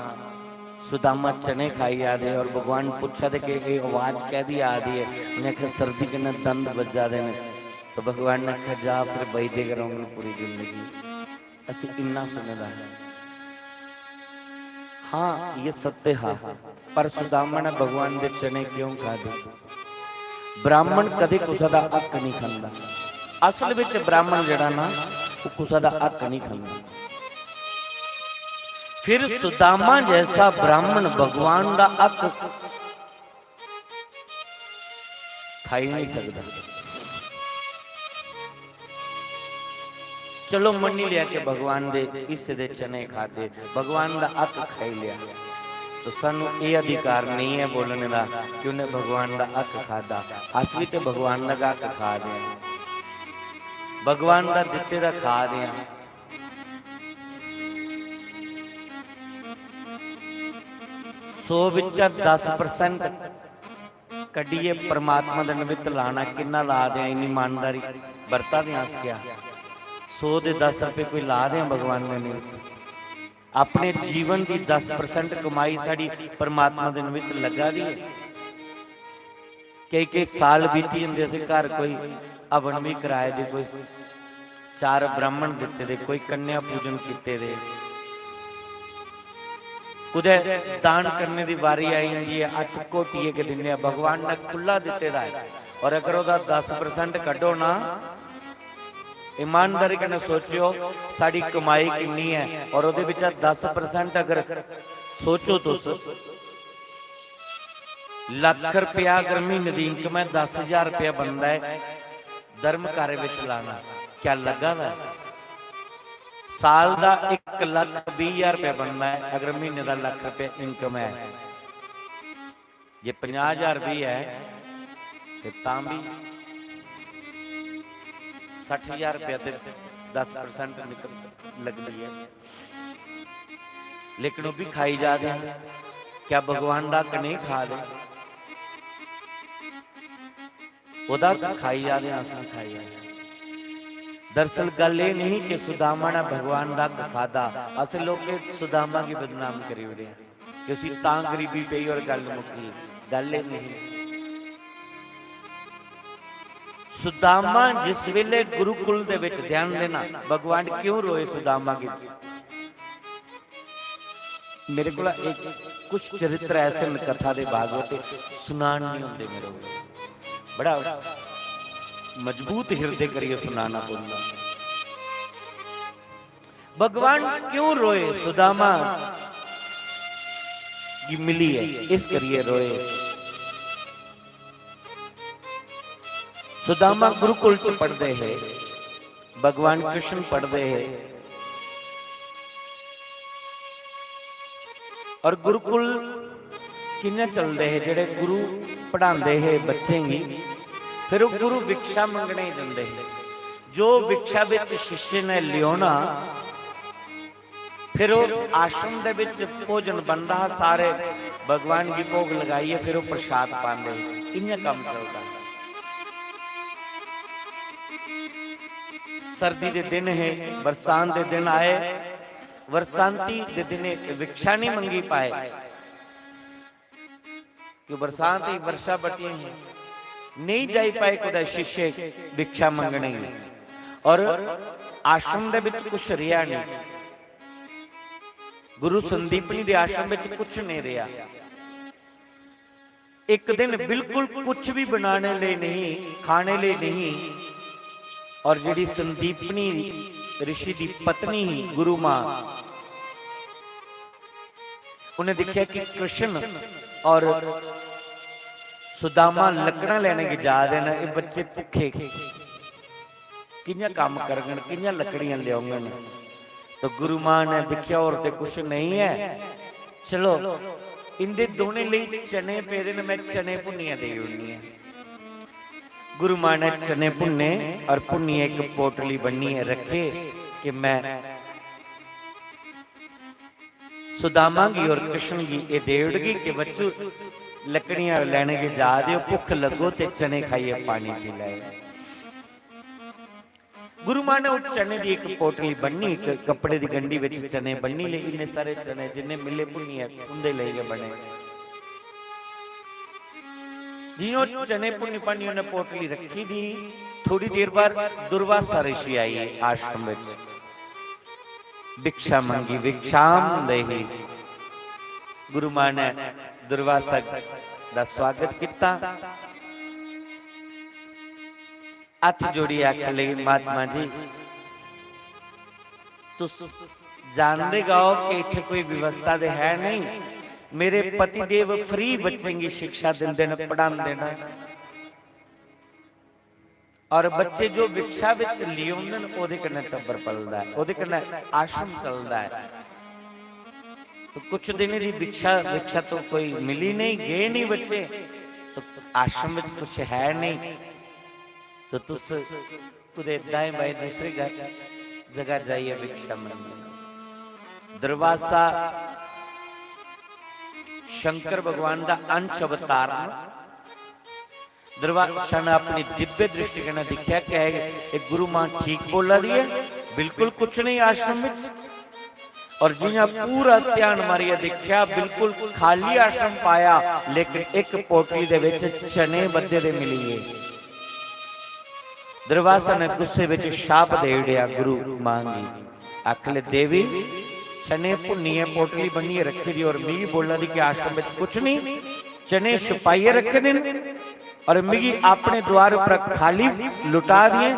सुदामा चने खाई आदे और भगवान पूछा दे कि आवाज कह दी आ रही है उन्हें कहा सर्दी के न दंद बजा देने तो भगवान ने कहा जा फिर बही दे करूंगी पूरी जिंदगी असि इन्ना सुनेदा है हाँ ये सत्य हाँ पर सुदामा ने भगवान दे चने क्यों खा दे ब्राह्मण कदे कुसा दा हक नहीं खांदा असल विच ब्राह्मण जड़ा ना वो कुसा दा हक नहीं खांदा फिर सुदामा जैसा ब्राह्मण भगवान का हक खा ही नहीं सकता चलो मनी लिया कि भगवान दे हिस्से दे चने खाते, भगवान दा अक खाई लिया, तो सानू ये अधिकार नहीं है बोलने का कि उन्हें भगवान दा अक खादा। अस भी तो भगवान दा अक खा दे, भगवान दा दिते दा खा दे। 100 विचा 10% कड्डिए परमात्मा दे निमित्त लाना, किन्ना ला दें इन्नी ईमानदारी बरता दें। अस क्या 100 दे 10 रुपए कोई ला दें भगवान दे निमित्त? अपने जीवन की 10% कमाई साड़ी परमात्मा दे निमित्त लगा दी। कई साल बीती जांदे से घर कोई हवन भी कराए दे, कोई 4 ब्राह्मण दिते दे, कोई कन्या पूजन किते दे, कुदे दान करने की वारी आई जाती है, 8 कोटिए के दिने भगवान ने खुला दिते दा है। और अगर वह 10% कड्डो ना, ईमानदारी कने सोचो साड़ी कमाई कितनी है, और उहदे विच 10% अगर सोचो तो लाख रुपया अगर महीने दी इनकम है, 10,000 रुपया बनता है धर्म कार्य विच लाना, क्या लगा दा? साल का 1,20,000 रुपया बनना है, अगर महीने का लाख रुपया इनकम है। जे 50,000 भी है तो तां भी 60,000 रुपया तो 10% लगती है, लेकिन वो भी खाई जा दे। क्या भगवान का हक नहीं खा दे? ओदा खाई जा दे, अस खाई जा दे। दरअसल गल ये नहीं कि सुदामा ने भगवान का हक खादा, अस लोग सुदामा की बदनाम करी उड़े कि उसी तां गरीबी पई और गल मुक्की। गल ये नहीं। सुदामा जिस वेले गुरुकुल दे विच ध्यान देना, भगवान क्यों रोए सुदामा की? मेरे को एक कुछ चरित्र ऐसे कथा दे भागवत सुनान नहीं होंगे मेरे को, बड़ा मजबूत हृदय करिए सुनाना बोलना। भगवान क्यों रोए? सुदामा की मिली है इस करिए रोए। सुदामा गुरुकुल च पढ़ते हैं, भगवान कृष्ण पढ़ते हैं, और गुरुकुल किन्ने चलते हैं जेड़े गुरु पढ़ाते हैं बच्चे ही, फिर वो गुरु भिक्षा मंगने ही जाते हैं। जो भिक्षा विच शिष्य ने लियोना, फिर वो आश्रम दे विच भोजन बनता, सारे भगवान की भोग लगाइए, फिर वो प्रसाद पाते। इन्हें काम चलता। सर्दी के दिन है, बरसात के दिन आए, बरसांती के दिन भिक्षा नहीं मंगी पाए क्यों? बरसात ही वर्षा बटी है, नहीं जाई पाए खुदा शिष्य भिक्षा मंगने, और आश्रम दे विच कुछ रिया नहीं। गुरु संदीपनी दे आश्रम विच कुछ नहीं रिया। एक दिन बिल्कुल कुछ भी बनाने ले नहीं, खाने ले नहीं, और जिहड़ी संदीपनी ऋषि की पत्नी ही गुरु मां, उन्हें देखा कि कृष्ण और सुदामा लकड़ा लेने की जा देना, ये बच्चे भुखे किन्या काम करगन, किन्या लकड़ियां लियाओगन। तो गुरु मां ने देखा और ते कुछ नहीं है, चलो इंदे दोने लिए चने पेरे ने, मैं चने भुनिया दे उड़नी है। गुरु मां ने चने भुन्ने और भुन्नी एक पोटली बनी है रखे कि मैं सुदामा की और कृष्ण की ये देवड़गी के बच्चों लकड़ियां लेने के जा दो, भुख लगो ते चने खाइए, पानी पी लाए। गुरु मां ने उस चने की एक पोटली बनी, एक कपड़े की गंडी विच चने बनी ले, इन्ने सारे चने जिन्ने मिले भुन्नी है उंदे ले के बने। जिन्हों चने भुन्नी पानी उन्हें पोटली रखी थी, थोड़ी देर बाद दुर्वासा ऋषि आई आश्रम विच, भिक्षा मंगी, भिक्षाम देहि। गुरु मां ने दुर्वासा दा स्वागत किया, हथ जोड़ी आख लगी, महात्मा जी तुस जानते गाओ कि इत्थे कोई व्यवस्था दे है नहीं, मेरे पति देव फ्री बच्चों की शिक्षा देंदे ने, पढ़ाते हैं, और बच्चे जो भिक्षा विच लियाउंदे ने ओदे कन्ने टब्बर पलदा है, ओदे कन्ने आश्रम चलदा है। तो कुछ दिन दी भिक्षा तो कोई मिली नहीं, गए नहीं बच्चे, तो आश्रम में कुछ है नहीं, तो तुस कुदे दाएं बाएं दूसरी जगह जाइए भिक्षा मंगने। दरवासा शंकर भगवान का अंश अवतार, दरवासा ने अपनी दिव्य दृष्टि के दिखा कि एक गुरु मां ठीक बोला दी है, बिल्कुल कुछ नहीं आश्रम में। और जिन्हें पूरा ध्यान मारिया देखा, बिल्कुल खाली आश्रम पाया, लेकिन एक पोटली दे विच चने बद्दे दे मिली है। दरवासा ने गुस्से विच शाप दे दिया गुरु मांगी, आखले देवी चने भुन्नी पोटली बनी रखी दी और मिगी बोला दी कि आश्रम में कुछ नहीं, चने छुपाइए रखे दिन और मिगी अपने द्वार पर खाली लुटा दिए।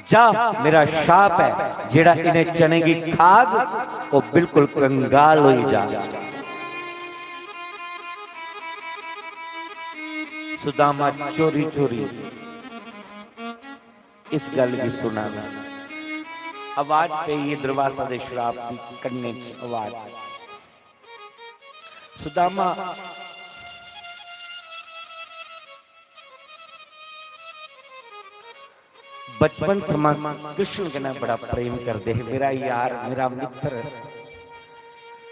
जा मेरा शाप है, जेड़ा इन्हें चने की खाग वो बिल्कुल कंगाल हो जा। सुदामा चोरी चोरी इस गल की सुना, आवाज पे ये दरवासा दे श्राप की कन्ने च आवाज। सुदामा बचपन थमा कृष्ण के ना बड़ा प्रेम करते है, मेरा यार मेरा मित्र।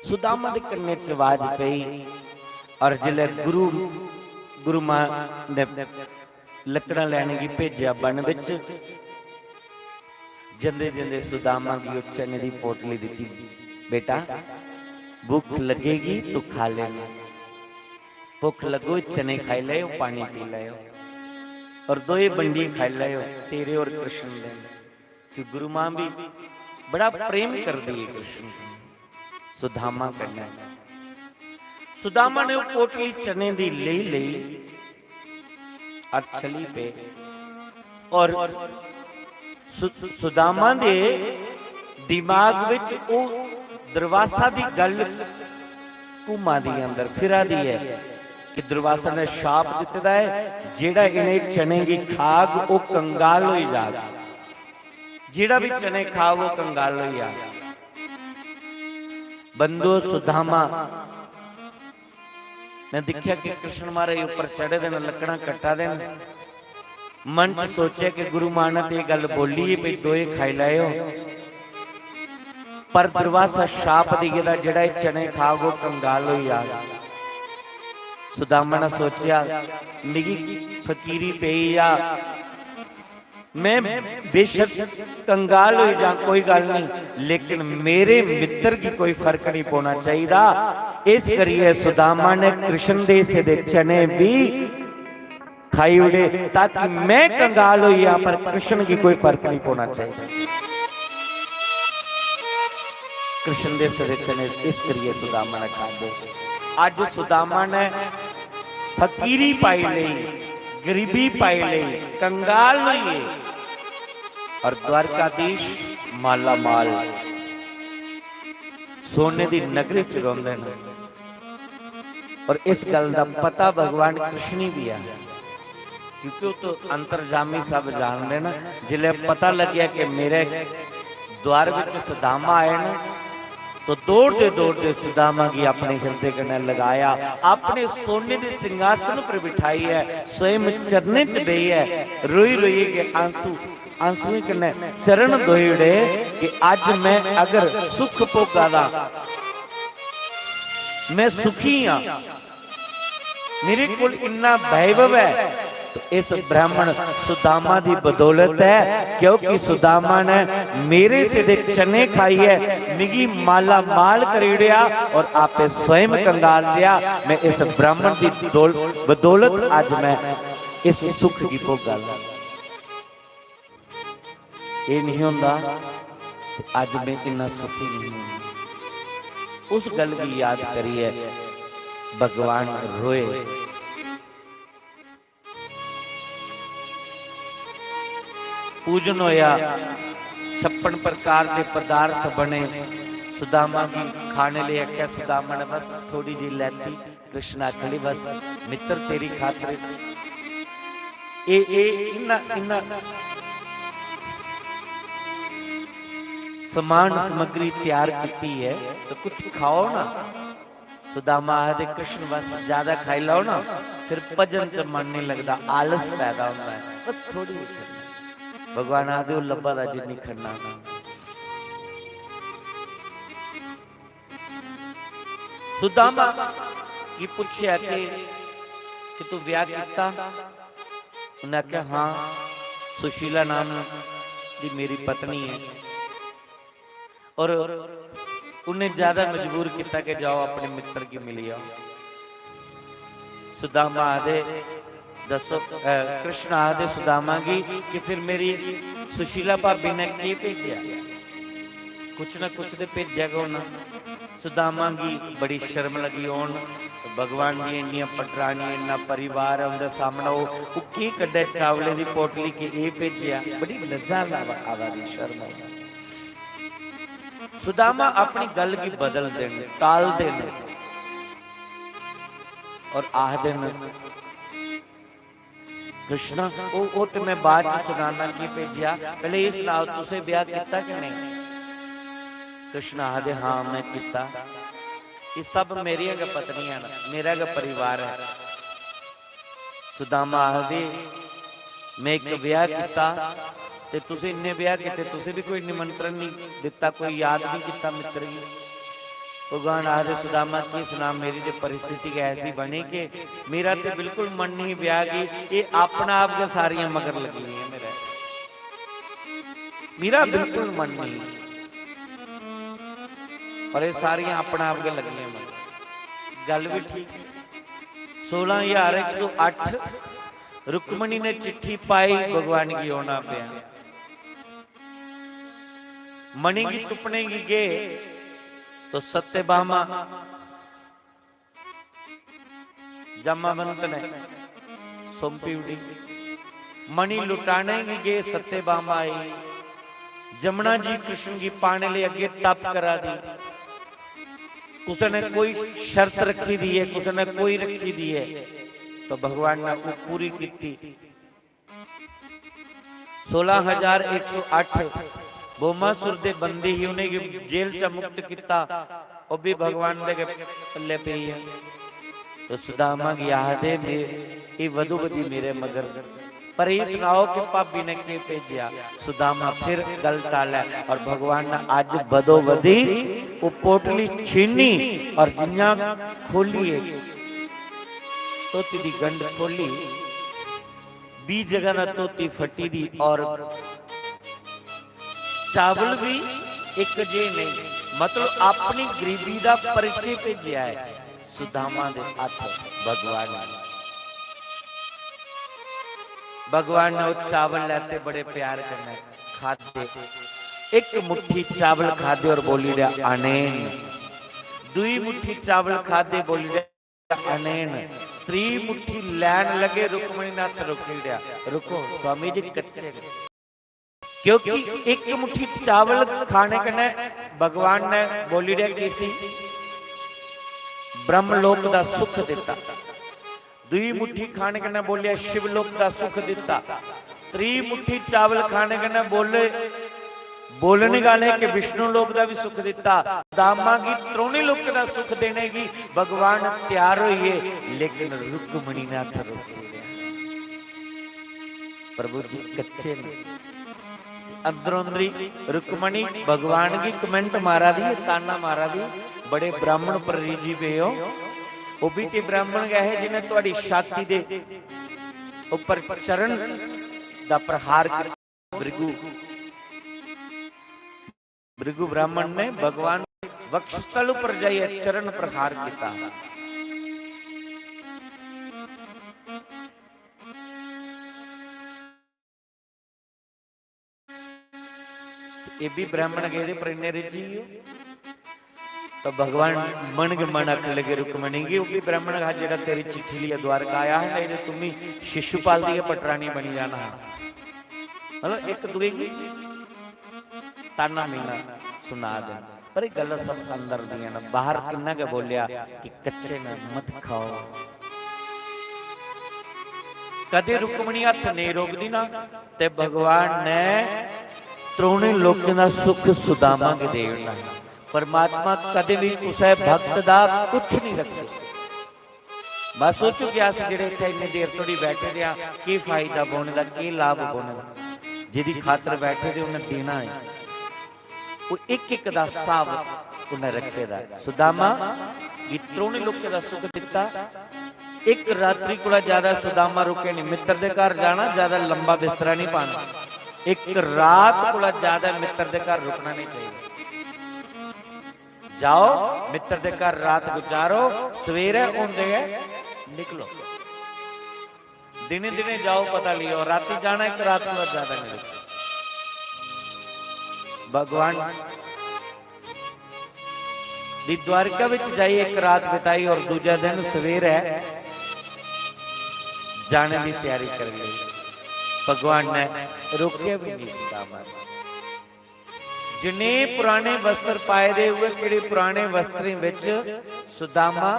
सुदामा दे कन्ने च आवाज पई और जिले गुरु मां ने लकड़ा लैने की भेजा बन विच, जंदे जंदे सुदामा की चने की पोटली दी, बेटा भूख लगेगी तो खा लेना, भूख लगो चने खाई ले, पानी पी ले और दो ही बंडी खाई ले तेरे और कृष्ण दे, कि गुरु मां भी बड़ा प्रेम कर दी कृष्ण को। सुदामा करना, सुदामा ने वो पोटली चने दी ले और चली पे, और सुदामा दे दिमाग विच ओ दरवासा दी गल घुमा दी अंदर फिरा दी है कि दरवासा ने शाप दिता है, जेड़ा इन्हें चने की खाग वो कंगाल हो जाएगा, जेड़ा भी चने खा वो कंगाल हो जाएगा। बंदो सुदामा ने देखा कि कृष्ण महाराज ऊपर चढ़े देना, लकड़ा कट्टा देना, मन च सोचे कि गुरु मां ने ये गल बोली है भी दोए खाई लाओ, पर दरवासा शाप दिएगा जेड़ा चने खा वो कंगाल हो जाएगा। सुदामा ने सोचा मिगी फकीरी पे या मैं बेशक कंगाल हो जा कोई गल नहीं, लेकिन मेरे मित्र की कोई फर्क नहीं पौना चाहिए। इस करिए सुदामा ने कृष्ण दे से दे चने भी खाई उड़े ताकि मैं कंगाल हो या पर कृष्ण की कोई फर्क नहीं पौना चाहिए। कृष्ण दे से दे चने इस करिए सुदामा ने खा दे। आज सुदामा ने फकीरी पाई ली, गरीबी पाई ली, कंगाल हुई और द्वारकाधीश माला माल सोने दी नगरी च रोंदे ने। और इस गल दा पता भगवान कृष्ण भी है, क्योंकि वो तो अंतर्जामी सब जानते ना। जिले पता लग गया कि मेरे द्वार विच सुदामा आए ना, तो दौड़ते दौड़ते सुदामा की अपने हृदय कने लगाया, अपने सोने के सिंहासन पर बिठाई है, स्वयं चरने च दई है, रोई रोई के आंसू आंसू कने चरण धोइड़े कि आज मैं अगर सुख भोगा दा, मैं सुखी हाँ, मेरे को इन्ना वैभव है, तो इस ब्राह्मण सुदामा की बदौलत है, क्योंकि सुदामा ने मेरे से दे चने खाई है, मिगी माला माल करीड़िया और आपे स्वयं कंगाल लिया। मैं इस ब्राह्मण की बदौलत आज मैं इस सुख की भोगा। ये नहीं होता आज मैं इन्ना सुखी नहीं हूं। उस गल की याद करिए भगवान रोए। पूजन होया, 56 प्रकार के पदार्थ बने, सुदामा की खाने लिए आख्या, सुदामा ने बस थोड़ी जी लैती, कृष्ण आखली बस मित्र तेरी खातिर इन्ना समान सामग्री तैयार की है तो कुछ खाओ ना। सुदामा आदि कृष्ण बस ज्यादा खाई लो ना फिर भजन च मन नहीं लगता, आलस पैदा होता है, बस थोड़ी भगवान आदि लब्बा दा जिन्नी खड़ना। सुदामा की पूछया कि तू ब्याह किया? उन्हें आख्या हाँ, सुशीला नाम की मेरी पत्नी है। और उन्हें ज्यादा मजबूर किया कि जाओ अपने मित्र की मिली आओ। सुदामा आदे दसो, कृष्ण आदे सुदामा की कि फिर मेरी सुशीला भाभी ने की भेजा? कुछ ना कुछ तो भेजा ना। सुदामा की बड़ी शर्म लगी होन, भगवान दी इन्नियां पटरानियां, इन्ना परिवार उनके सामने वो की कड्डे चावले की पोटली की ये भेजा, बड़ी लज्जा आवा दी शर्म। सुदामा अपनी गल की बदल देन, टाल देन और आह देन कृष्णा वो तो मैं बाद च सुनाना की भेजा, पहले ये सुनाओ तुसे ब्याह किया कि नहीं? कृष्ण आदे हाँ मैं किया, ये सब मेरी पत्नियां मेरा परिवार है। सुदामा आदे मैं एक ब्याह किया ते तुसी इन्ने ब्याह किते, तुसी भी कोई निमंत्रण नहीं दिता, कोई याद नहीं किया मित्र की। भगवान आदे सुदामा की सुना, मेरी जो परिस्थिति ऐसी बनी कि मेरा तो बिल्कुल मन नहीं ब्याह की, ये अपना आप के सारियां मगर लगी है मेरा बिल्कुल मन नहीं, और ये सारियां अपना आप के लगी है मगर। गल भी ठीक। 16,108 रुक्मणी ने चिट्ठी पाई, भगवान की होना पे मणि की तुपने की गए तो सत्यभामा जमावंत ने सौंपी उड़ी। मणि लुटाने की गए सत्यभामा आई, जमुना जी कृष्ण की पाने ले अगे तप करा दी। उसने कोई शर्त रखी दी है, उसने कोई रखी दी है तो भगवान ने वो पूरी की। 16,108 भौमासुर दे बंदी ही उन्हें जेल च मुक्त किया, वो भी भगवान दे पल्ले पे ही है। तो सुदामा की याद है ये वधुवती मेरे मगर, पर ये सुनाओ कि भाभी ने के भेजा? सुदामा फिर गल टाला और भगवान ने आज बदोबदी वो पोटली छीनी और जिन्ना खोलिए तोती दी गंढ खोली, 20 जगह ना तोती फटी दी और चावल भी एक जे नहीं, मतलब अपनी गरीबी का परिचय भेजा है सुदामा दे हाथ भगवान ने। भगवान ने वो चावल लेते बड़े प्यार करना खाते, एक मुट्ठी चावल खादे और बोली रहा अनेन, दुई मुट्ठी चावल खादे बोली रहा अनेन, त्री मुट्ठी लैन लगे रुक्मणी नाथ रुकी रहा, रुको स्वामी जी कच्चे, क्योंकि एक मुट्ठी चावल खाने के भगवान ने बोली रहा किसी ब्रह्मलोक का सुख दिता, दुई मुट्ठी खाने के बोलिया शिवलोक का सुख दिता, त्री मुट्ठी चावल खाने के बोलने गाने के विष्णु लोक का भी सुख दिता, दामा की त्रोणी लोक का सुख देने की भगवान तैयार हुई है, लेकिन रुक्मणी नाथ रुके। प्रभु जी कच्चे अंदरों अंदरी रुक्मणी भगवान की कमेंट मारा दी, ताना मारा दी, बड़े ब्राह्मण परिजी पे हो, वो भी ते ब्राह्मण गए है जिन्हें तुम्हारी छाती दे ऊपर चरण दा प्रहार कर। भृगु ब्राह्मण ने भगवान वक्षस्थल पर जाइए चरण प्रहार किया। ये भी ब्राह्मण गए पर इन्ने रिजी हो तो भगवान मन के मन आख लगे रुक्मणी की, वो भी ब्राह्मण कहा जेड़ा तेरी चिट्ठी लिया द्वारका आया है, नहीं तो तुम ही शिशुपाल दी पटरानी बनी जाना है। मतलब एक दूसरे की ताना मीना सुना दे, पर एक गलत सब अंदर दिया ना, बाहर किन्ना के बोलिया कि कच्चे में मत खाओ। कदे रुक्मणी हथ नहीं रोकदी ना, ते भगवान ने त्रोणे लोकें दा सुख सुदामा के देना। परमात्मा कदे भी उसे भक्त दा कुछ नहीं रखते। मैं सोचो कि अस जेड़े इत्थे इन्नी देर थोड़ी बैठे दे आ, की फायदा बोने दा, की लाभ बोने दा, जिहदी खातर बैठे दे उन्हें देना है। वो एक एक दा हिसाब उन्हें रखे दा। सुदामा गी त्रोणे लोकें दा सुख दिता। एक रात्रि को ज्यादा सुदामा रुके नहीं। मित्र दे घर जाना, ज्यादा लंबा बिस्तरा नहीं पाना। एक रात को ज्यादा मित्र दे घर रुकना नहीं चाहिए। जाओ मित्र दे घर रात गुजारो, सवेरे आउंदे है निकलो। दिने दिने जाओ पता लियो, राती जाना एक रात को ज्यादा नहीं रुकना। भगवान दी द्वारका विच जाई, एक रात बिताई और दूजा दिन सवेरे जाने की तैयारी कर ली। भगवान ने रोके भी नहीं सुदामा। जिने पुराने वस्त्र पाए दे हुए, किड़े पुराने वस्त्रों विच सुदामा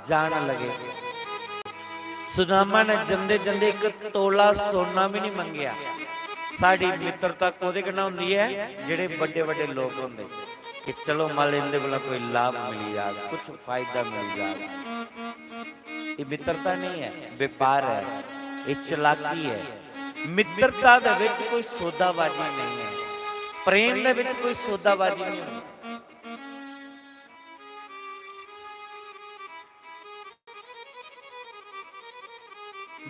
जान लगे। सुदामा ने जंदे जंदे एक तोला सोना भी नहीं मंगिया। साड़ी मित्रता कोदे कन्नै हुंदी है, जिहड़े बड़े बड़े लोग होंदे कि चलो माल इनदे कोला कोई लाभ मिल जाए, कुछ फायदा मिल जाए। ये मित्रता नहीं है, व्यापार है, ये चलाकी है। मित्रता दे विच कोई सौदाबाजी नहीं है, प्रेम दे विच कोई सौदाबाजी नहीं है।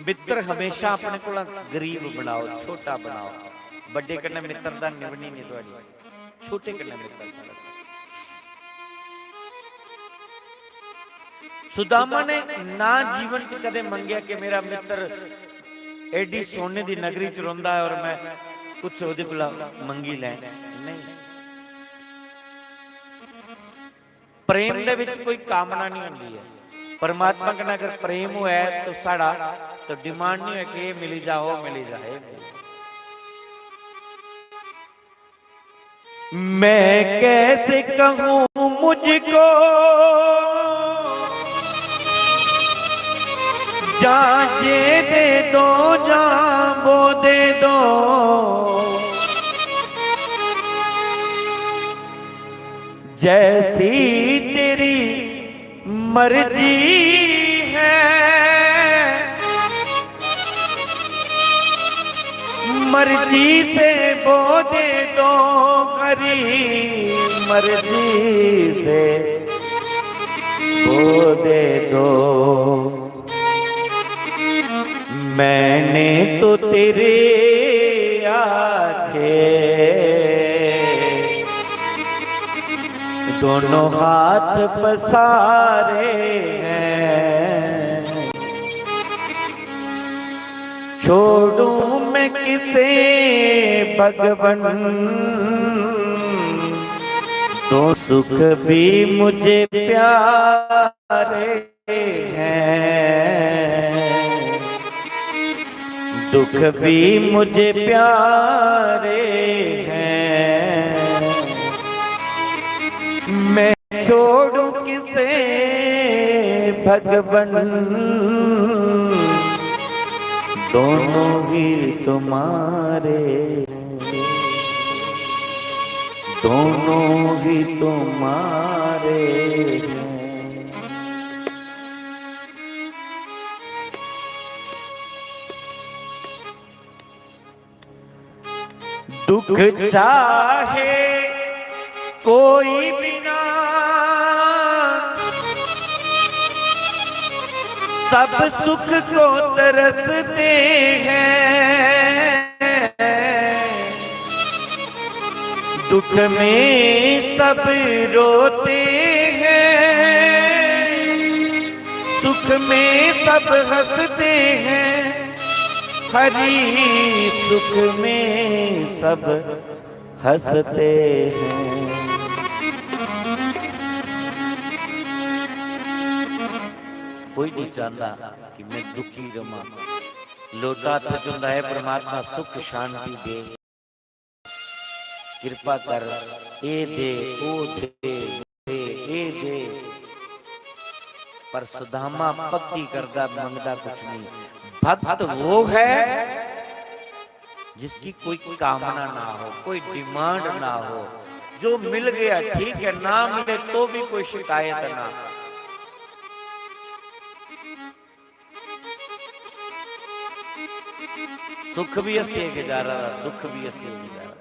मित्र हमेशा अपने को गरीब बनाओ, छोटा बनाओ। बड़े कन्नै मित्रता निभनी नहीं तुहाडी, छोटे कन्नै मित्रता। सुदामा ने ना जीवन च कदे मंगया कि मेरा मित्र एडी सोने दी नगरी च रोंदा है और मैं कुछ ओदे कोला मंगी लै। नहीं, प्रेम दे विच कोई कामना नहीं हुंदी है। परमात्मा कन्नै अगर प्रेम हुआ है तो साड़ा तो डिमांड नहीं है कि मिली जाओ मिली जाए। मैं कैसे कहूं मुझको जाजे दे दो, जाबो दे दो। जैसी तेरी मर्जी है, मर्जी से बो दे दो, करी मर्जी से बो दे दो। मैंने तो तेरे आखे दोनों हाथ पसारे हैं। छोड़ूं मैं किसे भगवन, तो सुख भी मुझे प्यारे हैं, दुख भी मुझे प्यारे हैं। मैं छोड़ूं किसे भगवन, दोनों ही तुम्हारे, दोनों ही तुम्हारे हैं। दुख चाहे कोई बिना, सब सुख को तरसते हैं। दुख में सब रोते हैं, सुख में सब हंसते हैं। हरी सुख में सब हंसते हैं। कोई नहीं चाहता कि मैं दुखी रहा। लोटा तो चुंदा है परमात्मा सुख शांति दे, कृपा कर ए दे ओ दे ए दे। पर सुदामा भक्ति करदा मंगदा कुछ नहीं। भक्त वो है जिसकी कोई कामना ना हो, कोई डिमांड ना हो, जो मिल गया ठीक है, ना मिले तो भी कोई शिकायत ना। सुख भी असी गुजारा, दुख भी असी गुजारा,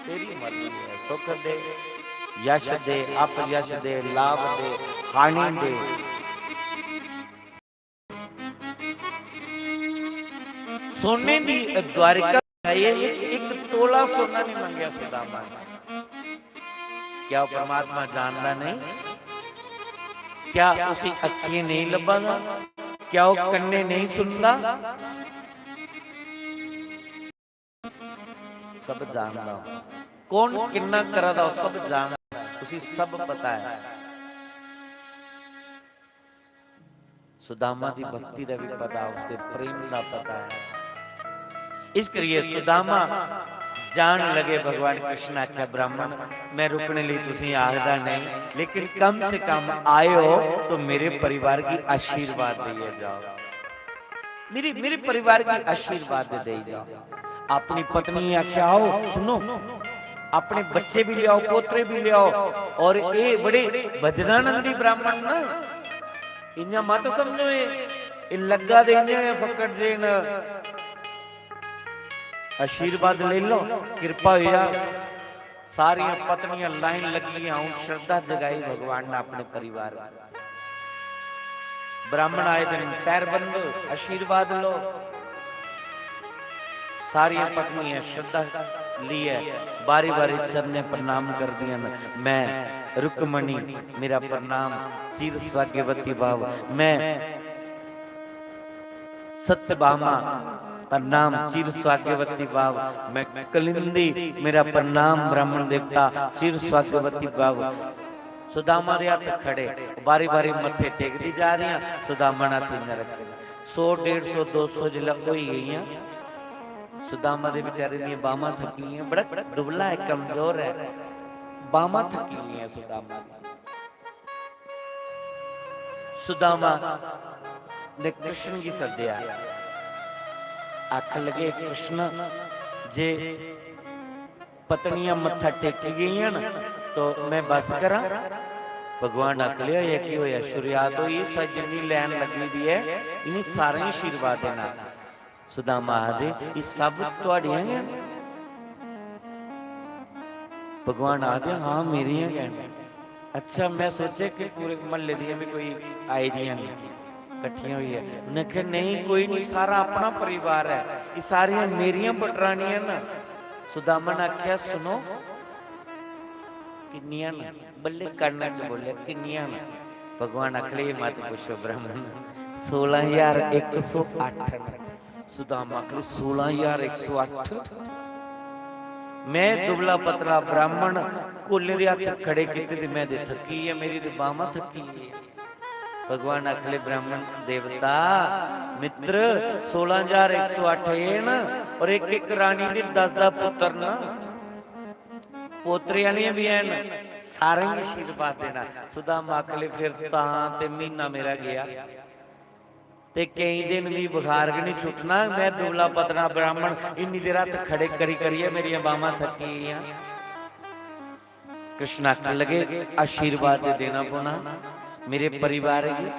तेरी मर्जी है। सुख दे, यश दे, अपयश दे, लाभ दे, हानि दे। सोने की द्वारिका एक तोला सोना नहीं मंगया सुदामा ने। क्या परमात्मा जानता नहीं? क्या उसी अखियां नहीं लभागा? क्या वो कन्ने नहीं सुनता? सब जानता, कौन किन्ना करदा सब जानता, उसी सब पता है। सुदामा की भक्ति का भी पता, उसके प्रेम का पता है। इस करिए सुदामा जान लगे भगवान कृष्ण आख्या ब्राह्मण मैं रुकने लिए तुसी आखदा नहीं, लेकिन कम से कम आए हो तो मेरे परिवार की आशीर्वाद दिए जाओ, मेरे परिवार की आशीर्वाद दे जाओ। अपनी पत्नी आख्या आओ सुनो, अपने बच्चे भी ले आओ, पोतरे भी ले आओ। और ये बड़े भजनानंदी ब्राह्मण ना, इन्हें मत समझो ये लगा देने फकड़ जेन आशीर्वाद ले लो, कृपा हुआ। सारिया पत्नियां लाइन लगी, हूं श्रद्धा जगाई भगवान ने अपने परिवार। ब्राह्मण आए दिन पैर बंदो, आशीर्वाद लो। सारिया पत्नियां श्रद्धा लिए बारी बारी चरने प्रणाम कर दिया। मैं रुक्मणी मेरा प्रणाम, चीर स्वाग्यवती भाव। मैं सत्यभामा प्रणाम, चीर स्वाग्यवती भाव। मैं कलिंदी मेरा प्रणाम, ब्राह्मण देवता चीर स्वाग्यवती भाव। सुदामा दे हाथ खड़े बारी बारी मत्थे टेकदी जा रही। सुदामा ने हाथ रखे 100 150 200 जिला होई गई। सुदामा दे बेचारे दी बामा थकी हैं, बड़ा दुबला है, कमजोर है, बामा थकी हुई है सुदामा। सुदामा ने कृष्ण की सद्या, आख लगे कृष्ण जे पत्नियां मत्था टेकी गई हैं तो मैं बस करा। भगवान आख लिया ये की होया, शुरुआत हुई सजनी लैन लगी दी है, इन्हें सारे आशीर्वाद देना। सुदामा आदे ये सब तुहाड़ियां हैं? भगवान आदे हाँ मेरियां हैं। अच्छा मैं सोचे कि पूरे महल्ले दी भी कोई आई दियां इकट्ठियां हुई है। उन्हें कहा नहीं कोई नहीं, सारा अपना परिवार है, ये सारियां मेरियां पटरानियां ना। सुदामा ने आख्या सुनो किन्नियां ना, बल्ले करना च बोले किन्नियां ना। भगवान आखले मत पूछो ब्राह्मण, 16,108। सुदामा आखले 16,108? मैं दुबला पतला ब्राह्मण कोले दे हाथ खड़े किते ते मैं दे थकी है, मेरी ते बामा थकी है। भगवान आखले ब्राह्मण देवता मित्र 16,108 है ना, और एक एक रानी दे 10 पुत्र ना, पोतरे वाली भी है ना, सारे आशीर्वाद देना। सुदामा आखले फिर तां ते महीना मेरा गया ते कई दिन भी बुखार के नहीं छुटना। मैं दुबला पतला ब्राह्मण इन्नी देर हाथ खड़े करी करिए मेरी बामा थकी हैं। कृष्ण आखन लगे आशीर्वाद दे देना पौना मेरे परिवार की।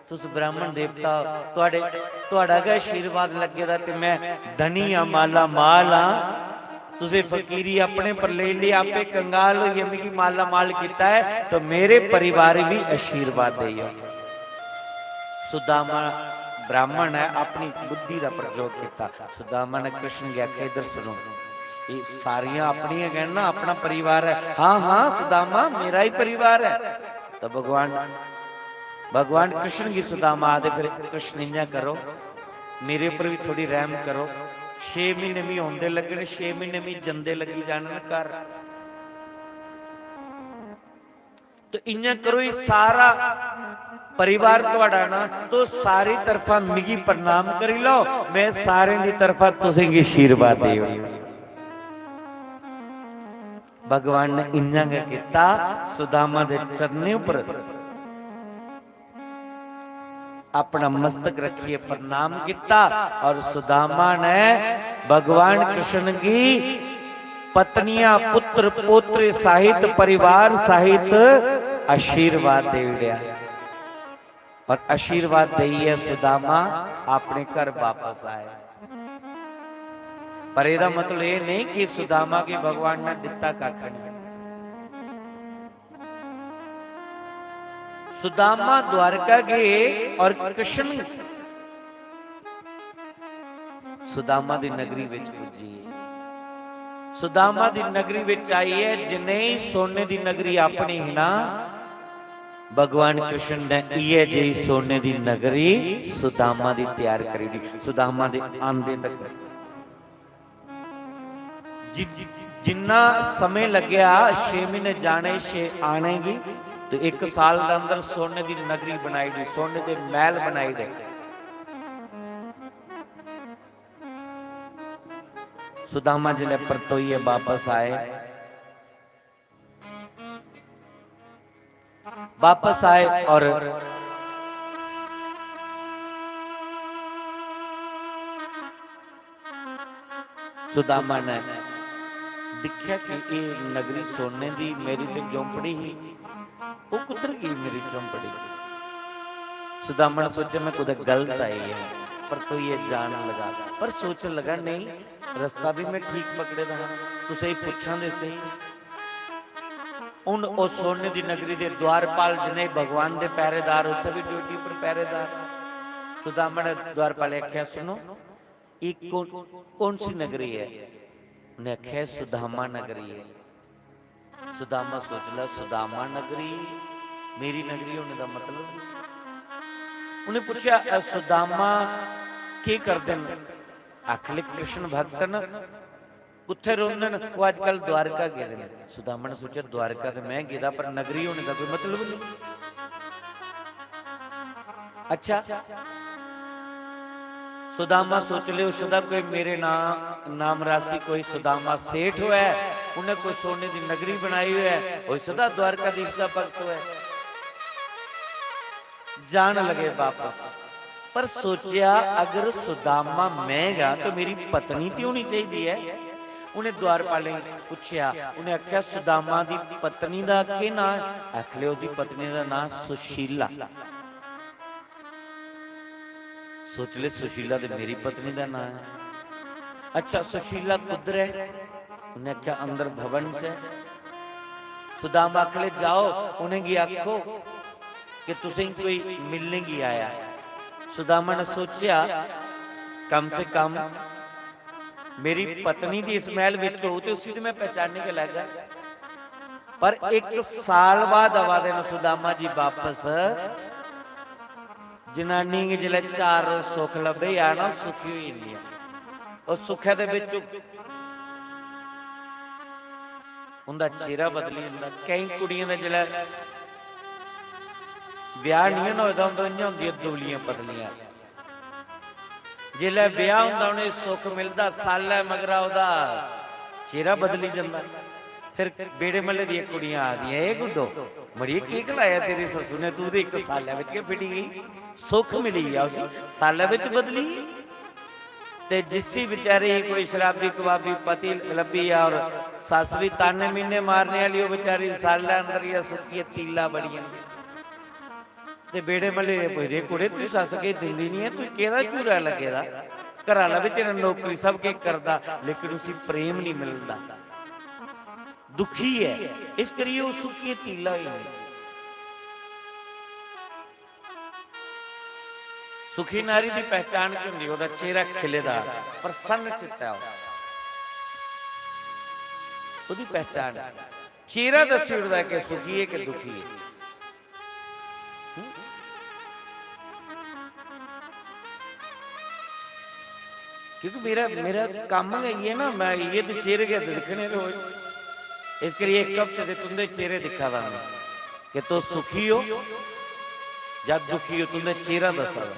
तुस ब्राह्मण देवता तुहाड़ा का आशीर्वाद लगे दा ते मैं धनी हाँ, माला माल हाँ। तुसे फकीरी अपने पर ले ली, आपे कंगाल हो, ये मिगी माला माल किया है, तो मेरे परिवार भी आशीर्वाद दे। सुदामा ब्राह्मण है, अपनी बुद्धि का प्रयोग किया। सुदामा ने कृष्ण की आख्या इधर सुनो, ये सारियां अपनी है ना, अपना परिवार है। हाँ हाँ सुदामा मेरा ही परिवार है। तो भगवान कृष्ण की सुदामा आदे फिर कृष्ण इंजा करो मेरे ऊपर भी थोड़ी रहम करो। 6 महीने भी होंदे लगने, 6 महीने भी जंदे लगी जाने कर। तो इंजा करो ये सारा परिवार तुहाड़ा ना, तो सारी तरफा मिगी प्रणाम करी लो, मैं सारे की तरफा तुसें आशीर्वाद दे। भगवान ने इंजा किया, सुदामा दे चरने ऊपर अपना मस्तक रखिए प्रणाम किया और सुदामा ने भगवान कृष्ण की पत्नियां पुत्र पोत्र सहित परिवार सहित आशीर्वाद दे दिया और आशीर्वाद दईए सुदामा अपने घर वापस आए। पर ਇਹਦਾ मतलब ये नहीं कि सुदामा की भगवान ने दिता कख नहीं। सुदामा द्वारका गए और कृष्ण सुदामा दी नगरी विच पुजी। सुदामा दी नगरी विच आई है जिन्हें सोने दी नगरी अपनी है ना, भगवान कृष्ण ने ये जी सोने दी नगरी सुदामा दी तैयार करी दी। सुदामा दे आंदे तक जिन्ना समय लग्या 6 महीने जाने 6 आनेगी तो 1 साल के अंदर सोने दी नगरी बनाई दी, सोने दे महल बनाई दे। सुदामा जिले परतोइए वापस आए, और सुदामा ने दिखा कि ये नगरी सोने दी मेरी तो झोंपड़ी ही, वो कुतर गई मेरी झोंपड़ी। सुदामा ने सोचा मैं कुछ गलत आई है, पर तो ये जान लगा, पर सोचने लगा नहीं रास्ता भी मैं ठीक पकड़े रहा, तो सही पूछा दे सही। उन ओ सोने दी नगरी दे द्वारपाल जिन्हें भगवान दे पहरेदार उत्थे भी ड्यूटी पर पहरेदार। सुदामा ने द्वारपाल आख्या सुनो एक कौन सी नगरी है? उन्हें आख्या सुदामा नगरी है। सुदामा सोच ला सुदामा नगरी मेरी नगरी होने का मतलब। उन्हें पूछा सुदामा की करते हैं? आखिर कृष्ण भक्त न कुत्थे रोंदे न, वो आजकल द्वारका गए हैं। सुदामा ने सोचा द्वारका तो मैं गया पर नगरी होने का कोई मतलब नहीं। अच्छा सुदामा सोच ले सदा कोई मेरे नाम राशि कोई सुदामा सेठ हुआ है, उन्हें कोई सोने की नगरी बनाई हुई है, कोई सदा द्वारकाधीश का भक्त हुआ है। जान लगे वापस, पर सोचा अगर सुदामा मैं गा तो मेरी पत्नी तो होनी चाहिए है। उन्हें द्वारपाल ने पूछया, उन्हें आख्या सुदामा दी पत्नी दा के ना? आखले ओदी पत्नी दा नाम सुशीला। सोच ले सुशीला तो मेरी पत्नी का नाम है। अच्छा सुशीला कुदर है? उन्हें आख्या अंदर भवन च। सुदामा आखले जाओ उन्हें की आखो कि तुसें कोई मिलने की आया। सुदामा ने सोचा कम से कम मेरी पत्नी की इस महल विच हो तो उसी मैं पहचानने के लगा। पर 1 साल बाद आवा देना सुदामा जी वापस। जनानी जिले 4 सुख लभे आना सुखी हुई नहीं है, और सुख दे विच उनका चेहरा बदली जाता। कई कुड़ियां दे जिले ब्याह नहीं ना होता होंगे दुबलियां पतलियां, जिले ब्याह होंदा उन्हें सुख मिलता साल मगरा ओदा चेहरा बदली जाता। फिर बेड़े मल्ले दी कुड़ियां आदियां ए गुड्डो मड़िए की खलाया तेरी ससु ने, तू तो 1 साल विच के फिटी गई, सुख मिली आ साल विच बदली। ते जिसी बेचारी कोई शराबी कबाबी पति लभी और सस भी ताने मीने मारने वाली वो बेचारी साल अंदर ही सुखी तीला बड़ियां। ते बेड़े मल्ले पुछदे कुड़े तू सस के दिंदी नहीं है, तू केदा झूरा लगे दा? घर वाला भी तेरा नौकरी सब के करदा लेकिन उसी प्रेम नहीं मिलता, दुखी है, इस करिए वो सुखी तीला ही नहीं। सुखी नारी की पहचान की होंगी ओदा चेहरा खिलेदार प्रसन्न चित्ता, ओदी पहचान चेहरा दसी उड़दा कि सुखी है कि दुखी है। क्योंकि मेरा काम है ना, मैं ये तो चेहरे के दिखने रोज, इस करिए 1 हफ्ते से तुंदे चेहरे दिखा दा कि तो सुखी हो या दुखी हो, तुंदे चेहरा दसा दा।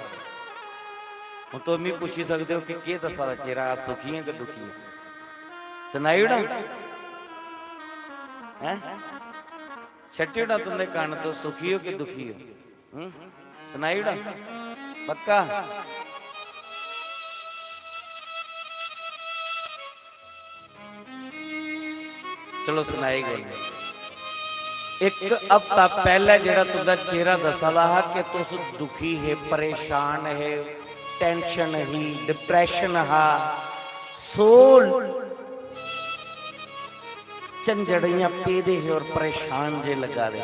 हम तो भी पूछी सकते हो कि दसा दा चेहरा सुखी है कि दुखी है? सुनाई उड़ा है छट्टी उड़ा तुंदे कान तो सुखी हो कि दुखी हो? सुनाई उड़ा पक्का? चलो सुनाई गई। एक हफ्ता पहले जेड़ा तुझा चेहरा दसाला है कि तुस दुखी है, परेशान है, टेंशन ही, डिप्रेशन हा, सोल चंजड़ियां पेदे है और परेशान जे लगा दे।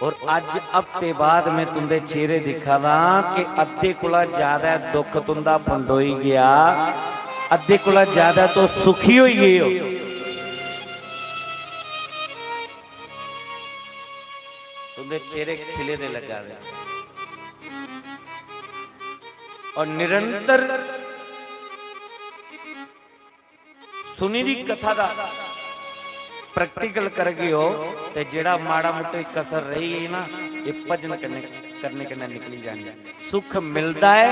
और अज हफ्ते बाद मैं तुंदे चेहरे दिखावा कि अद्धे कोला ज्यादा दुख तुंदा फंडोई गया, अद्धे कोला ज्यादा तो सुखी होई गए हो। तुंदे चेहरे खिले दे लगा दे और निरंतर सुनी दी कथा दा प्रैक्टिकल कर गए हो ते जेड़ा माड़ा मोटे कसर रही है ना, ये भजन करने के निकली जानी। सुख मिलता है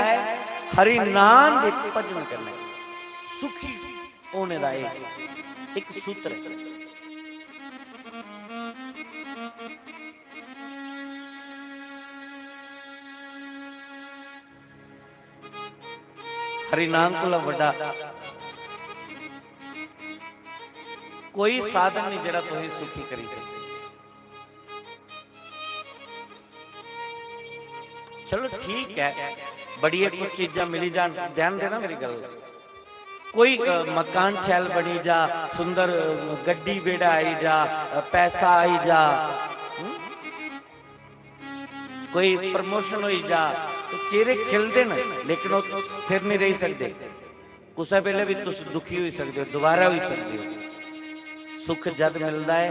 हरि नाम दे भजन करने, सुखी होने दा एक सूत्र है। हरि नाम को वड्डा कोई साधन नहीं जरा तुम सुखी करी सकते। चलो ठीक है, बढ़िया कुछ चीजा मिली जान, ध्यान देना मेरी गल। कोई मकान शैल बनी जा, सुंदर गड्डी बेड़ा आई जा, पैसा आई जा, कोई प्रमोशन हो जा, तो चेहरे खिलते ना, लेकिन वो स्थिर नहीं रह सकते। कुछ वेले भी तुम दुखी हो सकते हो, दोबारा हो सकते हो। सुख जद मिलता है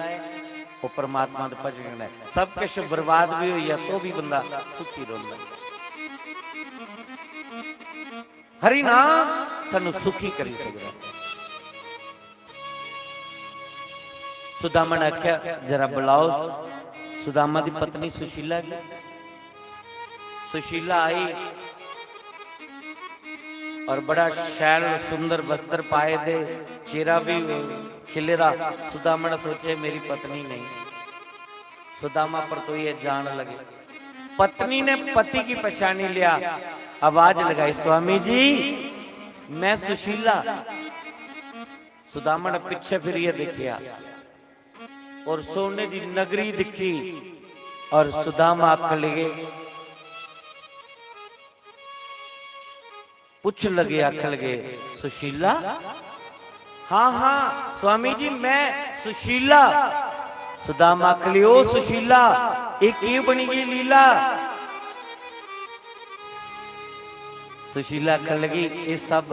वो परमात्मा का भजन है। सब कुछ बर्बाद भी हो या तो भी बंदा सुखी रोंदा। हरि नाम सानू सुखी करी सकता। सुदामा ने आख्या जरा बुलाओ सुदामा की पत्नी सुशीला की। सुशीला आई और बड़ा शैल सुंदर वस्त्र पाए दे, चेहरा भी खिलेरा। सुदामा ने सोचे मेरी पत्नी नहीं। सुदामा पर तो ये जान लगे। पत्नी ने पति की पहचानी लिया, आवाज लगाई, स्वामी जी मैं सुशीला। सुदामा ने पीछे फिर ये देखिया और सोने की नगरी दिखी और सुदामा आख लगे, पूछ लगे, आख लगे सुशीला? हाँ हाँ स्वामी जी मैं सुशीला। सुदामा आख लियो सुशीला ये क्यों बनी गई लीला? सुशीला आख लगी ये सब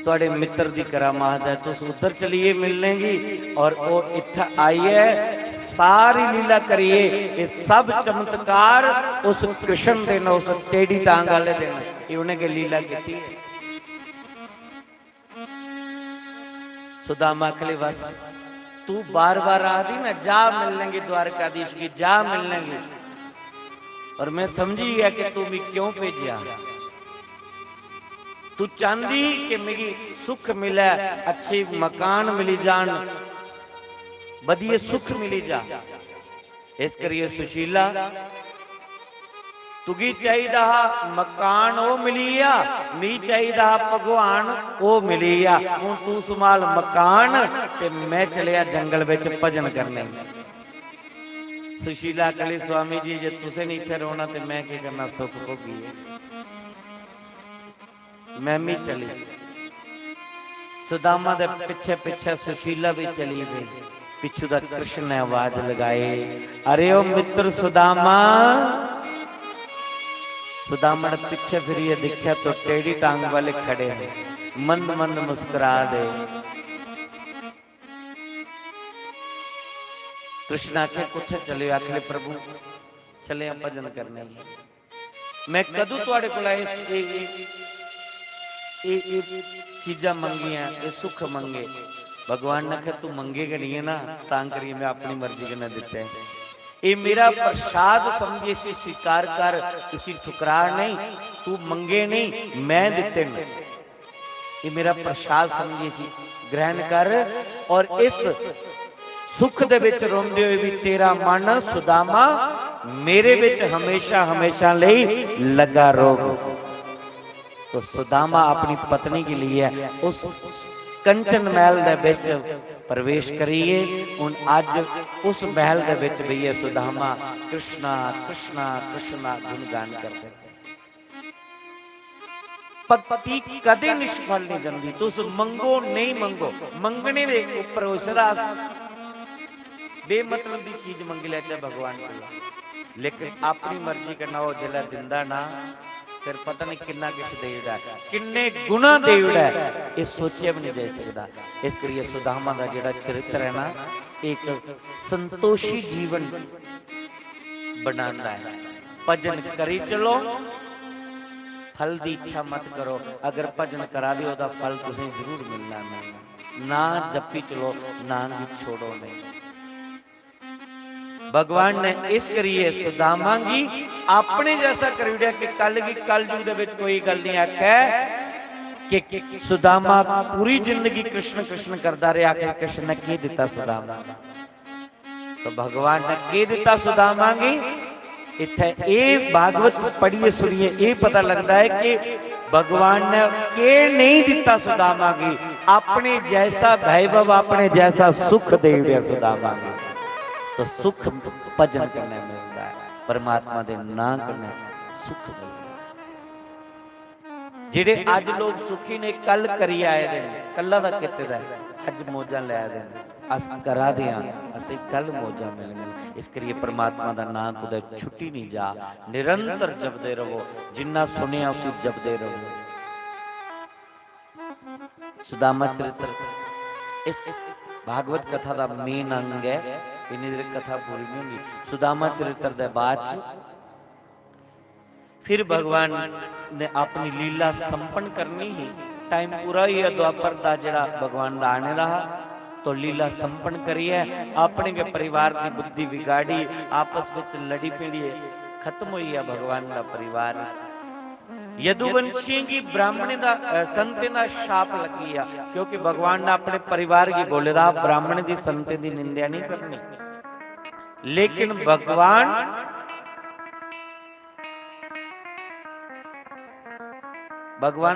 थोड़े मित्र दी करामात है, तुस उधर चलिए मिलनेगी और वो इत्था आई है, सारी लीला करिए। ये सब चमत्कार उस कृष्ण दिन, उस टेढ़ी टांग वाले दिन उन्हें के लीला की। सुदामा अखले बस तू बार बार आ दी ना, जा मिलनेंगे द्वारकाधीश की, जा मिलनेंगे। और मैं समझी गया कि तू भी क्यों भेजिया। तू चाहती कि मेरी सुख मिले, अच्छे मकान मिली जान, बढ़िया सुख मिली जा। इस करिए सुशीला तुगी चाहिदा मकान वो मिलिया, मी चाहिदा भगवान वो मिलिया। हूं तू संभाल मकान ते मैं चलिया जंगल विच भजन करने। सुशीला कली स्वामी जी जे तुसे नहीं इत्थे रोना ते मैं की करना, सुख भोगी है। मैं भी चली। सुदामा दे पिछे पिछे सुशीला भी चली गई। पिछू दा कृष्ण ने आवाज लगाए, अरे ओ मित्र सुदामा। सुदामा ने पीछे फिर ये देखा तो टेढ़ी टांग वाले खड़े हैं, मंद मंद मुस्कुरा दे। कृष्ण आखे कुछ चले? आखिर प्रभु चले भजन करने। मैं कदू तुहाडे कोल चीजा मंगिया, सुख मंगे। भगवान ने कहा तू मंगेगा नहीं है ना, तां करिए मैं अपनी मर्जी के न दिते हैं। ये मेरा प्रसाद समझे से स्वीकार कर, किसी ठुकरा नहीं। तू मंगे नहीं, मैं दिते नहीं। ये मेरा प्रसाद समझे सी ग्रहण कर। और इस सुख दे विच रोंदे हुए भी तेरा मन सुदामा मेरे विच हमेशा हमेशा लई लगा रोग। तो सुदामा अपनी पत्नी के लिए उस कंचन महल दे विच प्रवेश करिए। हुण अज उस महल दे विच भी ये सुदामा कृष्णा कृष्णा कृष्णा गुणगान करते। भक्ति कदे निष्फल नहीं जाती। तुस मंगो नहीं मंगो, मंगने दे उपर उसदा बेमतलब की चीज मंग लिया चाहे भगवान को, लेकिन अपनी मर्जी करना वो जिला दिंदा ना, फिर पता नहीं किन्ना किश देड़ा किन्ने गुना देड़ा ये सोचिया भी नहीं जा सकता। इस करिए सुदामा का जिहड़ा चरित्र है ना, एक संतोषी जीवन बनाता है। भजन करी चलो, फल की इच्छा मत करो। अगर भजन करा दिओ दा फल तुसें जरूर मिलना नहीं। ना जपी चलो, ना छोड़ो नहीं। भगवान ने इस करिए सुदामा की अपने जैसा कर दिया कि कल की कलयुग दे विच कोई गल नहीं आखे कि सुदामा पूरी जिंदगी कृष्ण कृष्ण करता रहा। आखिर कृष्ण ने की दिता सुदामा, तो भगवान ने की दिता सुदामा की। इत्थे ये भागवत पढ़िए सुनिए, ये पता लगता है कि भगवान ने के नहीं दिता सुदामा की, अपने जैसा वैभव अपने जैसा सुख दे दिया सुदामा की। तो सुख भजन करने मिलता है, परमात्मा दे नाम करने सुख मिलता है। जिहड़े अज लोग सुखी ने कल करी आए दे, कल्ला दा किते दा अज मौजा ले आए दे, अस करा दियां असीं कल मौजा मिलणियां। इस करिए परमात्मा दा नाम कुदै छुट्टी नहीं जा, निरंतर जपदे रहो। जिन्ना सुनिया उसी जपदे रहो। सुदामा चरित्र इस भागवत कथा का मेन अंग है। इन्नी देर कथा पूरी नहीं होगी। सुदामा चरित्र दे बाद फिर भगवान ने अपनी लीला संपन्न करनी ही, टाइम पूरा ही है द्वापर दा जिहड़ा भगवान दा आने दा, तो लीला संपन्न करिए। अपने के परिवार की बुद्धि बिगाड़ी, आपस में लड़ी पीड़ी खत्म हुई है। भगवान का परिवार यदुवंशी की ब्राह्मण दा संते दा शाप लगी है, क्योंकि भगवान ने अपने परिवार की बोले दा ब्राह्मण की संते की निंदा नहीं करनी। लेकिन भगवान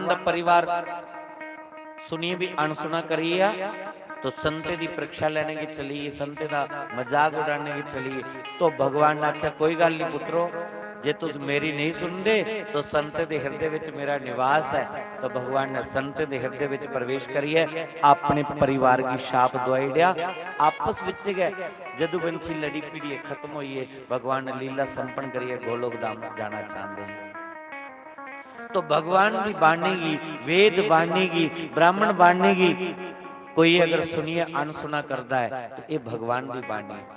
दा परिवार सुनिए भी अनसुना करिए, तो संते की परीक्षा लेने की चली, संते का मजाक उड़ाने की चली। तो भगवान ने आख्या कोई गल नहीं पुत्रो, जे तुस मेरी नहीं सुनते तो संते के हृदय विच मेरा निवास है। तो भगवान ने संते के हृदय विच प्रवेश करिए, अपने परिवार की शाप दवाई दिया। आपस विच गए यदुवंशी लड़ी पीड़ी खत्म हुई है। भगवान ने लीला संपन्न करिए, गोलोक धाम जाना चाहते हैं। तो भगवान की बाणी की, वेद बाणी की, ब्राह्मण बाणी की कोई अगर सुनिए अनसुना करता है तो ये भगवान की बाणी है।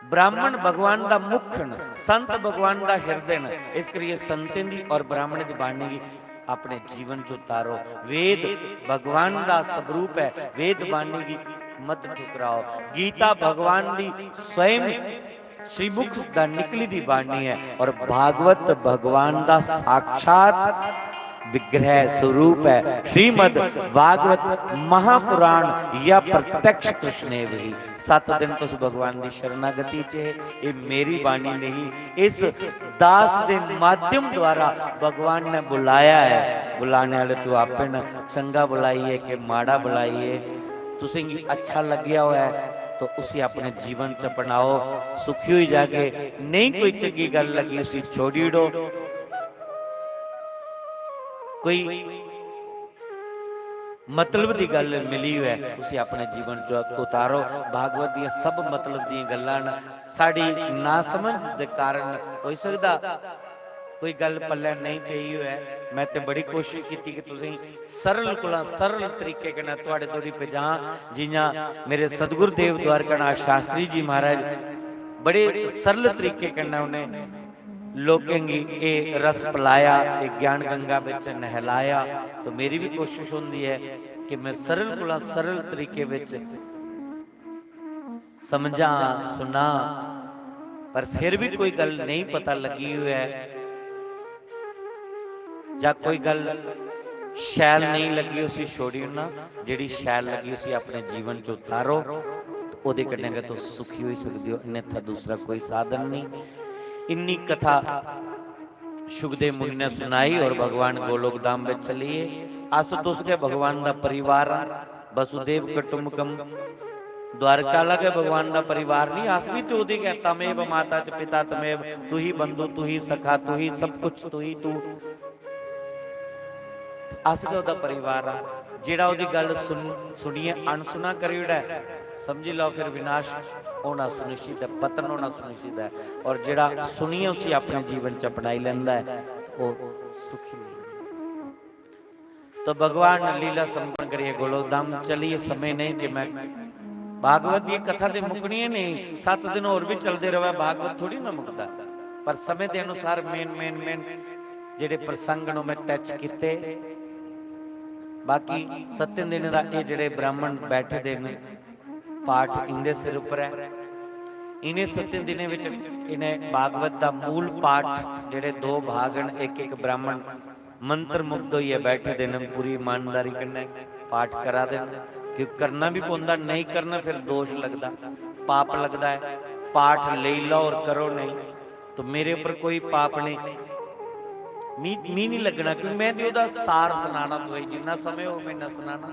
ब्राह्मण भगवान का मुखन, संत भगवान का हृदय। इस करिए संतें दी और ब्राह्मण की बाणी की अपने जीवन चो उतारो। वेद भगवान का स्वरूप है, वेद बाणी की मत ठुकराओ। गीता भगवान की स्वयं श्रीमुख दा निकली दी बाणी है, और भागवत भगवान का साक्षात विग्रह स्वरूप है। श्रीमद भागवत महापुराण या प्रत्यक्ष कृष्ण भी 7 दिन तुस भगवान की शरणागति च है। ये मेरी बाणी नहीं, इस दास के माध्यम द्वारा भगवान ने बुलाया है। बुलाने वाले तू आपे न चंगा बुलाइए कि माड़ा बुलाइए, तुसें अच्छा लग्या हुआ है तो उसे अपने जीवन च अपनाओ। सुखी हुई जाके, नहीं कोई चंगी गल लगी उसे छोड़ी दो। कोई मतलब की गल मिली है उसे अपने जीवन चो उतारो। भागवत दी सब मतलब दी गल्लां साड़ी ना समझ दे कारण हो सकदा कोई गल पल्ले नहीं पई है। मैं तो बड़ी कोशिश की कि तुसीं सरल कोला सरल तरीके के नाल तुहाडे तोड़ी पे जां। जियां मेरे सतगुरु देव द्वारकानाथ शास्त्री जी महाराज बड़े सरल तरीके के नाल उन्हें लोगों की ये रस पिलाया, एक ज्ञान गंगा विच नहलाया। तो मेरी भी कोशिश होती है कि मैं सरल कोला सरल तरीके विच समझा सुना, पर फिर भी कोई गल नहीं पता लगी हुई है या कोई गल शैल नहीं लगी उसी छोड़ी ना, जिहड़ी शैल लगी उसी अपने जीवन च उतारो। तो ਉਹਦੇ ਕੱਢੇਗਾ तो सुखी हो सकते हो, अन्यथा दूसरा कोई साधन नहीं। इन्नी कथा सुखदेव मुनि ने सुनाई और भगवान गोलोक धाम में चलिए। आशुतोष के भगवान का परिवार, वसुदेव कुटुंबकम, द्वारका अलग है, भगवान का परिवार नहीं। आस भी तो है, तमेव माता च पिता तमेव, तू ही बंधु, तू ही सखा, तू ही सब कुछ, तू ही तू। अस का परिवार आ जेड़ा ओदी गल सुनिए अनसुना करी उड़ा, समझी लो फिर विनाश होना सुनिश्चित है, पतन होना सुनिश्चित है। और जेड़ा सुनिए उसे अपने जीवन च अपनाई लेंदा है तो वो सुखी। तो भगवान लीला संपन्न करिए, गोलोक धाम चलिए। समय नहीं कि मैं भागवत की कथा तो मुकनी है नहीं, 7 दिन और भी चलते रहे, भागवत थोड़ी ना मुकता। पर समय के अनुसार मेन जेडे प्रसंग मैं टच किते। बाकी 7 दिन का ये जेडे ब्राह्मण बैठे दे पाठ इनके सिर उपर है। इन्हें 7 दिनों में इन्हें भागवत का मूल पाठ जेडे 2 भागन, एक ब्राह्मण मंत्र मुग्ध होइए बैठे देने, पूरी ईमानदारी करना पाठ करा देना। क्योंकि करना भी पौंदा, नहीं करना फिर दोष लगता, पाप लगता है। पाठ ले लो और करो नहीं तो मेरे ऊपर कोई पाप नहीं, मी नहीं लगना, क्योंकि मैं तो ओदा सार सुनाना, तो जिन्ना समय हो मैं ना सुनाना।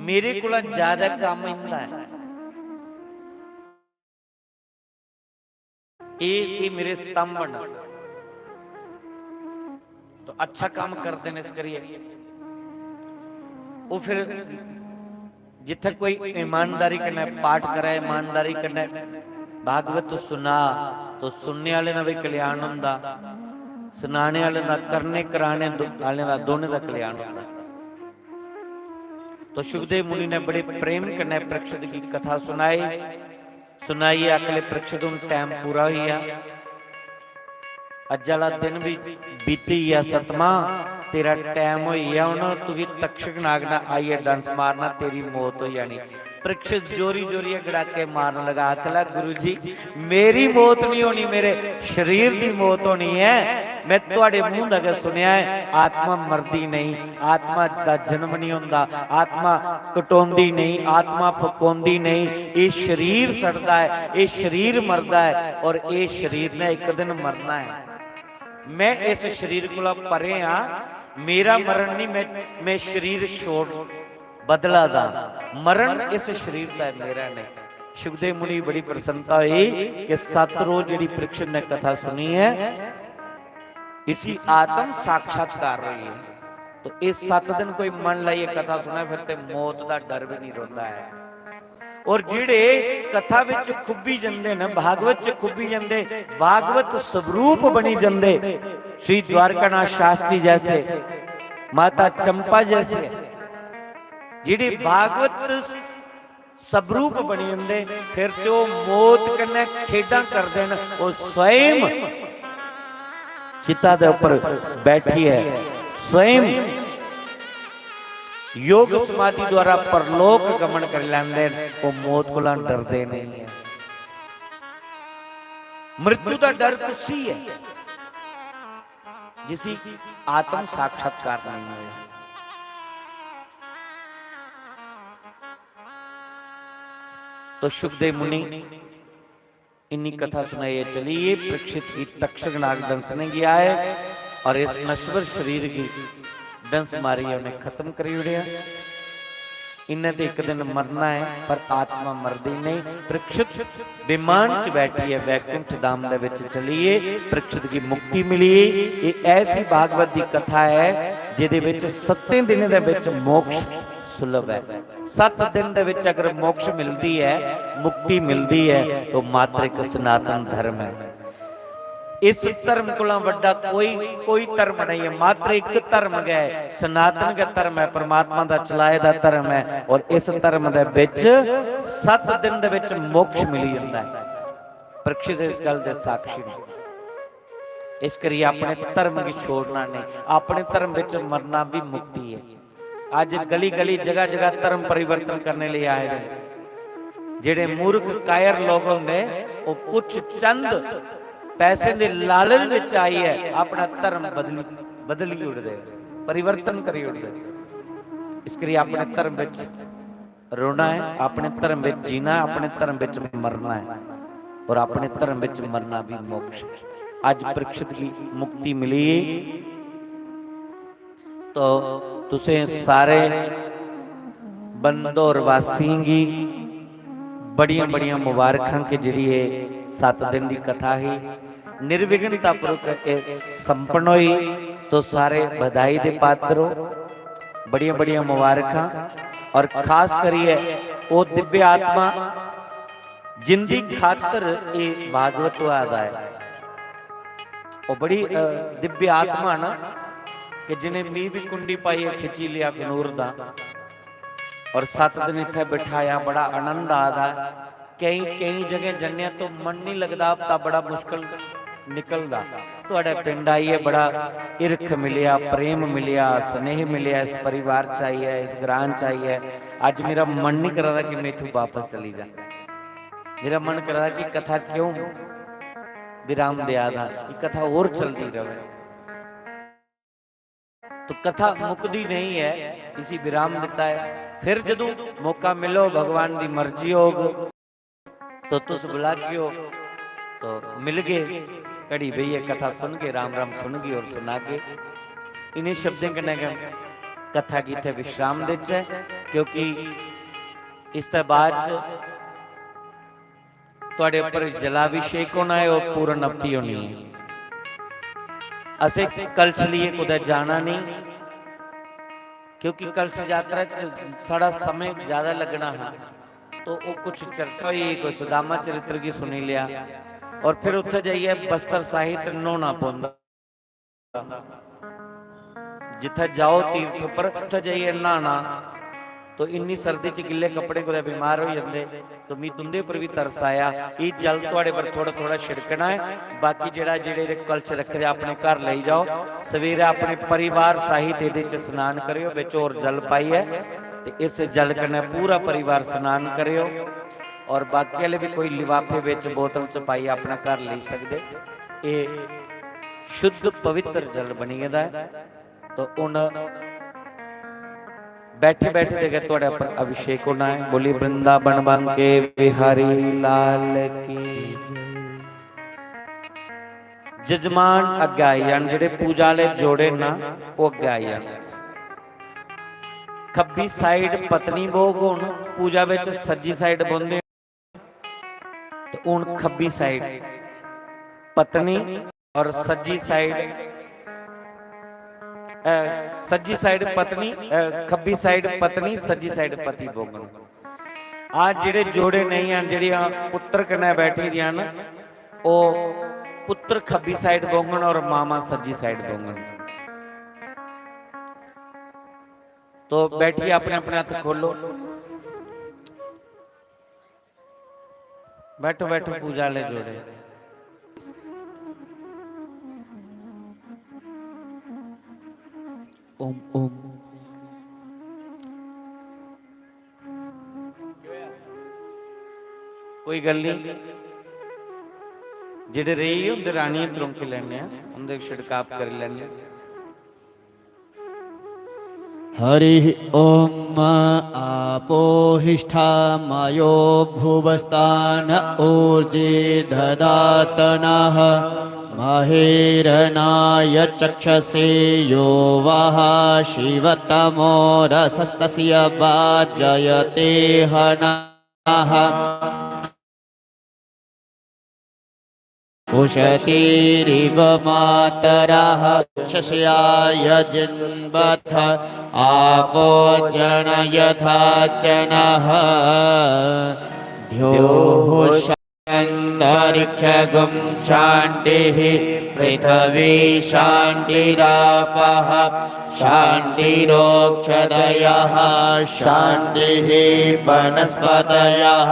मेरे को ज्यादा काम इंदा है, ये मेरे स्तंभ बना तो अच्छा काम करते हैं। इस करिए वो फिर जिथे कोई ईमानदारी करना पाठ करा, ईमानदारी करना भागवत तो सुना तो सुनने वाले का भी कल्याण होंदा, सुनाने वाले का, करने कराने वाले का, दोनों का कल्याण होता। तो सुखदेव मुनि ने बड़े प्रेम करने परीक्षित की कथा सुनाई। अगले परीक्षित टाइम पूरा हुआ, अज वाला दिन भी बीती है, 7वां तेरा टाइम हो गया, उन्होंने तुझी तक्षक नाग ना आई है डांस मारना, तेरी मौत हो जानी। परीक्षित जोरी जोरी गड़ाके मारने लगा, आखला गुरु जी मेरी मौत नहीं होनी, मेरे शरीर की मौत होनी है। मैं तुहाडे मुंह दा सुनिया है आत्मा मरदी नहीं, आत्मा दा जन्म नहीं होंदा, आत्मा कटोंदी नहीं, आत्मा फकोंदी नहीं, ये शरीर सड़दा है, ये शरीर मरदा है और ये शरीर ने एक दिन मरना है। मैं इस शरीर को परे हाँ, मेरा मरण नहीं, मैं शरीर छोड़ बदला दा, मरण इस शरीर का मेरा नहीं। सुखदेव मुनि बड़ी प्रसन्नता हुई कि 7 रोज जी परीक्षित ने कथा सुनी है, इसी आत्म साक्षात्कार रही है। तो इस 7 दिन कोई मन लाइए कथा सुना, फिर ते मौत का डर भी नहीं रोंदा है। और जिहड़े कथा विच खुब्बी जंदे न, भागवत च खुब्बी जंदे, भागवत स्वरूप बनी जंदे, श्री द्वारकानाथ शास्त्री जैसे, माता चंपा जैसे, जिहड़े भागवत स्वरूप बनी जंदे, फिर तो मौत कन्ने खेडां करदे न। वो स्वयं चिता दे ऊपर बैठी है, स्वयं योग समाधि द्वारा परलोक गमन कर लेंदे, वो मौत को डरदे नहीं है। मृत्यु का डर कुछ है जिसी आत्म साक्षात्कार नहीं है। तो सुखदेव मुनि इन्नी कथा सुनाइए चलिए। परीक्षित की तक्षक नाग दंश ने गया है और इस नश्वर शरीर की डंस मारी है, उन्हें खत्म करी उड़िया। इन्हें तो एक दिन मरना है, पर आत्मा मरदी नहीं। परीक्षित विमान च बैठी है, वैकुंठ धाम दे विच चलिए, परीक्षित की मुक्ति मिली। ये ऐसी भागवत की कथा है जिहदे विच 7 दिन दे विच मोक्ष सुलभ है। 7 दिन दे विच अगर मोक्ष मिलती है, मुक्ति मिलती है, तो मात्र एक सनातन धर्म है। इस धर्म को वड्डा कोई धर्म नहीं है, मात्र एक धर्म है, सनातन का धर्म है, परमात्मा का चलाए दा धर्म है। और इस धर्म दे विच 7 दिन दे विच मोक्ष मिली जाता है। परीक्षित इस गल दे साक्षी ने, इस करिए अपने धर्म की छोड़ना नहीं, अपने धर्म विच मरना भी मुक्ति है। आज गली गली जगह जगह धर्म परिवर्तन करने लिए आए हैं। जेडे मूर्ख कायर लोग होंगे वो कुछ चंद पैसे दे लालच विच आई है, अपना धर्म बदली उड़दे, परिवर्तन करी उड़दे। इस करिए अपने धर्म विच रोना है, अपने धर्म में जीना है, अपने धर्म में मरना है और अपने धर्म में मरना भी मोक्ष। आज परीक्षित की मुक्ति मिली तो तुसें सारे बंदोर वासियों की बड़िया बड़िया मुबारखां के जरिए 7 दिन की कथा ही निर्विघ्नतापूर्वक संपन्न हुई। तो सारे बधाई दे पात्र हो, बड़िया बड़िया मुबारखां। और खास करिए वो दिव्य आत्मा जिंदी खातर ये भागवत आदा है, वो बड़ी दिव्य आत्मा ना कि जिन्हें मी भी कुंडी पाई है खिंची लिया कनूर दा और 7 दिन इत्थे बिठाया, बड़ा आनंद आता। कई कई जगह जन्ने तो मन नहीं लगता, अब बड़ा मुश्किल निकलदा। तुहाडे पिंड आइए बड़ा इरख मिलिया, प्रेम मिलिया, स्नेह मिलिया, इस परिवार चाहिए, इस ग्रां चाहिए। आज मेरा मन नहीं कर रहा कि मैं इथों वापस चली जा, मेरा मन कर रहा कि कथा क्यों विराम दिया था, ये कथा और चलती रहे। तो कथा मुकदी नहीं है, इसी विराम देता है। फिर जदों मौका मिलो, भगवान की मर्जी होग तो तुस बुला के हो तो मिल गए, कड़ी बई कथा सुन के, राम राम सुन गई और सुना के इन्हें शब्दों कने कथा की थे विश्राम देच है। क्योंकि इस बाद तुहाडे उपर जलाभिषेक होना है और पूर्ण अपी होनी है। असे कलश लिए कुछ जाना नहीं, क्योंकि कलश यात्रा साड़ा समय ज्यादा लगना है। तो वो कुछ चर्चा हुई, कोई सुदामा चरित्र की सुनी लिया और फिर उत्थे जाइए बस्तर साहित्य नोना पौंदा। जिथे जाओ तीर्थ पर उत्थे जाइए नहाना, तो इन्नी सर्दी च गिले कपड़े को बीमार हो जाते। तो मी तुंदे पर भी तरस आया, ये जल तुहाडे पर थोड़ा थोड़ा छिड़कना है। बाकी जेड़ा जेड़े कलश रखे अपने घर ले जाओ, सवेरे अपने परिवार सहित ये स्नान करियो, बिच और जल पाई है तो इस जल कने पूरा परिवार स्नान करियो। और बाकी वाले भी कोई लिफाफे बिच बोतल च पाई अपना घर ले सकते। ये शुद्ध पवित्र जल बनी गया है। तो उन बैठे बैठे देखे थोड़े पर अभिषेक होना है। बोली वृंदावन बांके बिहारी लाल की। जजमान अगे आई जान, जेडे पूजा वाले जोड़े ना वो अगे आई जान। खब्बी साइड पत्नी भोग होन, पूजा विच सज्जी साइड बोंदे तो हुण खब्बी साइड पत्नी और सज्जी साइड पत्नी, खब्बी साइड पत्नी, सज्जी साइड पति भोगन। आज जेडे जोड़े नहीं हैं, जेड़ियां पुत्र कने बैठी दियां ना, ओ पुत्र खब्बी साइड भोगन और मामा सज्जी साइड भोगन। तो बैठिए, अपने अपने हाथ खोलो, बैठो बैठो पूजा ले जोड़े। ओम ओम। कोई गल नहीं, जेडे रही उनके रानी तुरंक लेने, उनके छिड़काव कर लेने। हरि ओम आपोहिष्ठा मायो भुवस्तान ऊर्जे ददातनः महेरनाय चक्षसे यो वः शिवतमो रसस्तस्य वाजयते हनः उषतीरिव मातरः शस्याय जिन्वथ आपो जन यथा जनः द्योः अन्तरिक्षगं शान्तिः पृथिवी शान्तिरापः शान्तिरोक्षदयः शान्तिः वनस्पतयः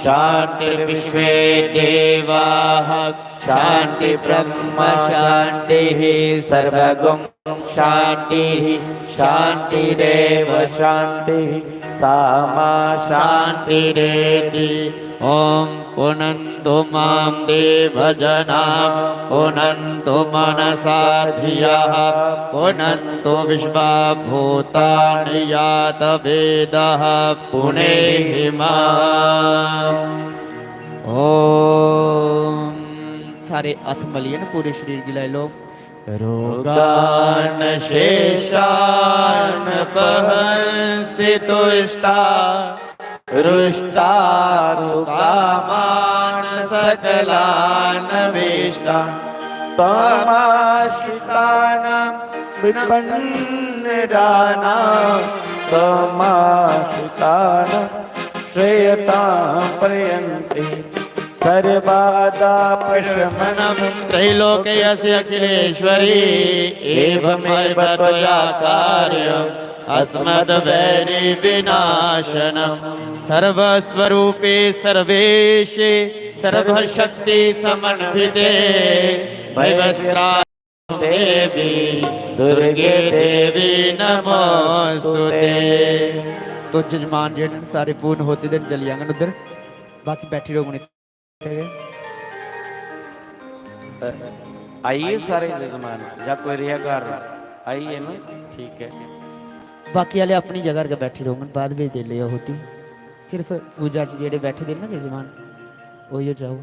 शान्तिर्विश्वे देवाः शान्ति ब्रह्म शान्तिः सर्वगुं शान्तिः शान्तिरेव शान्तिः सामा शान्तिरेति ॐ पुनन्तु मां देवजनाः पुनन्तु मनसा धियः पुनन्तु विश्वा भूतानि यातवेदः पुनेहि माम्। ओम सारे हथ मलिए ना पूरे शरीर की लाई लो। रोगान शेषान पहंसि तुष्टा रुष्टा कामान सकलान वेष्टा तमाश्रितान विपन्नराना तमाश्रितान श्रेयतां पर्यन्ति सर्वादा प्रशमनं त्रैलोक्यस्य अखिलेश्वरी एवमेव त्वया कार्यम् अस्मद्वैरी विनाशनं सर्वस्वरूपे सर्वेशे सर्वशक्ति समन्विते भैवस्त्रा देवी दुर्गे देवी नमोस्तुते। तो जजमान जी सारे पूर्ण होते दिन चली जाएंगे उधर, बाकी बैठे लोग आइए सारे जजमान या कोई रियाकार आइए ना, ठीक है। बाकी वाले अपनी जगह के बैठे रहोगे, बाद में दे लिया होती सिर्फ पूजा से जेड़े बैठे थे ना जजमान वही जाओ।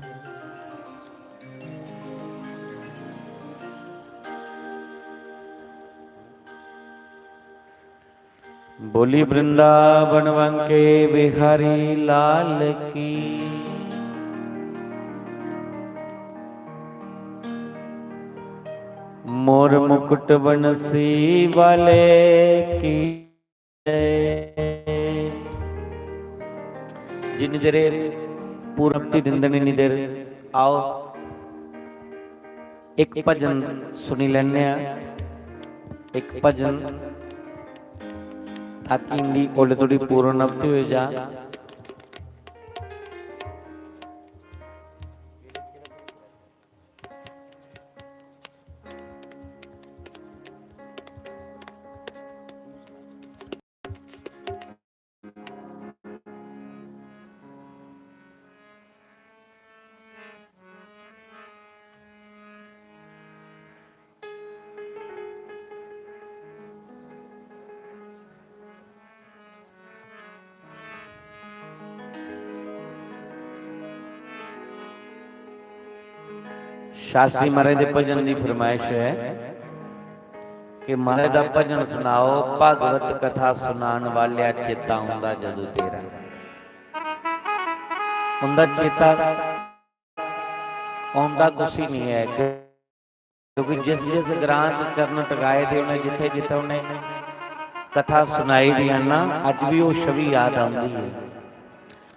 बोली वृंदावन के बिहारी लाल की। मोर मुकुट बंसी वाले की। जिन्नी देर पूरबती दिंदनी नी देर आओ एक भजन सुनी लेने, एक भजन ताकि इनकी ओले थोड़ी पूर्णअवधि हो जा। शास्त्री महाराज दे भजन की फरमाइश है कि महाराज दा भजन सुनाओ, भागवत कथा सुनान वालिया चेता हुंदा जदों तेरा। हुंदा चेता आउंदा कुछ ही नहीं है, क्योंकि जिस जिस ग्रां च चरण टकाए थे उन्हें जिथे जिथे उन्हें कथा सुनाई दी ना, अज भी वो छवि याद आती है।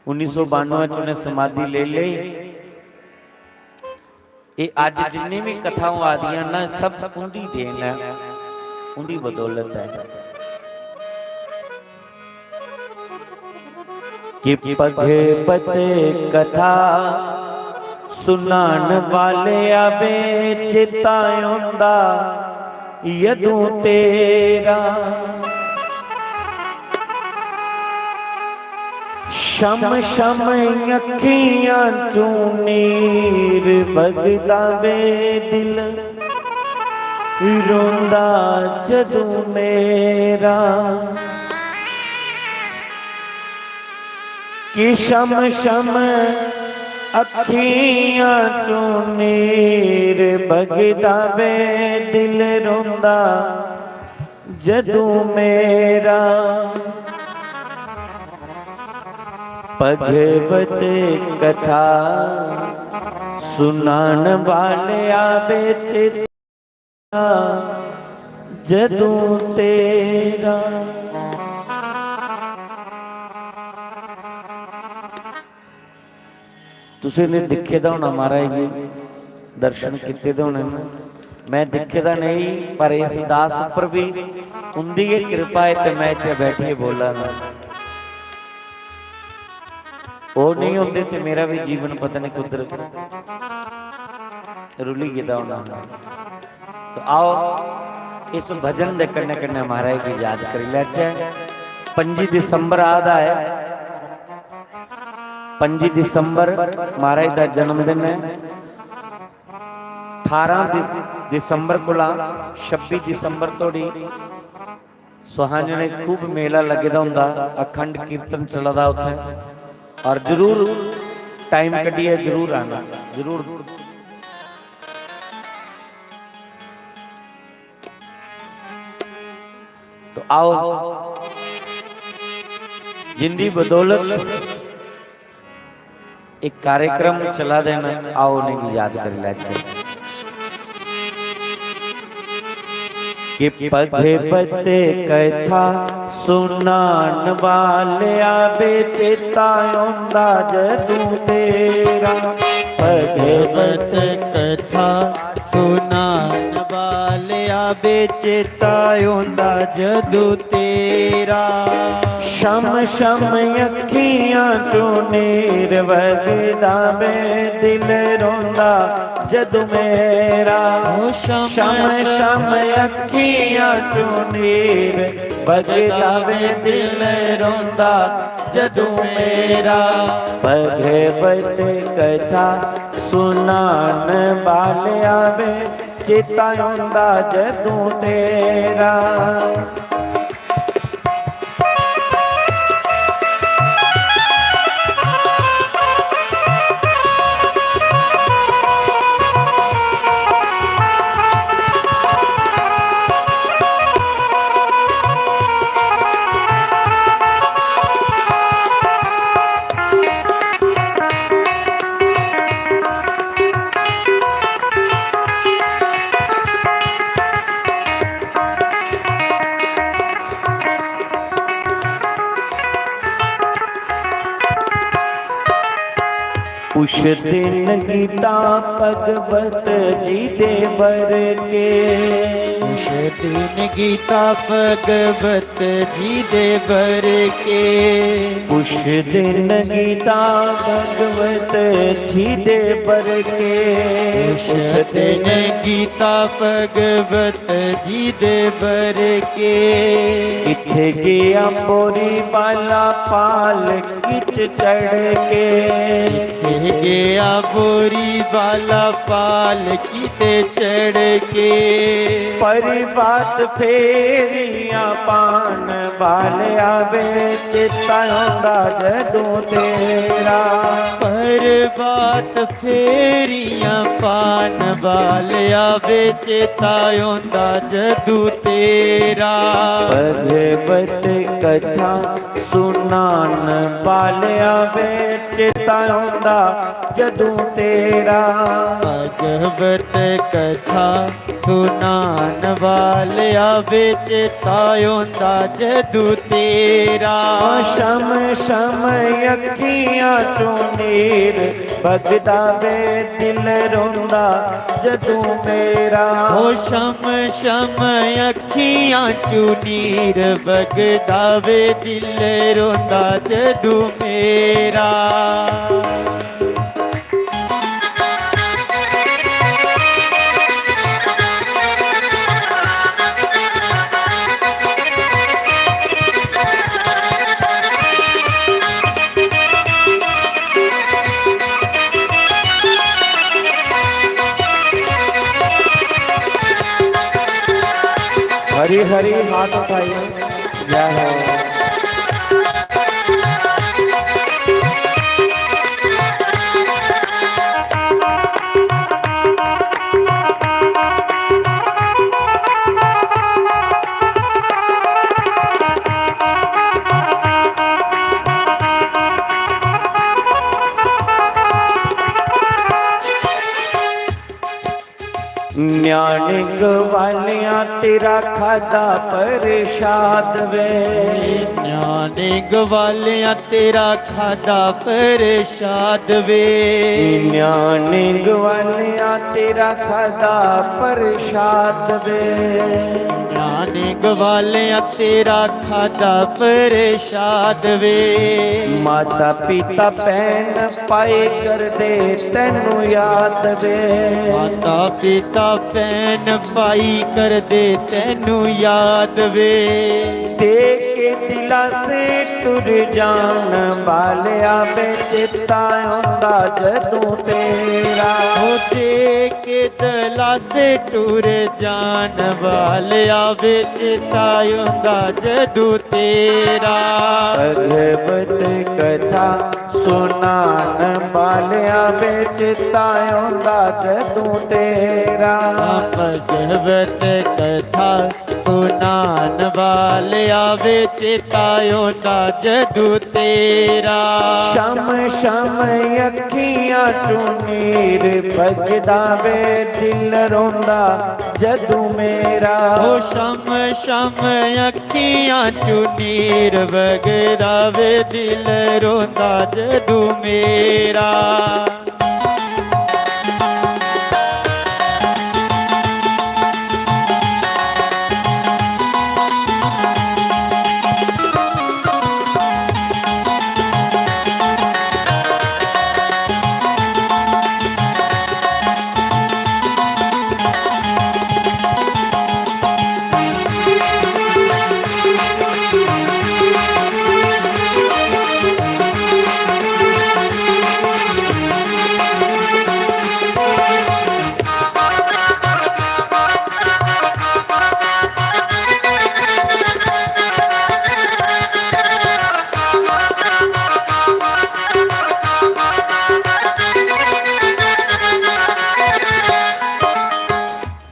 1992 च उन्हें समाधि ले ली। ये आज जिन्नी भी कथाओं आदि ना सब उनकी देन है, उनकी बदौलत है कि पगे पते कथा सुनान वाले आवे चेता आउंदा यदों तेरा। शम शम अखियां चू नीर बगदा वे दिल रोंदा जदों मेरा। कि शम शम अखियां चू नीर बगदा वे दिल रोंदा जदों मेरा। भगवत कथा सुनान वाले आवे चेता जदों तेरा। तुसीं ने दिखे दा होना महाराज जी, दर्शन किते दे होने। मैं दिखे दा नहीं, पर इस दास पर भी उनकी कृपा है कि मैं इत्थे बैठिए बोला ना। वो नहीं होते तो मेरा भी जीवन पता नहीं कुदर रुली गया होना। तो आओ इस भजन के कन्ने कन्ने महाराज की याद करी लैचे। 5 दिसंबर आदा है, 25 ਦਿਸੰਬਰ ਮਹਾਰਾਜ ਦਾ ਜਨਮ ਦਿਨ ਹੈ। 18 ਦਿਸੰबर ਕੋਲਾ 26 ਦਿਸੰबर ਤੋੜੀ सुहाने खूब मेला लगेदा हुंदा, अखंड कीर्तन चलदा उत्थे। और जरूर टाइम कढिए, जरूर आना, जरूर। तो आओ जिंदी बदौलत एक कार्यक्रम चला देना, आओ नहीं याद कर ले कि पगे पते कथा सुनान वाले आवे चेता आंदा जदू तेरा। पगे पते कथा सुनान वाले आवे चेता आंदा जदू तेरा। शम शम अखियां चों नीर वगदा वे दिल रोंदा जदू मेरा। शम शम अखियां चों नीर वगदा वे दिल रोंदा जदू मेरा। पगे पते कथा सुनान वाले आवे चेता आंदा जदू तेरा। उस दिन गीता भगवत जी दे बर के। उस दिन गीता भगवत जी दे बर के। उस दिन गीता भगवत जी दे बर के। उस दिन गीता भगवत जी दे बर के। इथे गया बोरी वाला पाल किच चढ़ के। इथे गया बोरी वाला पाल किते चढ़ के। परिवात फेरियां पान वाले आवे चेता आंदा जदू तेरा। परिवात फेरियां पान वाले आवे चेता आंदा जदू तेरा। भगवत कथा सुनान वाले आवे चेता आंदा जदू तेरा। भगवत कथा सुनान वाले आवे चेता आंदा जदू तेरा। शम शम अखियां चों नीर वगदा वे दिल रोंदा जदू मेरा। ओ शम शम अखियां चों नीर वगदा वे दिल रोंदा जदू मेरा। हरी हरी हाथ उठाइए, जय हो। न्याणे ग्वालियां तेरा खादा प्रसाद वे। न्याणे ग्वालियां तेरा खादा प्रसाद वे। न्याणे ग्वालियां तेरा खादा प्रसाद वे। न्याणे ग्वालियां तेरा खादा प्रसाद वे। माता पिता भैन पाए कर दे तैनू याद वे। माता पिता भैन पाई कर दे तैनू याद वे। दे के के दिला से टुर जान बालिया वे चेता आउंदा जदों तेरा। होते के दिला से टुर जान वालिया वे चेता आउंदा जदों तेरा। भगवत कथा सुनान बालिया वे चेता आउंदा जदों तेरा। भगवत कथा सुनान वालिया वे चेता आउंदा जदों तेरा। शम शम अखियां चों नीर भजदा वे दिल रोंदा जदू मेरा। हो शम शम अखियां चों नीर वगदा वे दिल रोंदा जदू मेरा।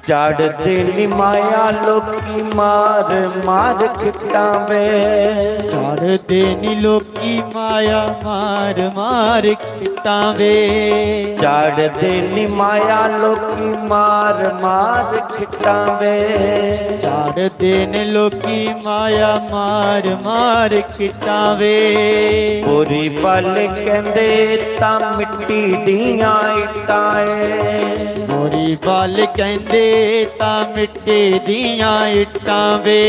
चढ़दे नी माया लोकी मार मार खिटावे। चढ़दे नी लोकी माया मार मार खिटावे। चढ़दे नी माया लोकी मार मार खिटावे। चढ़दे नी लोकी माया मार मार खिटावे। बुरी पल कहंदे तां मिट्टी दियां इट्टां ऐ। मोरी बाल कहंदे तां मिट्टी दियां इट्टां वे।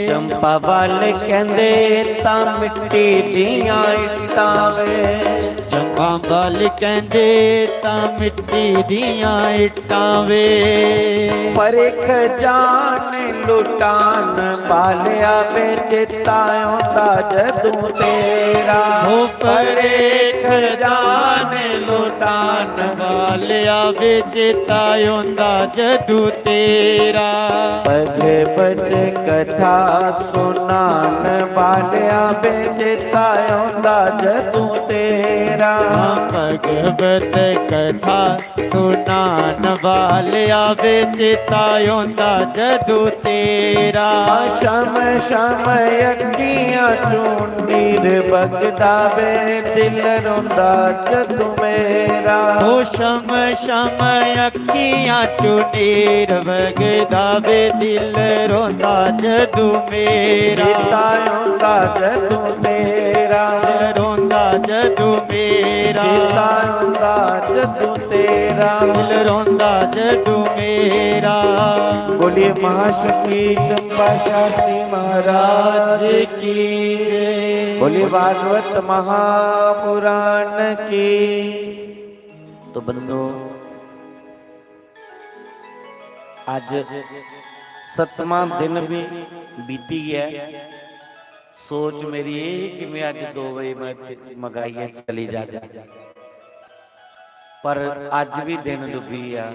चंपा वाल कहंदे तां मिट्टी दियां इट्टां वे। चंपा वाल कहंदे तां मिट्टी दियां इट्टां वे। परख जान लुटान बालिया वे चेता आउंदा जदों तेरा। हो परख जान लुटान वालिया वे चेता आउंदा जदों तेरा। भगवत कथा सुनान बालिया वे चेता आउंदा जदों तेरा। भगवत कथा सुनान वालिया वे चेता आउंदा जदों तेरा। शम शम अखियां चों नीर बगदा वे दिल रोंदा जदों मेरा। हो शम शम अखियां चों नीर वगदा वे दिल रोंदा जदू मेरा। चेता आउंदा जदों तेरा। रोंदा जदू मेरा। चेता आउंदा जदों तेरा। दिल रोंदा जदू मेरा। बोलिए महाशक्ति चंपा शास्त्री महाराज की। बोलिए भागवत महापुराण की। तो बंदो आज 7वां दिन भी बीती गया। सोच मेरी ये कि मैं आज 2 बजे मैं मंगाइया चली जा। पर आज भी दिन डुबी आ।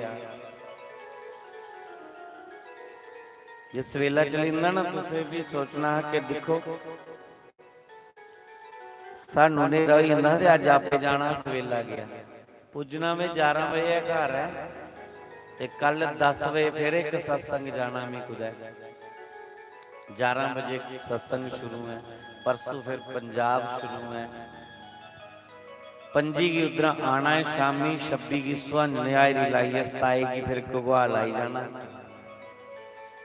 जे सवेला चली जांदा ना तुसीं भी सोचना कि देखो सानू ने रही जांदा ते अज आपे जाना सवेला गया। पुजना में 11 बजे घर है ते कल 10 बजे फिर एक सत्संग जाना मैं कुछ 11 बजे सत्संग शुरू है। परसों फिर पंजाब शुरू है। 25 की उधर आना है शामी। 26 की सुहन न्यायरी लाई है। 27 की फिर घगवाल लाई जाना।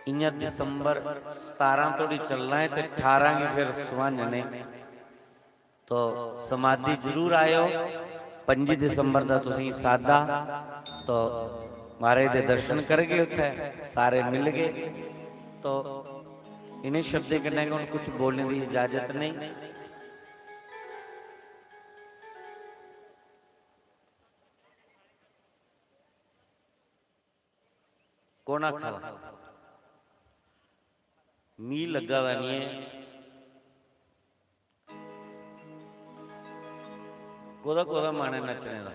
इं दिसंबर 17 तोड़ी चलना है तो 18 की फिर सुहन ने। तो समाधि जरूर आयो। 25 दिसंबर का तुसीं सादा तो महाराज दे दर्शन करके उत्थे सारे मिल गए। तो इन्हें शब्द कन्नै कुछ बोलने की इजाजत नहीं। कौन आखा मीह लगा हुआ नहीं है। ਕੋਦਾ ਮਨ ਹੈ ਨੱਚਣੇ ਦਾ।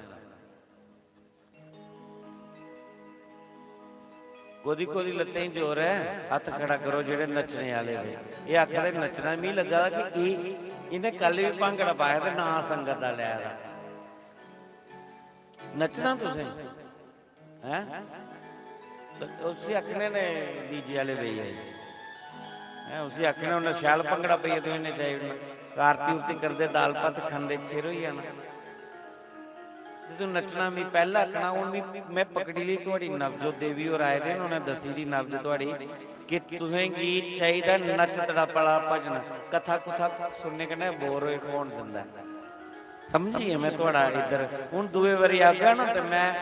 ਕੋਦੀ ਲੱਤਾਂ ਹੀ ਜ਼ੋਰ ਹੈ। ਹੱਥ ਖੜਾ ਕਰੋ ਜਿਹੜੇ ਨੱਚਣੇ ਵਾਲੇ ਨੇ। ਇਹ ਆਖਦੇ ਨੱਚਣਾ ਵੀ ਲੱਗਾ ਕਿ ਇਹਨੇ ਕੱਲ ਵੀ ਭੰਗੜਾ ਪਾਇਆ ਤੇ ਨਾ ਸੰਗਤ ਦਾ ਲਿਆ ਦਾ। ਨੱਚਣਾ ਤੁਸੀਂ ਹੈ ਤੁਸੀਂ ਆਖਣੇ ਨੇ ਡੀਜੇ ਵਾਲੇ ਬਈ ਹੈ ਤੁਸੀਂ ਆਖਣੇ ਉਹਨਾਂ ਸ਼ਾਲ ਭੰਗੜਾ ਪਈਏ ਤੁਸੀਂ ਨਚਾਈ ਆਰਤੀ ਉਰਤੀ ਕਰਦੇ ਦਾਲ ਪੱਤ ਖਾਂਦੇ ਚਿਰ ਹੋਈ ਜਾਣਾ। ਜਦੋਂ ਨੱਚਣਾ ਵੀ ਪਹਿਲਾਂ ਆਖਣਾ ਹੁਣ ਵੀ ਮੈਂ ਪਕੜੀ ਲਈ ਤੁਹਾਡੀ ਨਬਜ਼ੋ ਦੇਵੀ ਔਰ ਆਏ ਦੇ ਉਹਨਾਂ ਦਸੀ ਦੀ ਨਬਜ਼ ਤੁਹਾਡੀ ਕਿ ਤੁਸੀਂ ਗੀਤ ਚਾਹੀਦਾ ਨੱਚ ਤੜਪਲਾ ਭਜਨ ਕਥਾ ਕੁਥਾ ਸੁਣਨੇ ਕਹਿੰਦੇ ਬੋਰ ਹੋਏ ਕੌਣ ਦਿੰਦਾ। ਸਮਝੀਏ ਮੈਂ ਤੁਹਾਡਾ ਇੱਧਰ ਹੁਣ ਦੂਏ ਵਾਰੀ ਆਗਾ ਨਾ ਤੇ ਮੈਂ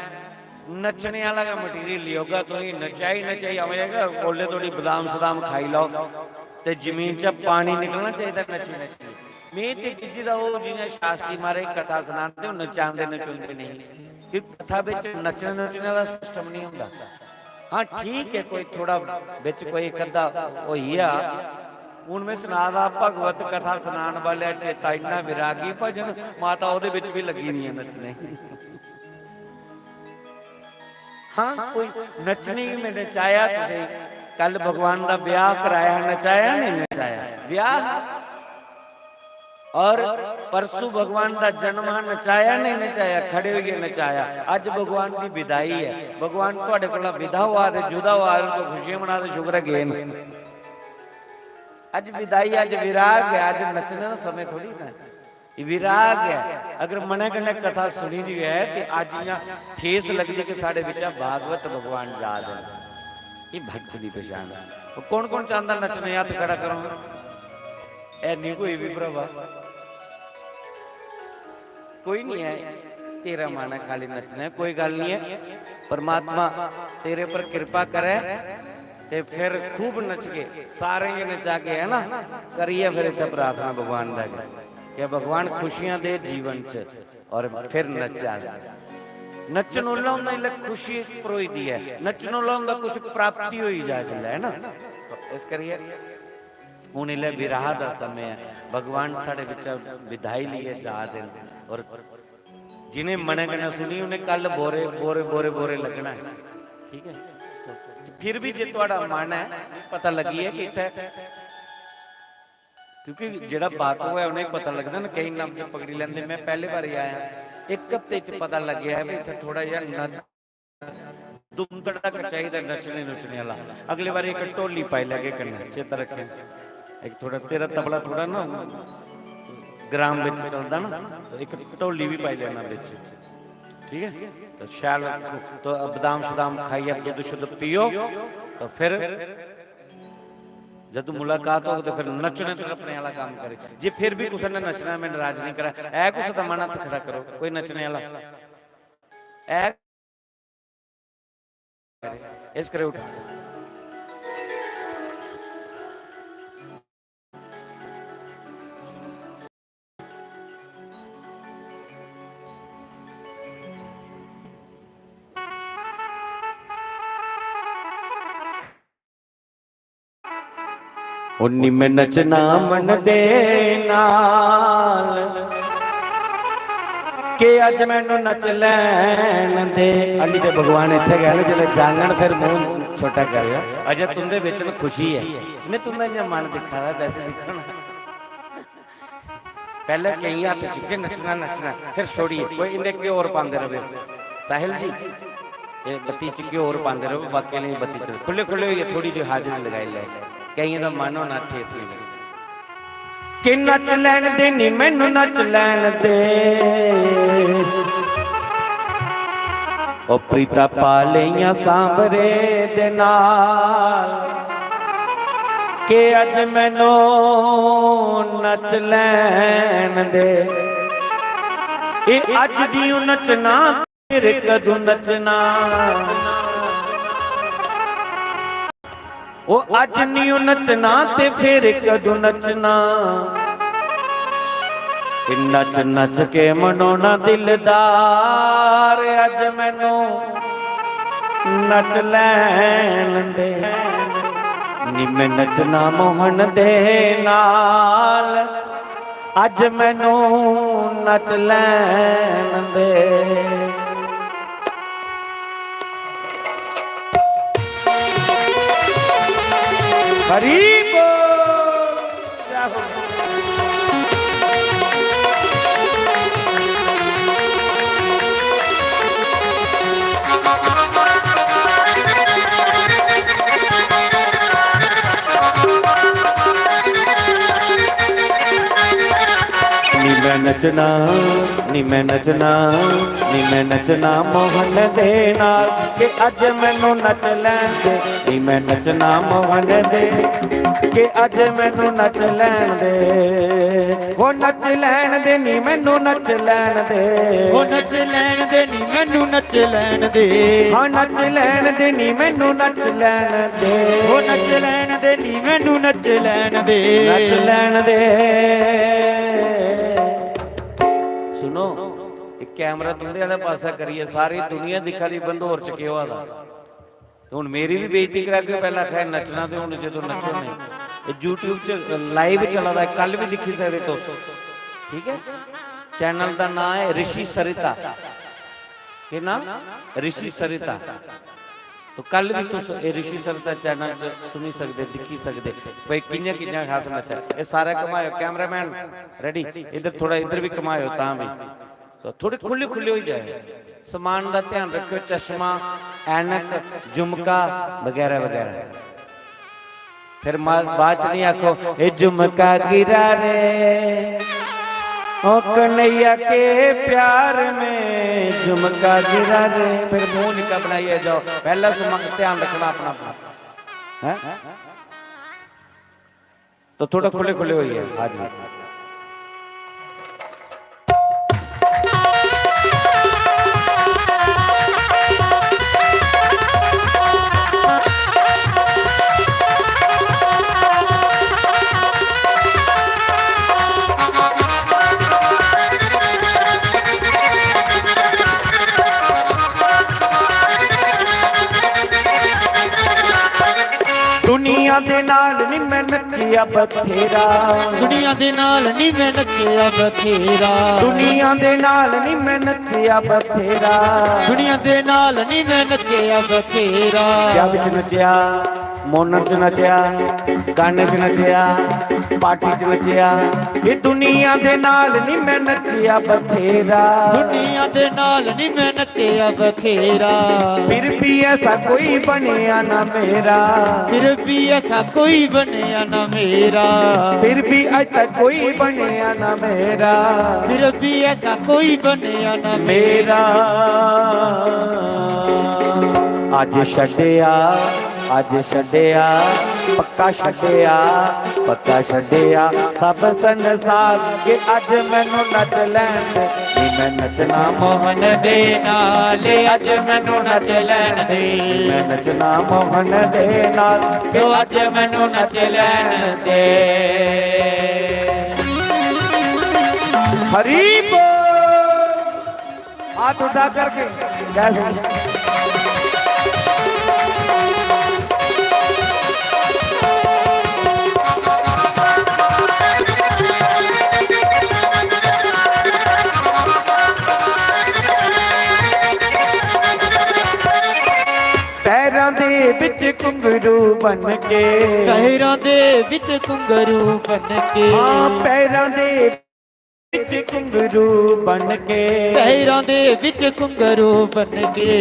ਨੱਚਣੇ ਵਾਲਾ ਦਾ ਮਟੀਰੀਅਲ ਲਿਓਗਾ ਤੁਸੀਂ ਨਚਾਈ ਆਵੇਗਾ ਕੋਲੇ ਥੋੜੀ ਬਦਾਮ ਸਦਾਮ ਖਾਈ ਲਓ ਤੇ ਜ਼ਮੀਨ 'ਚ ਪਾਣੀ ਨਿਕਲਣਾ ਚਾਹੀਦਾ ਨੱਚੀ ਮੈਂ ਤੇ ਜਿਹਦਾ ਉਹ ਜਿਹਨੇ ਸ਼ਾਸਤਰੀ ਮਾਰੇ ਕਥਾ ਸੁਣਾਉਂਦੇ ਉਹ ਨਚਾਉਂਦੇ ਨਚੁੰਦੇ ਨਹੀਂ ਕਿ ਕਥਾ ਵਿੱਚ ਨੱਚਣ ਨੱਚਣ ਦਾ ਸਿਸਟਮ ਨਹੀਂ ਹੁੰਦਾ। ਹਾਂ ਠੀਕ ਹੈ ਕੋਈ ਥੋੜਾ ਵਿੱਚ ਕੋਈ ਇੱਕ ਅੱਧਾ ਹੋਈ ਆ। ਹੁਣ ਮੈਂ ਸੁਣਾਦਾ ਭਗਵਤ ਕਥਾ ਸੁਣਾਉਣ ਵਾਲੇ ਚੇਤਾ ਇੰਨਾ ਵਿਰਾਗੀ ਭਜਨ ਮਾਤਾ ਉਹਦੇ ਵਿੱਚ ਵੀ ਲੱਗੀ ਨਹੀਂ ਹੈ ਨੱਚਣੇ। ਹਾਂ ਕੋਈ ਨੱਚਣੀ ਮੈਂ ਨਚਾਇਆ ਤੁਸੀਂ ਕੱਲ ਭਗਵਾਨ ਦਾ ਵਿਆਹ ਕਰਾਇਆ ਨਚਾਇਆ ਨਹੀਂ ਨਚਾਇਆ ਵਿਆਹ और परसों भगवान का जन्म है नचाया नहीं नचाया खड़े हुए नचाया। अज भगवान की विदाई है भगवान तुहाडे कोल विदा हुआ ते जुदा हुआ तो खुशियां मना ते शुक्र है गए अज विदाई अज विराग है अज नचने का समय थोड़ी ना विराग है। अगर मने कने कथा सुनी दी है तो अज इयां ठेस लगदी कि साडे विच भागवत भगवान याद है। ये भक्त की पहचान है। कौन कौन चाहता नचने हाथ खड़ा करो ऐ नहीं कोई भी भरावा कोई नहीं है तेरा मन है खाली नचना है कोई गल नहीं है। परमात्मा तेरे पर कृपा करे ते फिर खूब नच के सारे ये नचा के है ना करिए फिर इतना प्रार्थना भगवान दा कि भगवान खुशियां दे जीवन च और फिर नचा नचन उल्ला खुशी परोई दी है नचन उल्ला कुछ प्राप्ति हुई जाए है ना इस करिए हूँ इले विराह का समय है भगवान साढ़े विच विदाई लिए जा देन और जिन्हें मने कने सुनी उन्हें कल बोरे बोरे बोरे बोरे लगना है। ठीक है फिर भी जे तुहाडा मन है पता लगी है कि इत्थे क्योंकि जेड़ा बात हुआ है उन्हें पता लगता ना कई नाम से पकड़ी लेंदे। मैं पहले बार आया एक हफ्ते च पता लग गया है भी इत्थे थोड़ा जिहा दुम तड़क चाहिए नचने नुचने वाला। अगली बार एक ढोली पाई लगे कन्ने चेता रखें एक थोड़ा तेरा तबला थोड़ा ना ग्राम में चलता ना तो एक ढोली भी पाई लेना बिच। ठीक है तो शाल तो बादाम सदाम खाइए दूध शुद्ध पियो तो फिर जब मुलाकात हो तो फिर नचने तो अपने वाला काम करे। जे फिर भी कुछ ने नचना मैं नाराज नहीं करा ऐ कुछ तो मन हाथ खड़ा करो कोई नचने वाला ऐ इस करे उठा उन्नी में नचना मन दे नाल के अज मैनू नच लैन दे। अली ते भगवान इत्थे गए ना जिले जांगण फिर मुंह छोटा कर अजे तुंदे विच न खुशी है ने तुंदा इन्ना मन दिखा वैसे दिखना पहले कई हाथ चुके नचना नचना फिर छोड़िए कोई इन्हें क्यों और पांदे रहे। साहिल जी ये बत्ती च क्यों और पांदे रहो बाकी नहीं बत्ती च खुले खुले हुई थोड़ी जी हाजरी लगाई ले कई का मन होना ठेस नहीं कि नच लैन दे नी मैनू नच लैन दे ओ प्रीता पा लिया सांबरे दे नाल के अज मैनू नच लैन दे ए अज दी नचना तेरे कदू नचना ओ अज नहीं नचना ते फिर कदू नचना नच नच के मनाना दिलदार अज मैनू नच लैन दे नी मैं नचना मोहन दे नाल अज मैनू नच लैन दे। हरी बोल। नी मैं नचना, नी मैं नचना, नी मैं नचना मोहन दे नाल के अज मैनू नच लैन दे। नी मैं नचना मोहन दे के अज मैनू नच लैन दे। हो नच लैन दे नी मैनू नच लैन दे। हो नच लैन दे नी मैनू नच लैन दे। हाँ नच लैन दे नी मैनू नच लैन दे। हो नच लैन दे नी मैनू नच लैन दे। नच लैन दे। सुनो एक कैमरा तुंदे वाला पासा करिए, सारी दुनिया दिखा दी बंदोर च क्यों दा। तो हुण मेरी भी बेइज्जती करा के पहला खैर नचना ते हुण जदों नचो नहीं यूट्यूब च लाइव चला दा, कल भी दिखी सकदे तुस। ठीक है, चैनल का नाम है ऋषि सरिता। के नाम ऋषि सरिता। तो कल भी तुस ऋषि सरिता चैनल च सुनी सकदे, दिखी सकदे भाई कि'यां कि'यां खास नचा। ये सारा कमायो कैमरामैन रेडी, इधर थोड़ा इधर भी कमायो तां भी तो थोड़ी खुली खुली हो जाए। समान का ध्यान रखियो, चश्मा ऐनक झुमका वगैरह वगैरह। फिर बाद च नहीं आखो ये झुमका गिरा रे ओ कन्हैया के प्यार में झुमका गिरा रे। फिर मुंह निका बनाइए जाओ, पहला ध्यान रखना अपना अपना है? तो थोड़ा खुले खुले होइए। हाँ जी दुनिया दे नाल नी मैं नचिया बथेरा। दुनिया दे नाल नी मैं नचिया बथेरा। दुनिया दे नाल नी मैं नचिया बथेरा। दुनिया दे नाल नी मैं नचिया बथेरा। क्या विच नचिया, मोनन च नचिया, गाने च नचिया, पार्टी च नचिया। ये दुनिया दे नाल नी मैं नचिया बथेरा। दुनिया दे नाल नी मैं नचिया बथेरा। फिर भी ऐसा कोई बनिया ना मेरा। फिर भी ऐसा कोई बनिया ना मेरा। फिर भी अज तक कोई बनिया ना मेरा। फिर भी ऐसा कोई बनिया ना मेरा अज छड्डिया, अज छड्डिया, पक्का छड्डिया, पक्का छड्डिया सब संसार के अज मैनू नच लैन दे। नी मैं नचना मोहन दे नाल, अज मैनू नच लैन दे। मैं नचना मोहन दे नाल, जो अज मैनू नच लैन दे। हरी बोल। हाथ उठा करके जय पैरां दे विच घुंघरू बन के। पैरां दे विच घुंघरू बन के। हाँ पैरां दे विच घुंघरू बन के। पैरां दे विच घुंघरू बन के।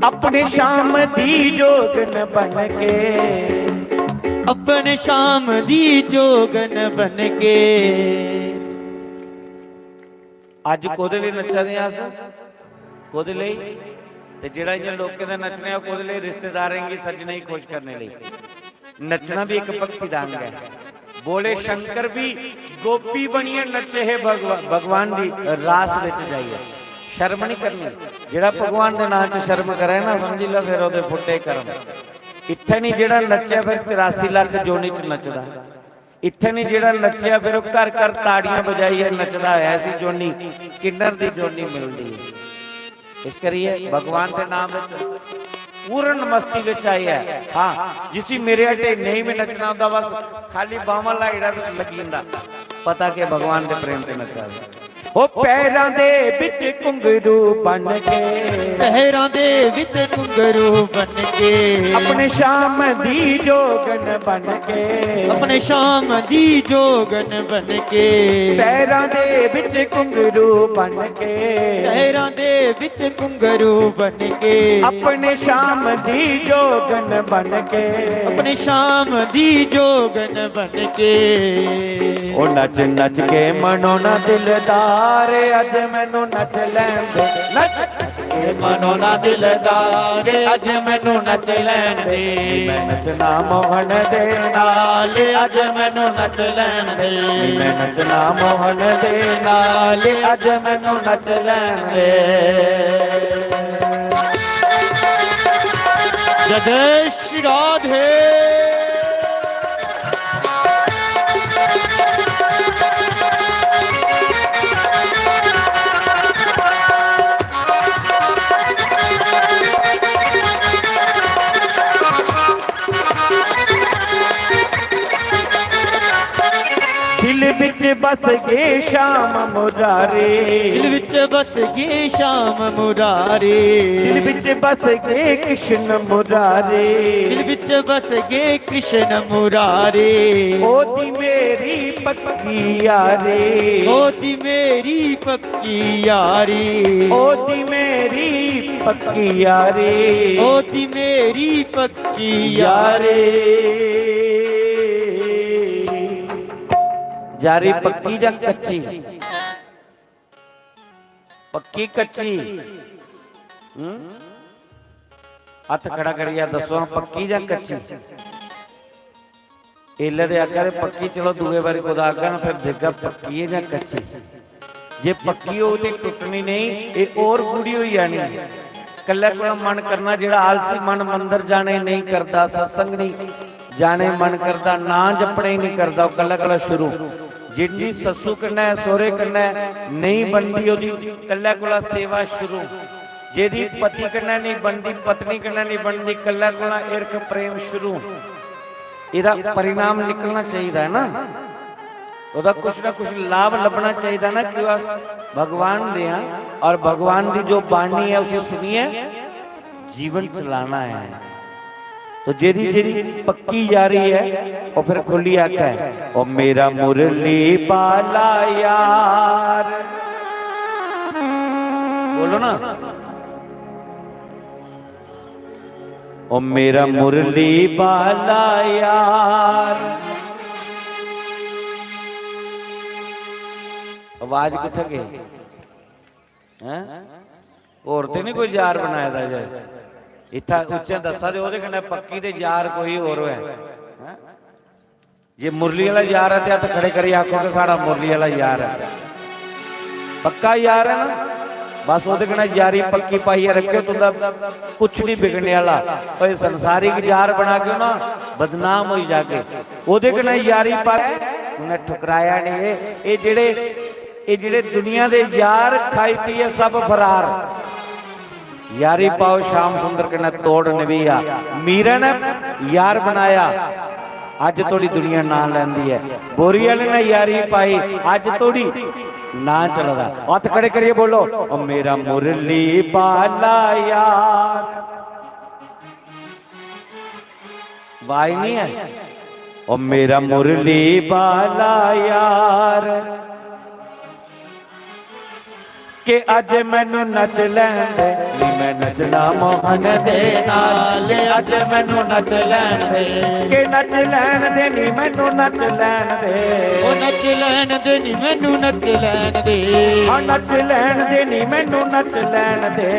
अपने शाम दी जोगन बन के। अपने शाम दी जोगन बन के। अज कोदे लई नचा दे अस, कोदे लई ते जेड़ा इन्हां लोकें दा नचना है कोदे लई रिश्तेदारां गी सज्जने ही खुश करने लई। नचना भी एक भक्ति दा अंग है। बोले शंकर भी गोपी बनिए नचे है भगवान दी रास विच जाइए। शर्म नहीं करनी, जेड़ा भगवान दे नाम च शर्म करे ना समझ लो फिर ओदे फुੱਟੇ करम। इत्थे नहीं जेड़ा नचिया फिर 84 लाख जोनी च नचदा। इत्थे नहीं जेड़ा नचिया फिर घर घर ताड़ियां बजाइए नचदा। ऐसी जोनी किन्नर दी जोनी मिलदी है। इस करिए भगवान के नाम पूर्ण मस्ती विच आई है। हाँ जिसी मेरे अटे नहीं में नचना होंदा बस खाली बावां लाइड़ा लगी जंदा पता कि भगवान के प्रेम ते नचा ओ पैरां दे विच घुंघरू बन के पैरां दे विच घुंघरू बन के अपने शाम दी जोगन बन के अपने शाम दी जोगन बन के पैरां दे विच घुंघरू बन के पैरां दे विच घुंघरू बन के अपने शाम दी जोगन बन के अपने शाम दी जोगन बन के ओ नच नच के मनो ना दिलदार अज मैनू नच लैन दे नच के मनो ना दिलदार अज मैनू नच लैन दे मैं नचना मोहन दे नाल अज मैनू नच लैन दे मैं नचना मोहन दे नाल अज मैनू नच लैन दे जय श्री राधे दिल विच बस गे श्याम मुरारे दिल विच बस गे श्याम मुरारे दिल विच बस गे कृष्ण मुरारे दिल विच बस गे कृष्ण मुरारे ओदी मेरी पक्की यारी ओदी मेरी पक्की यारी ओदी मेरी पक्की यारी ओदी मेरी पक्की यारी यारी पक्की या कच्ची पक्की कच्ची हथ खड़ा करिया दसो पक्की या कच्ची एले दे आखा पक्की चलो दूए बारी खुदा आगा ना फिर देखा पक्की है या कच्ची जे पक्की हो तो टुटनी नहीं ये और गूढ़ी हुई जानी कल्ला कोला मन करना जेड़ा आलसी मन मंदिर जाने नहीं करता सत्संग नहीं जाने मन करता ना जपने नहीं करता कल्ला कल्ला शुरू जिंदी ससू करना है सोरे करना है नहीं बनती ओदी कल्ला कोला सेवा शुरू जेदी पति करना नहीं बनती पत्नी करना नहीं बनती कल्ला कोला इरख प्रेम शुरू इहदा परिणाम निकलना चाहिए है ना ओदा कुछ ना कुछ लाभ लभना चाहिए ना कि भगवान दे और भगवान की जो बाणी है उसे सुनिए जीवन चलाना है तो जेरी जेरी पक्की यारी है और फिर खुली आंख है और मेरा मुरली बाला यार बोलो ना और मेरा मुरली बाला यार आवाज किथे गई हैं और ते नहीं कोई जार बनाया था जाए इतना उच्चे दसा दे ओदे कन्नै पक्की दे यार कोई और है जे मुरली वाला यार है तो खड़े करी आखो कि साड़ा मुरली वाला यार है पक्का यार है ना बस ओदे कन्नै यारी पक्की पाइए रखे तुंदा कुछ नहीं बिगड़ने वाला ओए संसारिक यार बना के ना बदनाम होई जाके ओदे कन्नै यारी पा उन्हें ठुकराया नहीं ये जेड़े दुनिया दे यार खाई पिए सब फरार यारी पाओ श्याम सुंदर के ना तोड़ नवीया मीरा ने यार बनाया अज थोड़ी दुनिया ना लैंदी है बोरी वाले ने यारी पाई अज थोड़ी ना चलदा हथ खड़े करिए बोलो ओ मेरा मुरली बाला यार वाई नहीं है ओ मेरा मुरली बाला यार के अज मैनू नच लैन दे मैं नचना मोहन दे नाल अज मैनू नच लैन दे के नच लैन दे नी मैनू नच लैन दे ओ नच लैन दे नी मैनू नच लैन दे आ नच लैन दे नी मैनू नच लैन दे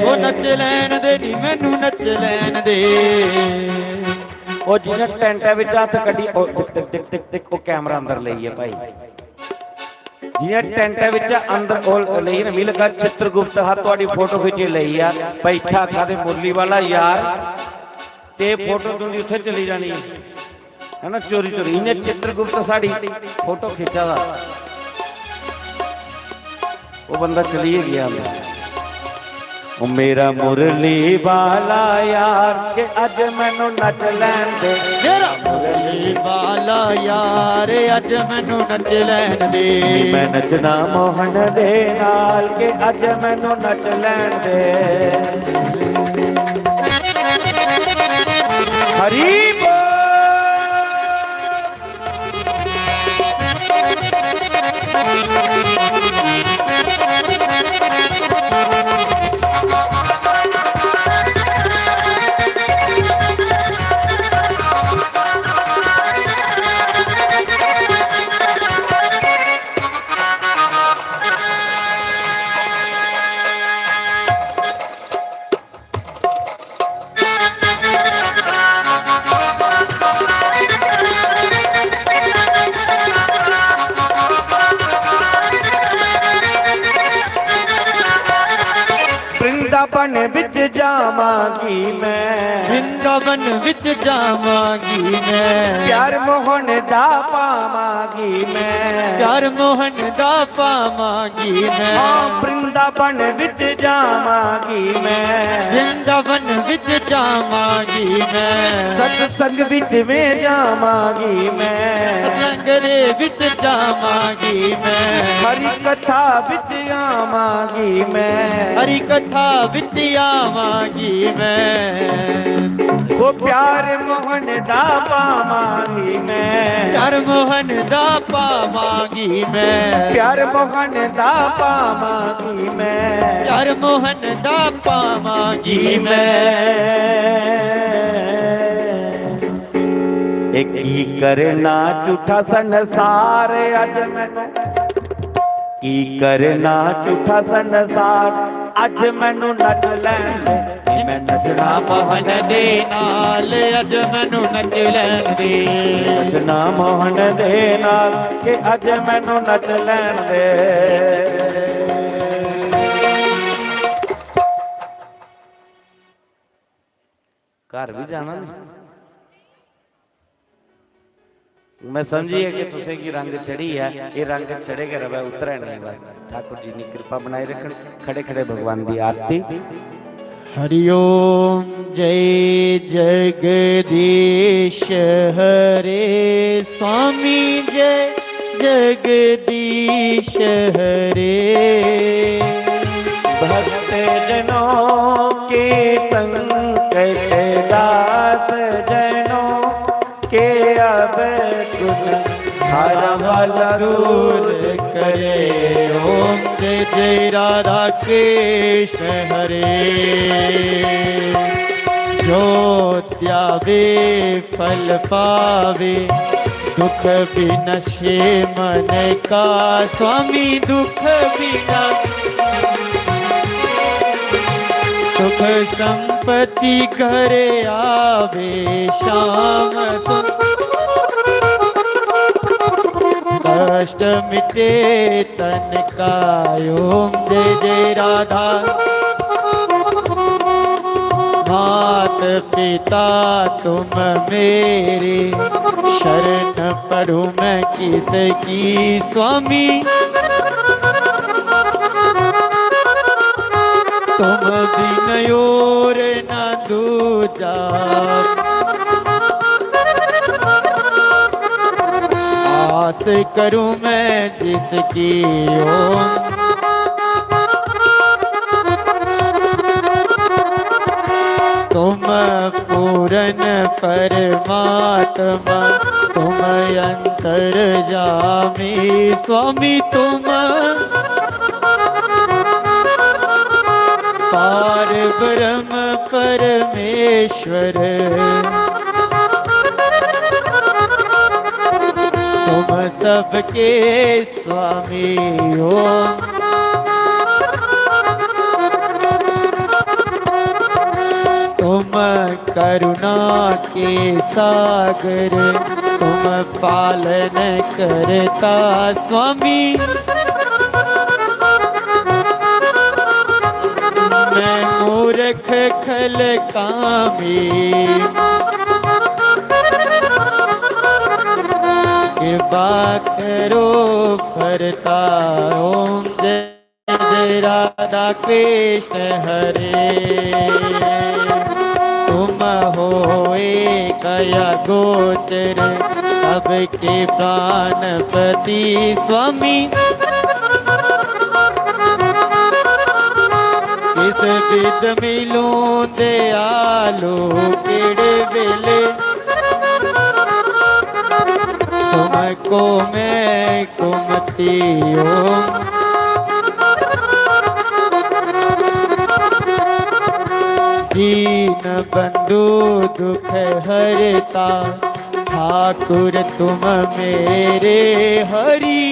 ओ नच लैन दे नी मैनू नच लैन दे ओ जिने टेंटा विच हथ कड्डी ओ दिख दिख दिख दिख ओ कैमरा अंदर लईए भाई जियां टेंट विच अंदर ओ लई ना मिल का चित्रगुप्त हाथ तुहाडी फोटो खिची लई यार बैठा खा दे मुरली वाला यार ते फोटो तुंदी उत्थे चली जानी है ना चोरी चोरी इन्हें चित्रगुप्त साड़ी फोटो खिंचा दा वो बंदा चली गया ओ मेरा मुरली वाला यार के अज मैनू नच लैन दे, मेरा मुरली वाला यार अज मैनू नच लैन दे, मैं नचना मोहन दे नाल के अज मैनू नच लैन दे। हरी बोल। वृंदावन विच जावांगी मैं, वृंदावन विच जावांगी मैं, प्यार मोहन दा पावांगी मैं, प्यार मोहन दा पावांगी मैं, हाँ वृंदावन विच जावांगी मैं, वृंदावन विच जावांगी मैं, सत्संग विच में जावांगी मैं, सत्संग दे विच जावांगी मैं, हरि कथा विच आवांगी मैं, हरि कथा विच आवांगी मैं, वो प्यार मोहन दा पावांगी मैं, प्यार मोहन दा पावांगी मैं, प्यार मोहन दा पावांगी मैं, प्यार मोहन दा पावांगी मैं। एक ही करना झूठा संसार अज मैनू, की करना झूठा संसार अज मैनू नच लैन दे, मैं नचना मोहन दे नाल अज मैनू नच लैन दे, नचना मोहन दे नाल के अज मैनू नच लैन दे। घर भी जाना नहीं, मैं समझिए कि तुसे की रंग चढ़ी है, ये रंग चढ़ेगा रवे उतरे नहीं बस। ठाकुर जी ने कृपा बनाई रखनी। खड़े खड़े भगवान की आरती। हरिओम जय जगदीश हरे स्वामी जय जगदीश हरे, भक्त जनों के संकट दास जनों के अब गुण हरम दूर करे। ओम जय जय राधा कृष्ण हरे, जो त्यावे फल पावे दुख विनशे मन का, स्वामी दुख बिना सुख संपत्ति करे आवे शाम सुन, कष्ट मिटे तन का। ओम जय जय राधा। मात पिता तुम मेरे, शरण पढ़ू मैं किसकी, स्वामी तुम बिन और न दूजा, आस करूं मैं जिसकी। ओम तुम पूरन परमात्मा, तुम अंतर्यामी, स्वामी तुम पार ब्रह्म परमेश्वर, तुम सबके स्वामी हो। तुम करुणा के सागर, तुम पालन करता स्वामी। मैं मूर्ख खल कामी, कृपा करो फरता। ओम जय जय राधा कृष्ण हरे। तुम होए कया गोचर सबके प्राणपति स्वामी। किस विध मिलूं दयालु केड़े वेले। तुमको मैं कुमति हूँ दीन बंधु दुख हरता। ठाकुर तुम मेरे हरि।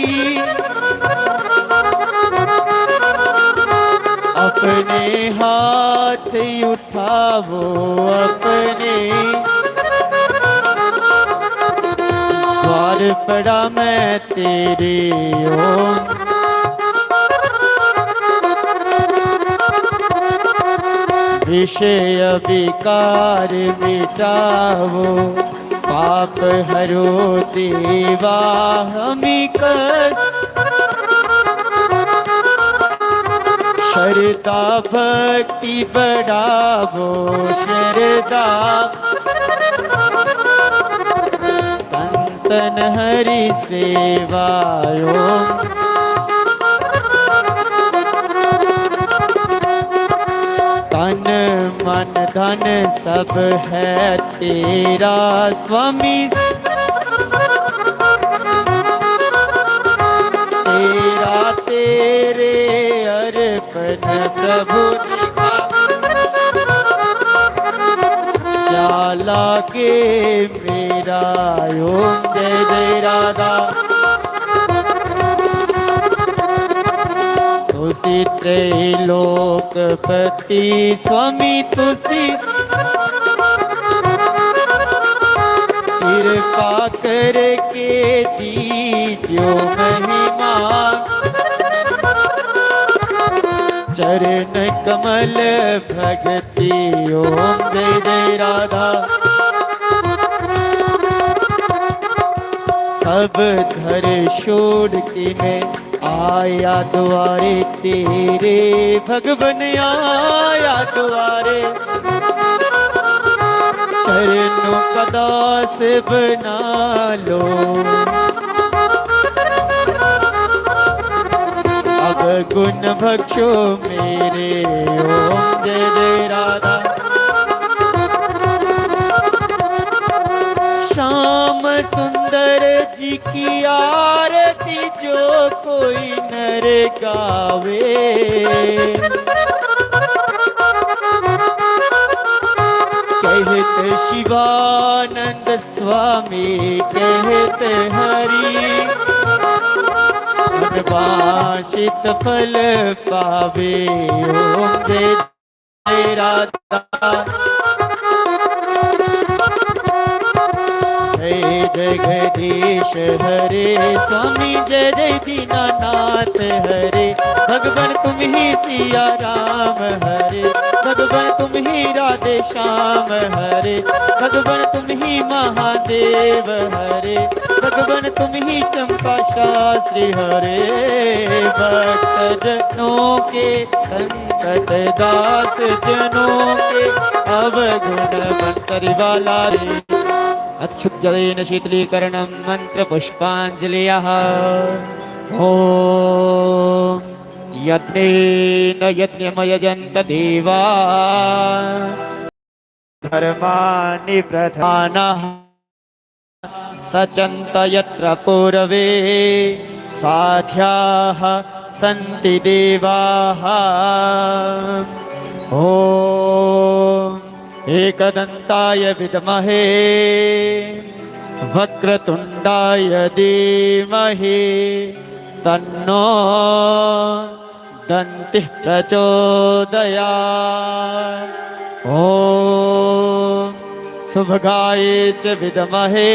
अपने हाथ उठावो अपने। द्वार पड़ा मैं तेरे ओर। विषय विकार मिटावो पाप हरो देवा हमी कष्ट। श्रद्धा भक्ति बढ़ावो श्रद्धा। संतन हरि सेवायो। तन मन धन सब है तेरा स्वामी। तेरा तेरे अर्पण प्रभु दिखा। क्या लागे मेरा ओम जय जय राधा। तुसी त्रैलोकपति स्वामी तुसी। कृपा करके दीजियो महिमा। चरण कमल भगति ओम जय जय राधा। सब घर छोड़ के मैं आया द्वारे तेरे। भगवन आया द्वारे। चरणों का दास बना लो। अब गुण बख्शो मेरे ओम जय जय राधा। श्याम सुंदर जी की आरती जो कोई नर गावे। कहते शिवानंद स्वामी कहते हरि। वांछित फल पावे ओम जय जय राधा। जय जगदीश हरे स्वामी जय जय दीनानाथ हरे। भगवान तुम ही सिया राम हरे। भगवान तुम ही राधे श्याम हरे। भगवान तुम ही महादेव हरे। भगवान तुम ही चंपा शास्त्री हरे। भक्त जनों के संकट दास जनों के अवगुण बंसरी वाला रे। अक्षुत जलेन शीतलीकरणं मंत्र पुष्पांजलिः। ओम यज्ञेन यज्ञमयजन्त देवा। धर्माणि प्रधानः सचन्त यत्र पूर्वे। साध्याः सन्ति देवाः। ओम एकदन्ताय विद्महे वक्रतुण्डाय धीमहि तन्नो दन्तिः प्रचोदयात्। ॐ शुभगाय च विद्महे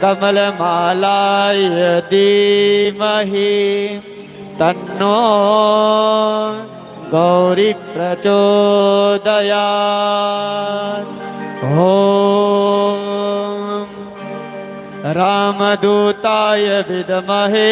कमलमालाय धीमहि तन्नो गौरी प्रचोदयात्। ॐ रामदूताय विद्महे